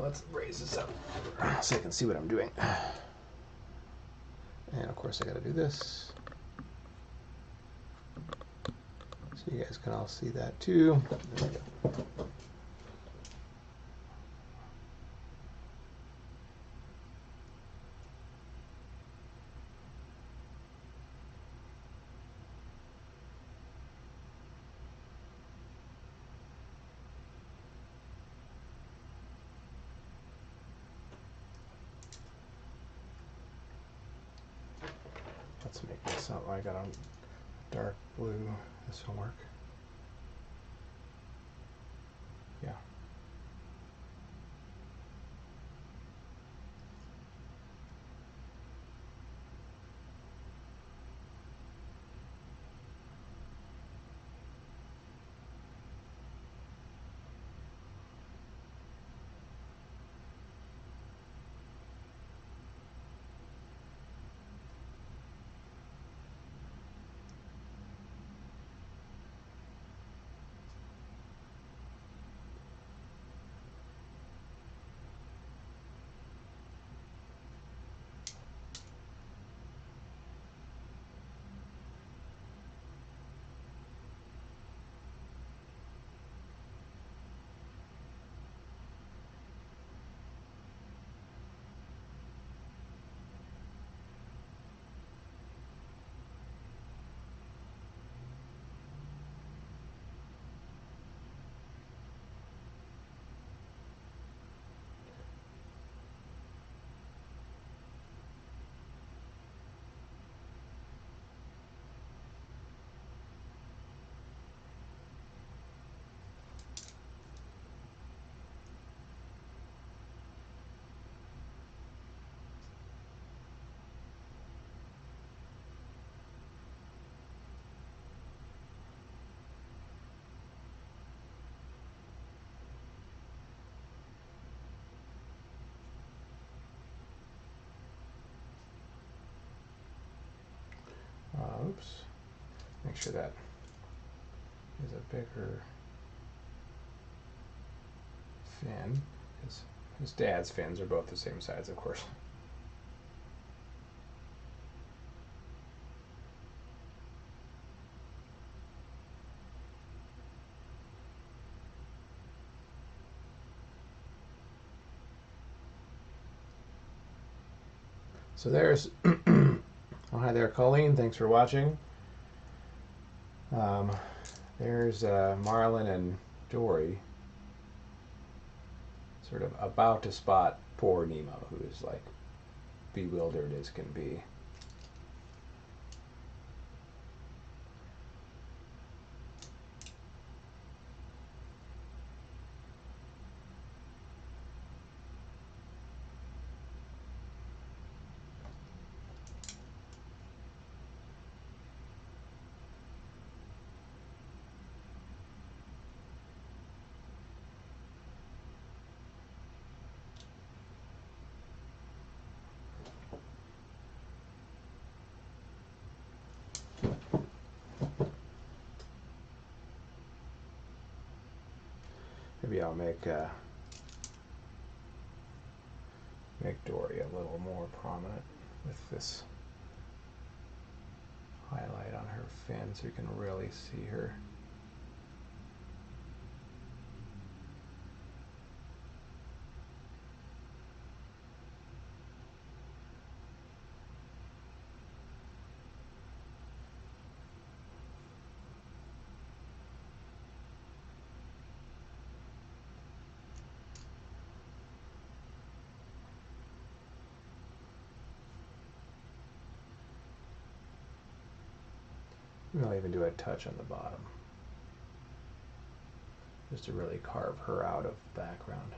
Let's raise this up so you can see what I'm doing. And of course I gotta do this, so you guys can all see that too. There we go. Let's make this up. I got a dark blue. This will work. Yeah. Oops. Make sure that is a bigger fin. His dad's fins are both the same size, of course. So there's, oh hi there Colleen, thanks for watching. There's Marlin and Dory sort of about to spot poor Nemo, who is like bewildered as can be. Maybe I'll make Dory a little more prominent with this highlight on her fin so you can really see her. I'll even do a touch on the bottom, just to really carve her out of the background.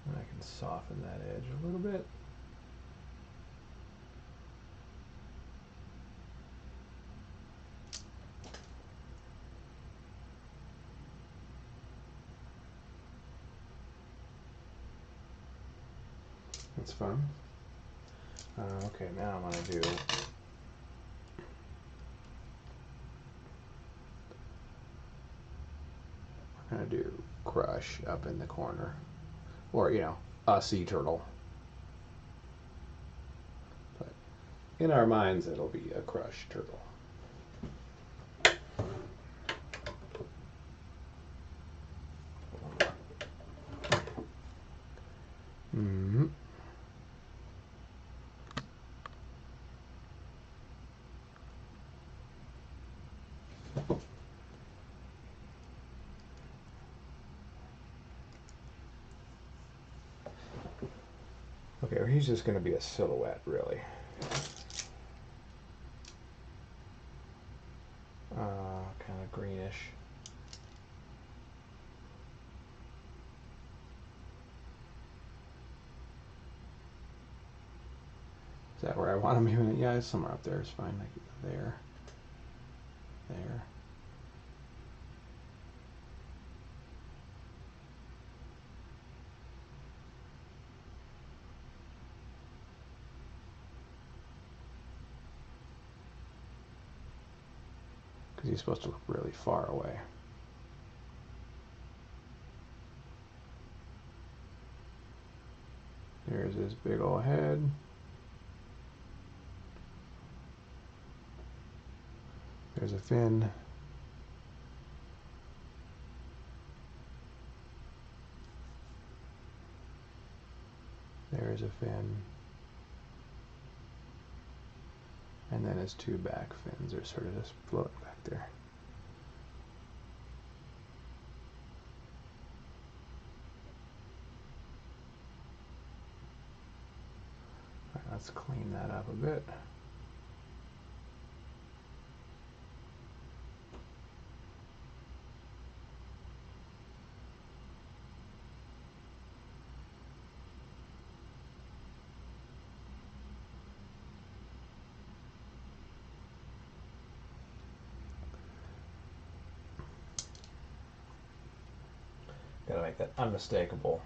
And I can soften that edge a little bit. That's fun. Okay, now I'm gonna do crush up in the corner, or a sea turtle. But in our minds, it'll be a crush turtle. Mm-hmm. Okay, well, he's just going to be a silhouette, really. Kind of greenish. Is that where I want him? Even? Yeah, it's somewhere up there. It's fine. Like there. There. Because he's supposed to look really far away. There's his big old head. There's a fin. There's a fin. And then his two back fins are sort of just floating back there. All right, let's clean that up a bit. Gotta make that unmistakable.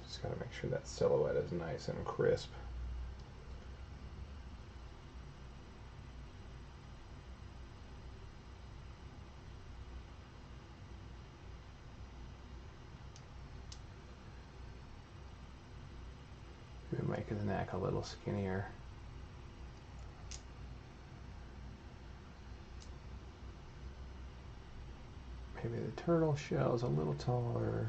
Just gotta make sure that silhouette is nice and crisp. Maybe make his neck a little skinnier. Maybe the turtle shell's a little taller.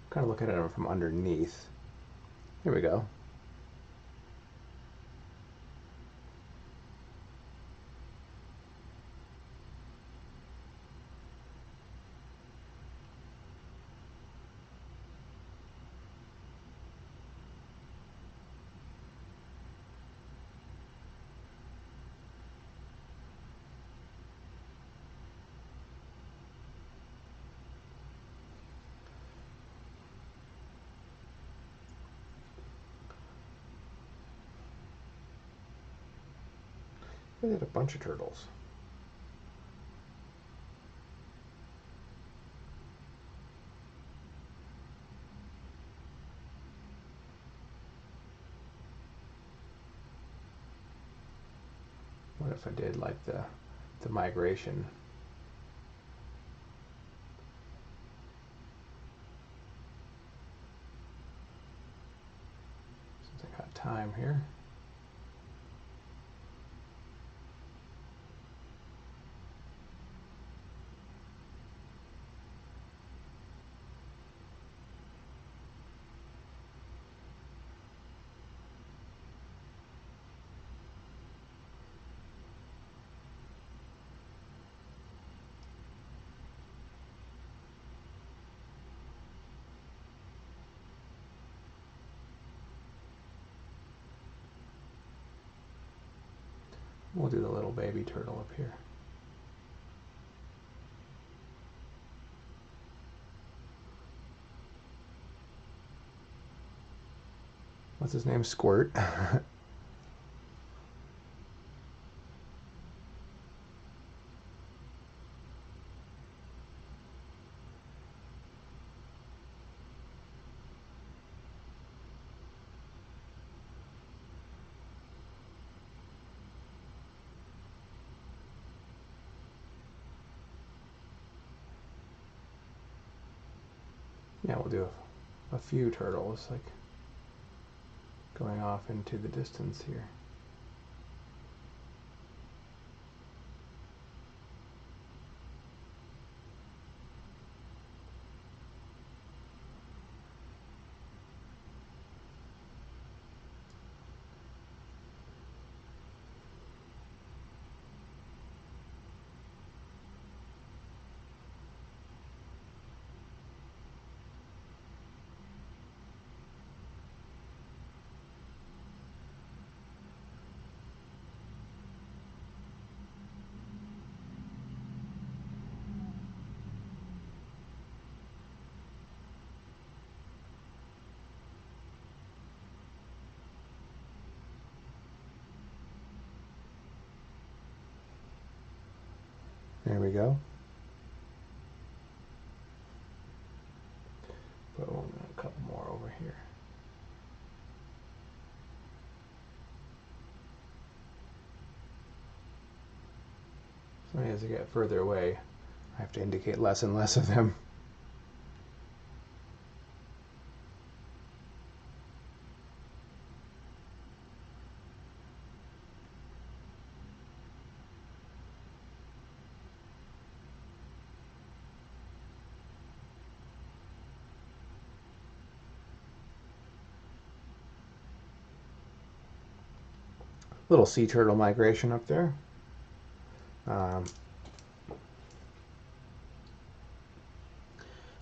Kind of looking at him from underneath. Here we go. I did a bunch of turtles. What if I did like the migration? Since I got time here. We'll do the little baby turtle up here. What's his name? Squirt. Yeah, we'll do a few turtles, like going off into the distance here. There we go. Boom, and a couple more over here. So as I get further away, I have to indicate less and less of them. Little sea turtle migration up there. Now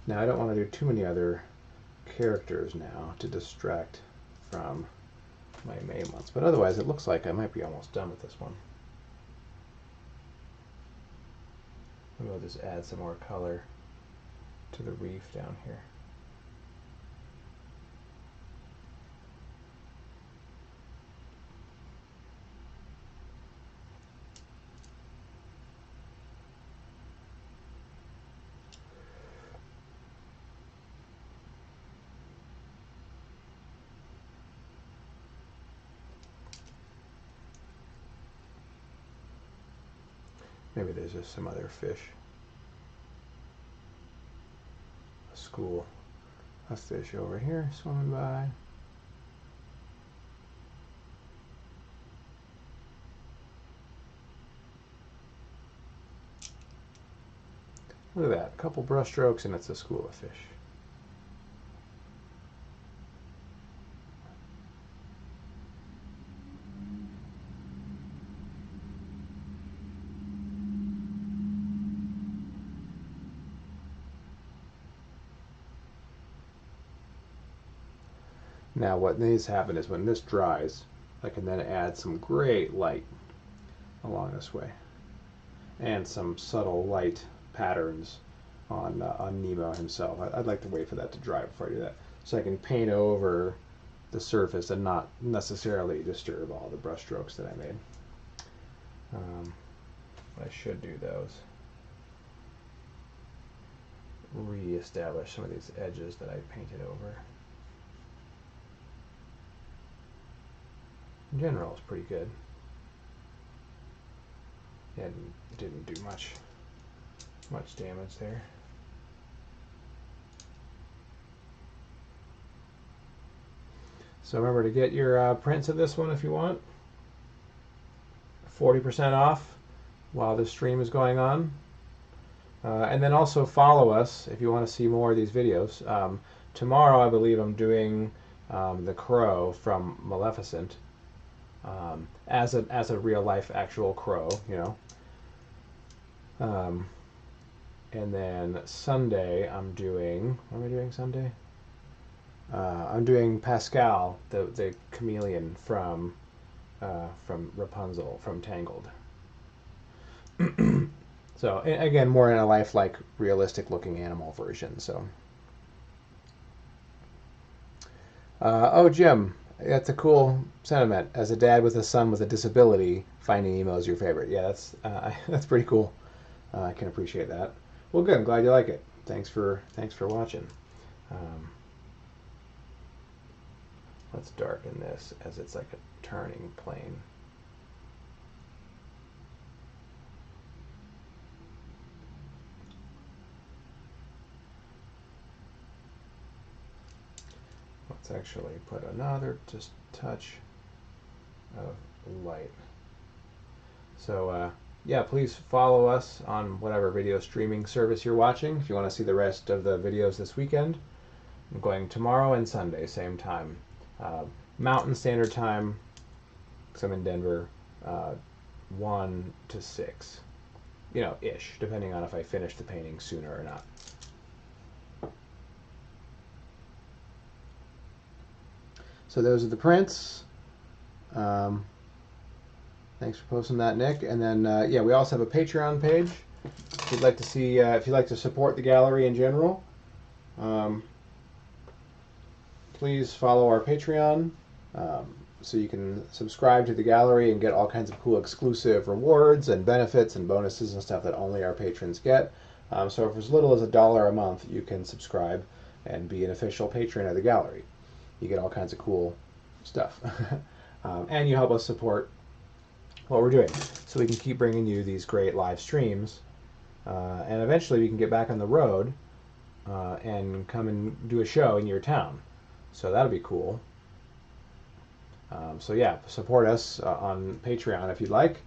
I don't want to do too many other characters now to distract from my May months, but otherwise it looks like I might be almost done with this one. Maybe I'll just add some more color to the reef down here. Maybe there's just some other fish. A school of fish over here swimming by. Look at that, a couple brush strokes and it's a school of fish. Now what needs to happen is when this dries, I can then add some great light along this way and some subtle light patterns on Nemo himself. I'd like to wait for that to dry before I do that, so I can paint over the surface and not necessarily disturb all the brush strokes that I made. What I should do though is re-establish some of these edges that I painted over. In general, it's pretty good. And didn't do much damage there. So remember to get your prints of this one if you want. 40% off while this stream is going on. And then also follow us if you want to see more of these videos. Tomorrow I believe I'm doing the crow from Maleficent. As a real life actual crow, you know. And then Sunday I'm doing, what am I doing Sunday? I'm doing Pascal, the chameleon from Rapunzel, from Tangled. So again, more in a lifelike, realistic looking animal version. So, oh Jim, that's a cool sentiment. As a dad with a son with a disability, Finding Nemo is your favorite. Yeah, that's pretty cool. I can appreciate that. Well, good. I'm glad you like it. Thanks for watching. Let's darken this as it's like a turning plane. Let's actually put another just touch of light. So yeah, please follow us on whatever video streaming service you're watching if you want to see the rest of the videos this weekend. I'm going tomorrow and Sunday, same time. Mountain Standard Time, because I'm in Denver, 1 to 6. You know, ish, depending on if I finish the painting sooner or not. So those are the prints. Thanks for posting that, Nick. And then, yeah, we also have a Patreon page. If you'd like to see, if you'd like to support the gallery in general, please follow our Patreon so you can subscribe to the gallery and get all kinds of cool exclusive rewards and benefits and bonuses and stuff that only our patrons get. So for as little as $1 a month, you can subscribe and be an official patron of the gallery. You get all kinds of cool stuff. And you help us support what we're doing so we can keep bringing you these great live streams. And eventually we can get back on the road and come and do a show in your town. So that'll be cool. So yeah, support us on Patreon if you'd like.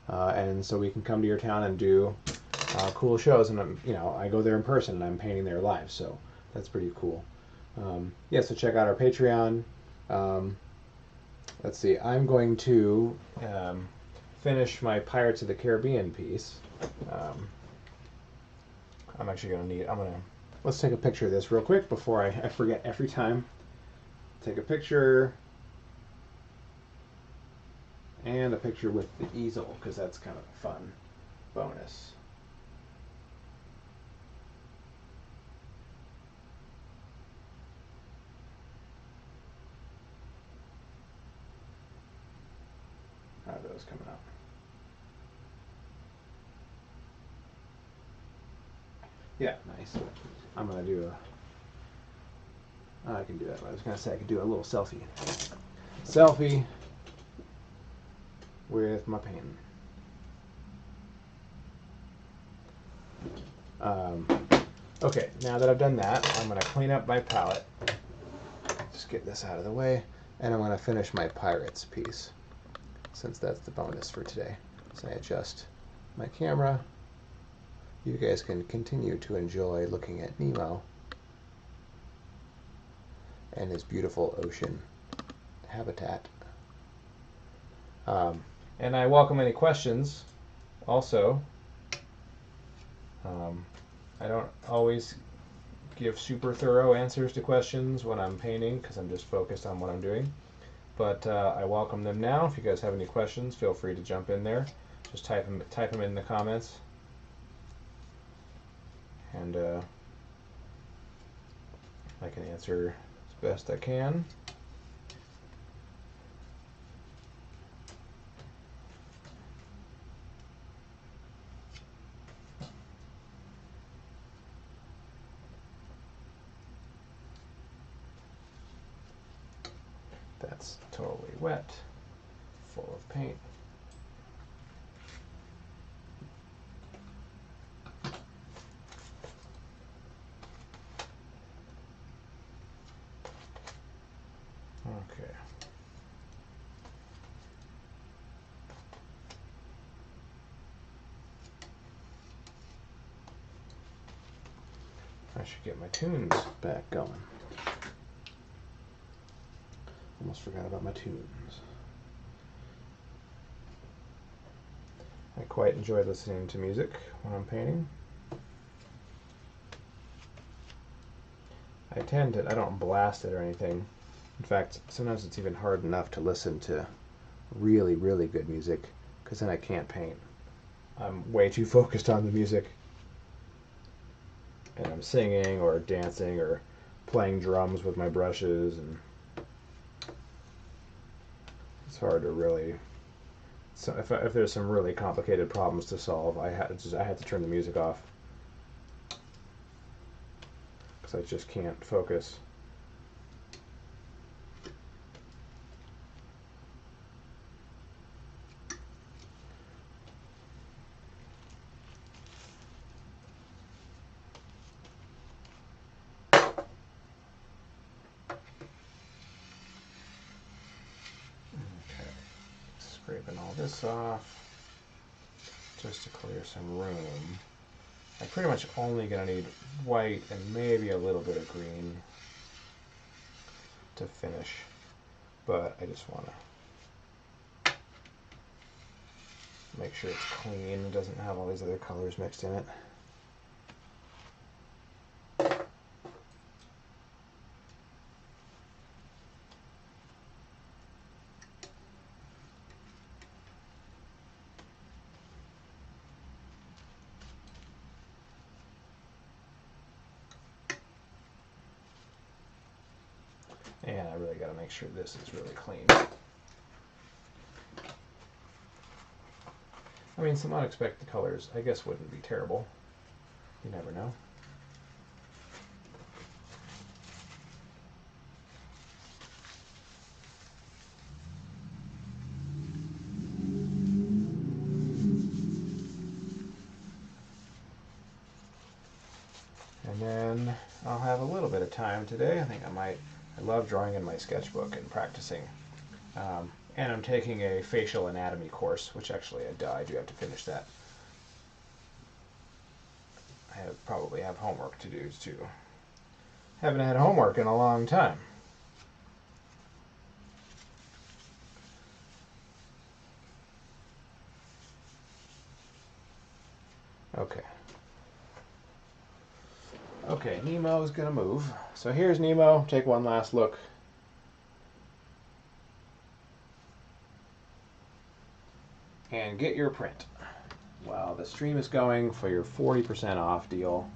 And so we can come to your town and do cool shows. And, you know, I go there in person and I'm painting there live. So that's pretty cool. Yeah, so check out our Patreon. Let's see, I'm going to finish my Pirates of the Caribbean piece. I'm actually going to need, let's take a picture of this real quick before I forget every time. Take a picture and a picture with the easel, because that's kind of a fun bonus. How are those coming up? Yeah, nice. I'm going to do I can do that. I was going to say I could do a little selfie. Selfie with my painting. Okay, now that I've done that, I'm going to clean up my palette. Just get this out of the way. And I'm going to finish my Pirates piece, since that's the bonus for today. So I adjust my camera. you guys can continue to enjoy looking at Nemo and his beautiful ocean habitat. And I welcome any questions also. I don't always give super thorough answers to questions when I'm painting because I'm just focused on what I'm doing. But I welcome them now. If you guys have any questions, feel free to jump in there. Just type them in the comments. And I can answer as best I can. That's totally wet, full of paint. Okay. I should get my tunes back going. Almost forgot about my tunes. I quite enjoy listening to music when I'm painting. I don't blast it or anything. In fact, sometimes it's even hard enough to listen to really, really good music because then I can't paint. I'm way too focused on the music. And I'm singing or dancing or playing drums with my brushes, and it's hard to really. So if there's some really complicated problems to solve, I had to turn the music off because I just can't focus. Scraping all this off just to clear some room. I'm pretty much only going to need white and maybe a little bit of green to finish, but I just want to make sure it's clean. It doesn't have all these other colors mixed in it. And I really got to make sure this is really clean. I mean, some unexpected colors, I guess, wouldn't be terrible. You never know. And then I'll have a little bit of time today. I think I love drawing in my sketchbook and practicing. And I'm taking a facial anatomy course, which actually I do have to finish that. I probably have homework to do too. Haven't had homework in a long time. Okay. Okay, Nemo's gonna move. So here's Nemo. Take one last look. And get your print. While the stream is going for your 40% off deal.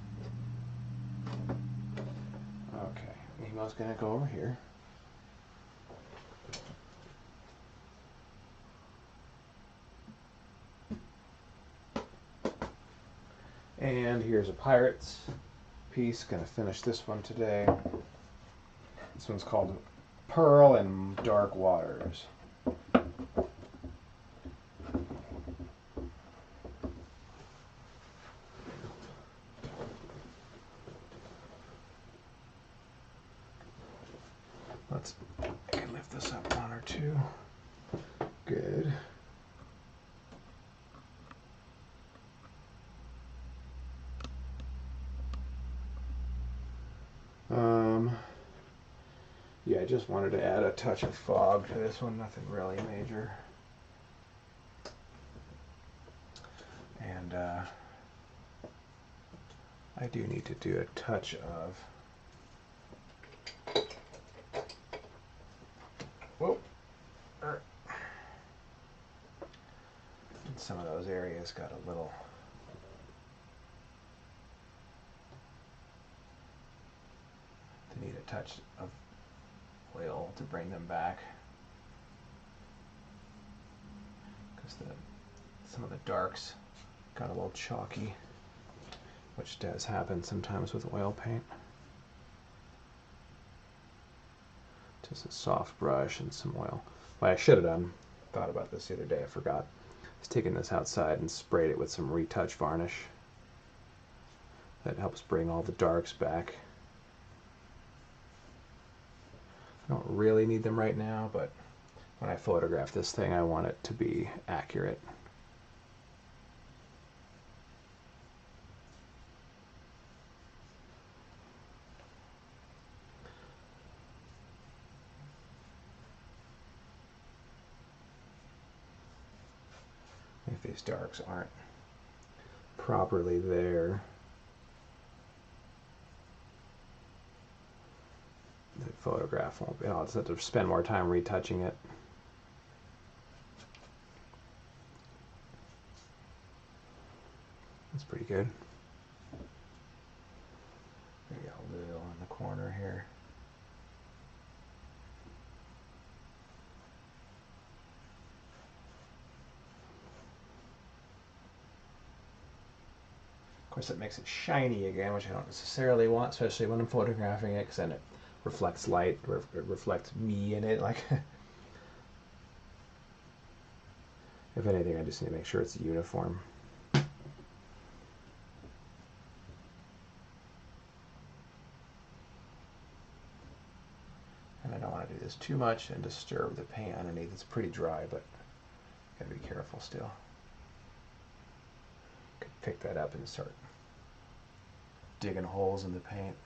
Okay, Nemo's gonna go over here. And here's a Pirates piece. Gonna finish this one today. This one's called Pearl and Dark Waters. I can lift this up one or two. Good. just wanted to add a touch of fog to this one, nothing really major. And I do need to do a touch of, whoa, some of those areas got a little, they need a touch of oil to bring them back, because some of the darks got a little chalky, which does happen sometimes with oil paint. Just a soft brush and some oil. What I should have done, thought about this the other day, I forgot, is taking this outside and sprayed it with some retouch varnish. That helps bring all the darks back. I don't really need them right now, but when I photograph this thing, I want it to be accurate. If these darks aren't properly there, the photograph won't be, I'll just have to spend more time retouching it. That's pretty good. Maybe a little in the corner here. Of course, it makes it shiny again, which I don't necessarily want, especially when I'm photographing it, because then it reflects light, or it reflects me in it. Like, if anything, I just need to make sure it's uniform. And I don't want to do this too much and disturb the paint underneath. It's pretty dry, but gotta be careful still. Could pick that up and start digging holes in the paint.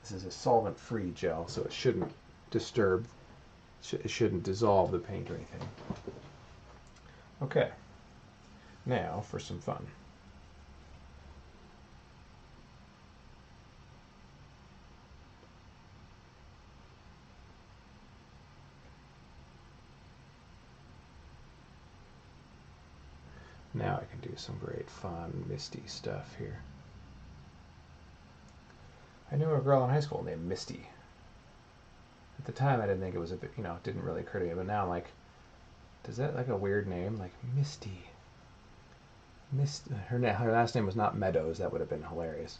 This is a solvent-free gel, so it shouldn't disturb, it shouldn't dissolve the paint or anything. Okay, now for some fun. Now I can do some great fun misty stuff here. I knew a girl in high school named Misty. At the time I didn't think it was a bit, it didn't really occur to me, but now I'm like, is that like a weird name? Like Misty. Her last name was not Meadows, that would have been hilarious.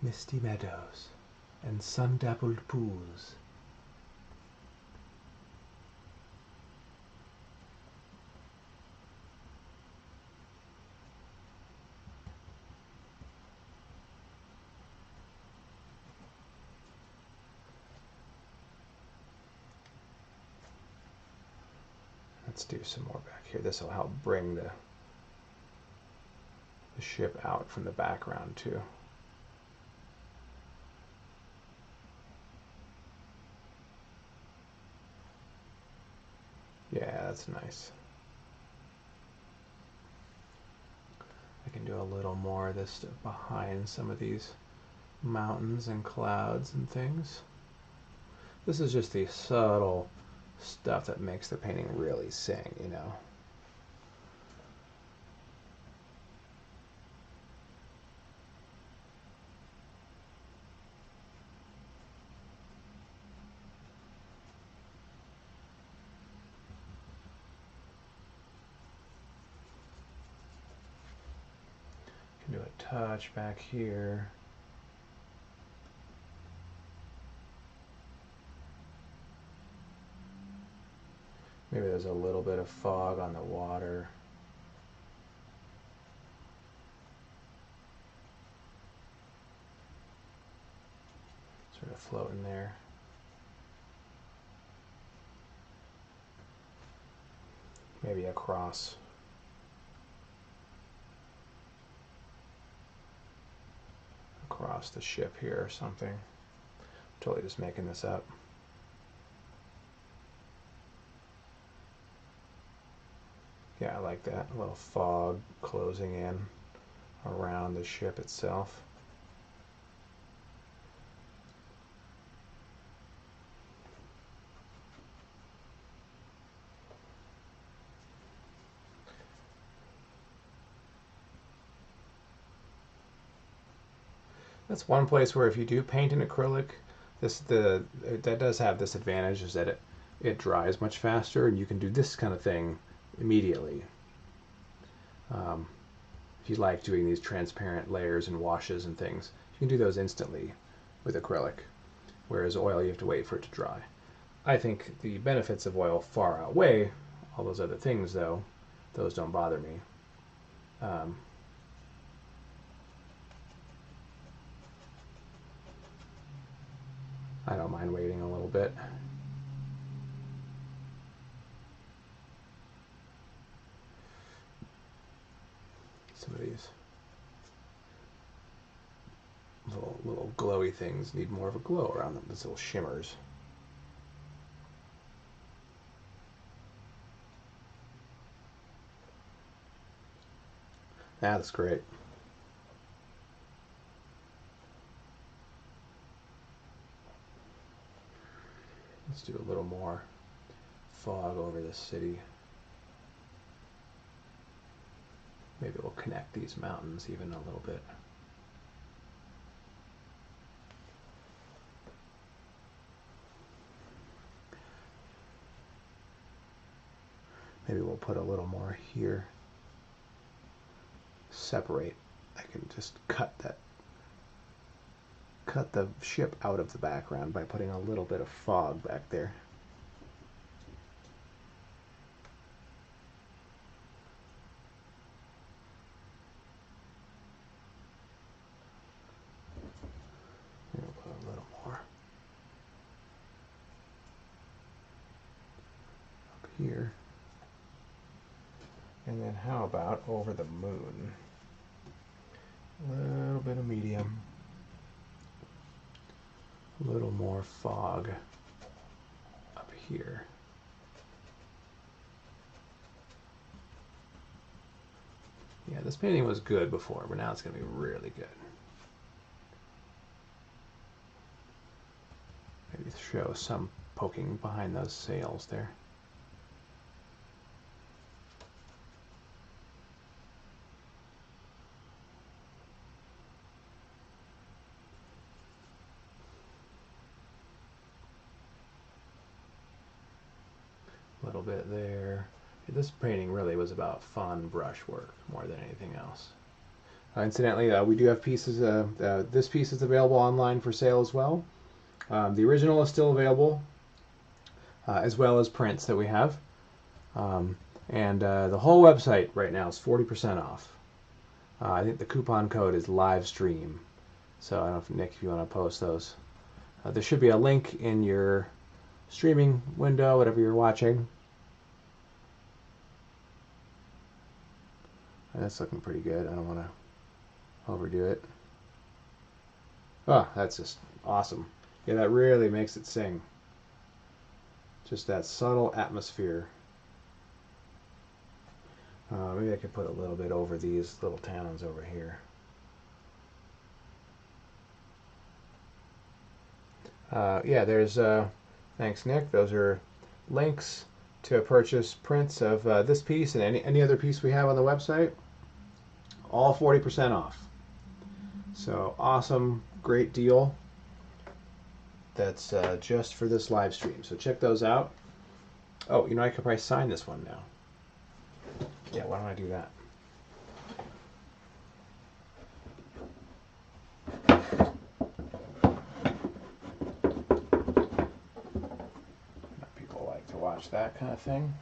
Misty Meadows and sun-dappled pools. Let's do some more back here. This will help bring the ship out from the background too. Yeah, that's nice. I can do a little more of this stuff behind some of these mountains and clouds and things. This is just the subtle stuff that makes the painting really sing, Can do a touch back here. Maybe there's a little bit of fog on the water. Sort of floating there. Maybe across the ship here or something. Totally just making this up. Yeah, I like that. A little fog closing in around the ship itself. That's one place where if you do paint in acrylic, that does have this advantage, is that it dries much faster, and you can do this kind of thing immediately. If you like doing these transparent layers and washes and things, you can do those instantly with acrylic, whereas oil you have to wait for it to dry. I think the benefits of oil far outweigh all those other things, though. Those don't bother me. I don't mind waiting a little bit. Some of these little glowy things need more of a glow around them, these little shimmers. That's great. Let's do a little more fog over the city. Maybe we'll connect these mountains even a little bit. Maybe we'll put a little more here. Separate. I can just cut the ship out of the background by putting a little bit of fog back there. We'll put a little more up here. And then how about over the moon? A little bit of medium. A little more fog up here. Yeah, this painting was good before, but now it's going to be really good. Maybe show some poking behind those sails there. A little bit there. This painting really was about fun brushwork more than anything else. Incidentally, we do have pieces. This piece is available online for sale as well. The original is still available, as well as prints that we have. And the whole website right now is 40% off. I think the coupon code is Livestream. So I don't know if Nick, if you want to post those. There should be a link in your streaming window, whatever you're watching. And that's looking pretty good. I don't want to overdo it. Oh, that's just awesome. Yeah, that really makes it sing. Just that subtle atmosphere. Maybe I could put a little bit over these little towns over here. Yeah, there's, thanks Nick, those are links to purchase prints of this piece and any other piece we have on the website. All 40% off. So awesome, great deal. That's just for this live stream. So check those out. Oh, you know, I could probably sign this one now. Yeah, why don't I do that? People like to watch that kind of thing.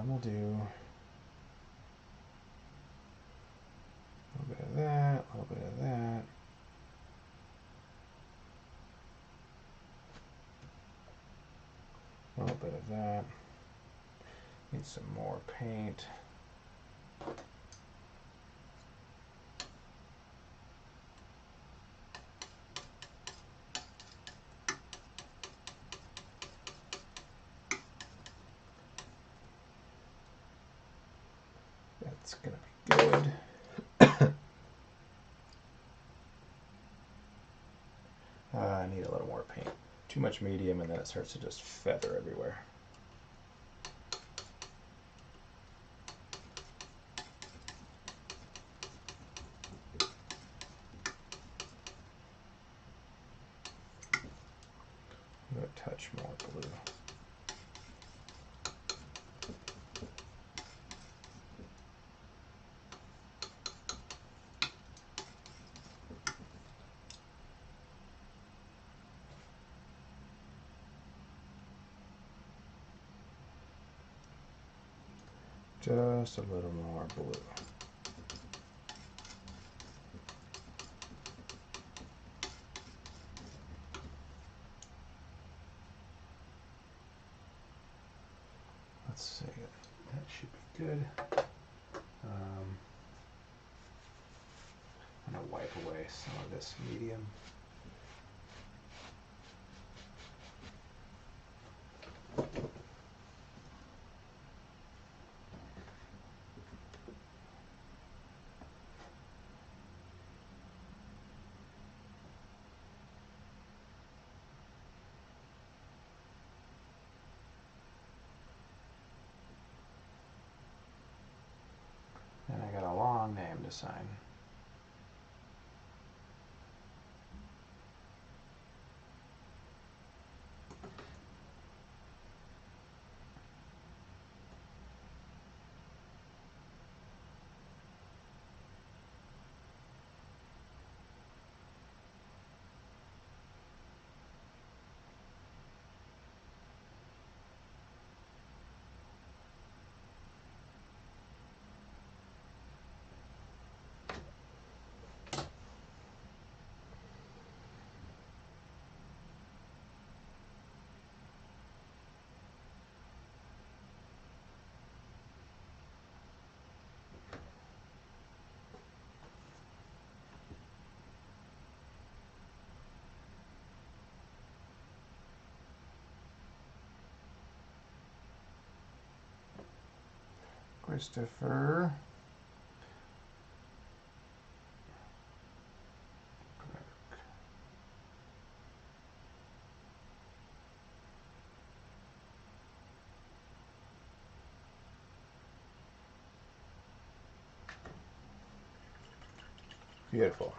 We'll do bit of that. Need some more paint. That's gonna be good. I need a little more paint. Too much medium and then it starts to just feather everywhere. I'm going to touch more blue. Just a little more blue. Let's see, that should be good. I'm going to wipe away some of this medium. And I got a long name to sign. Christopher. Beautiful.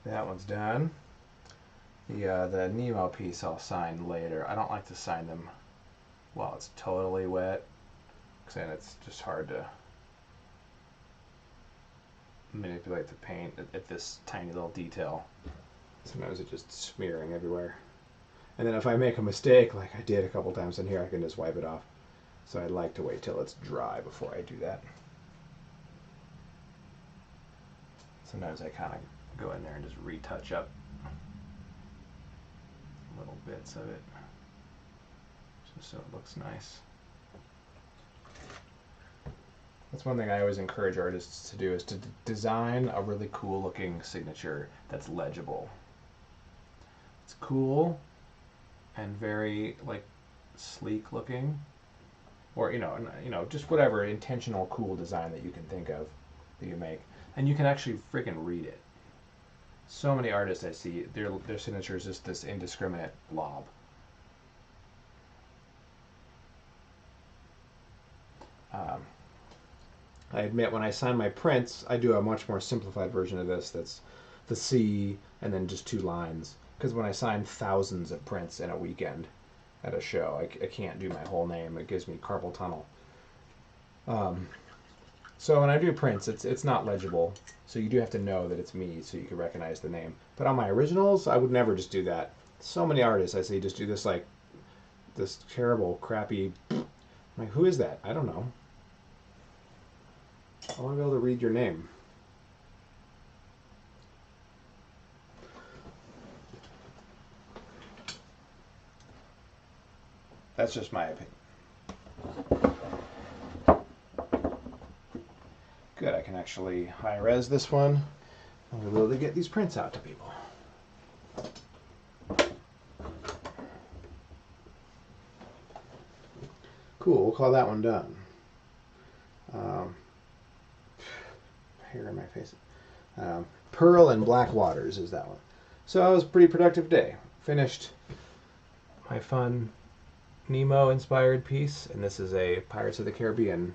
That one's done. The Nemo piece I'll sign later. I don't like to sign them while it's totally wet, because then it's just hard to manipulate the paint at this tiny little detail. Sometimes it's just smearing everywhere. And then if I make a mistake, like I did a couple times in here, I can just wipe it off. So I like to wait till it's dry before I do that. Sometimes I kind of go in there and just retouch up little bits of it, just so it looks nice. That's one thing I always encourage artists to do, is to design a really cool looking signature that's legible. It's cool and very like sleek looking, or you know, just whatever intentional cool design that you can think of that you make, and you can actually freaking read it. So many artists I see, their signature is just this indiscriminate blob. I admit, when I sign my prints, I do a much more simplified version of this. That's the C and then just 2 lines. Because when I sign thousands of prints in a weekend at a show, I can't do my whole name. It gives me carpal tunnel. So when I do prints, it's not legible. So you do have to know that it's me so you can recognize the name. But on my originals, I would never just do that. So many artists I see just do this, like, this terrible, crappy... I'm like, who is that? I don't know. I want to be able to read your name. That's just my opinion. Good, I can actually high-res this one. And we'll be able to get these prints out to people. Cool, we'll call that one done. Hair in my face. Pearl and Black Waters is that one. So it was a pretty productive day. Finished my fun Nemo inspired piece, and this is a Pirates of the Caribbean.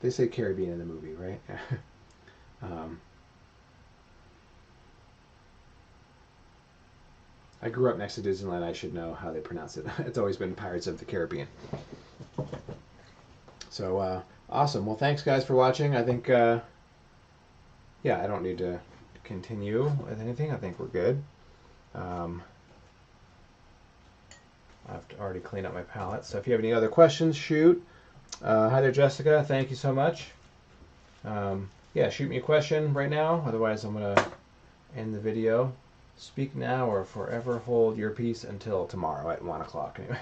They say Caribbean in the movie, right? I grew up next to Disneyland. I should know how they pronounce it. It's always been Pirates of the Caribbean. So awesome. Well, thanks guys for watching. I think yeah, I don't need to continue with anything. I think we're good. I've already cleaned up my palette. So if you have any other questions, shoot. Hi there, Jessica. Thank you so much. Yeah, shoot me a question right now. Otherwise, I'm going to end the video. Speak now or forever hold your peace until tomorrow at 1 o'clock. Anyway.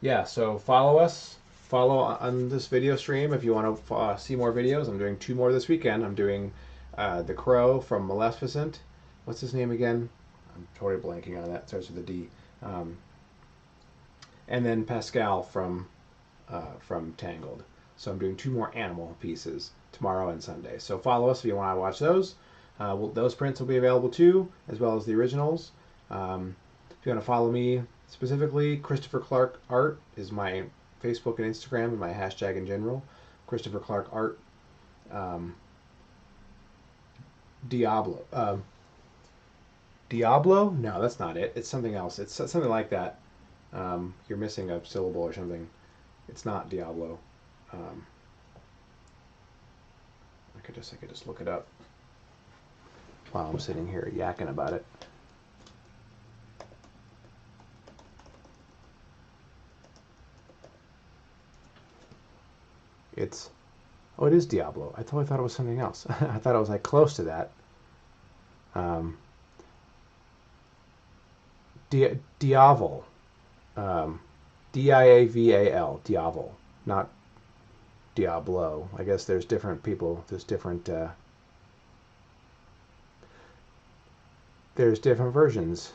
Yeah, so follow us. Follow on this video stream if you want to see more videos. I'm doing 2 more this weekend. I'm doing The Crow from Maleficent. What's his name again? I'm totally blanking on that. It starts with a D. And then Pascal from Tangled. So I'm doing 2 more animal pieces tomorrow and Sunday. So follow us if you want to watch those. Those prints will be available too, as well as the originals. If you want to follow me specifically, Christopher Clark Art is my Facebook and Instagram and my hashtag in general. Christopher Clark Art. Diablo. Diablo? No, that's not it. It's something else. It's something like that. You're missing a syllable or something. It's not Diablo. I could just look it up while I'm sitting here yakking about it. It is Diablo. I totally thought it was something else. I thought it was like close to that. Diaval. Diaval. Diaval. Not Diablo. I guess there's different people. There's different versions.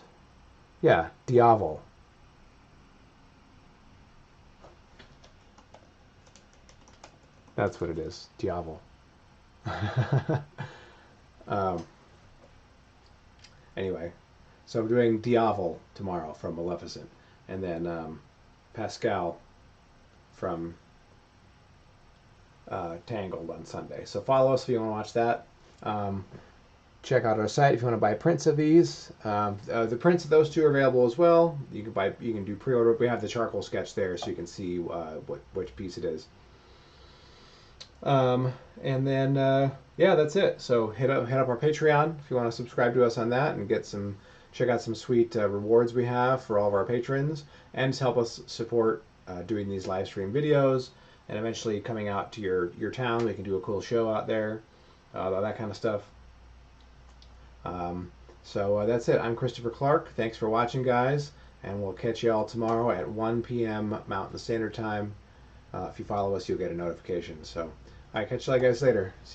Yeah, Diaval. That's what it is. Diaval. Anyway, so I'm doing Diaval tomorrow from Maleficent, and then Pascal from Tangled on Sunday. So follow us if you want to watch that. Check out our site if you want to buy prints of these. The prints of those 2 are available as well. You can do pre-order. We have the charcoal sketch there, so you can see which piece it is. And then yeah, that's it. So hit up our Patreon if you want to subscribe to us on that and check out some sweet rewards we have for all of our patrons, and help us support doing these live stream videos, and eventually coming out to your town. We can do a cool show out there, that kind of stuff. So that's it. I'm Christopher Clark. Thanks for watching, guys, and we'll catch you all tomorrow at 1 p.m. Mountain Standard Time. If you follow us, you'll get a notification. So, all right, catch you guys later. See you.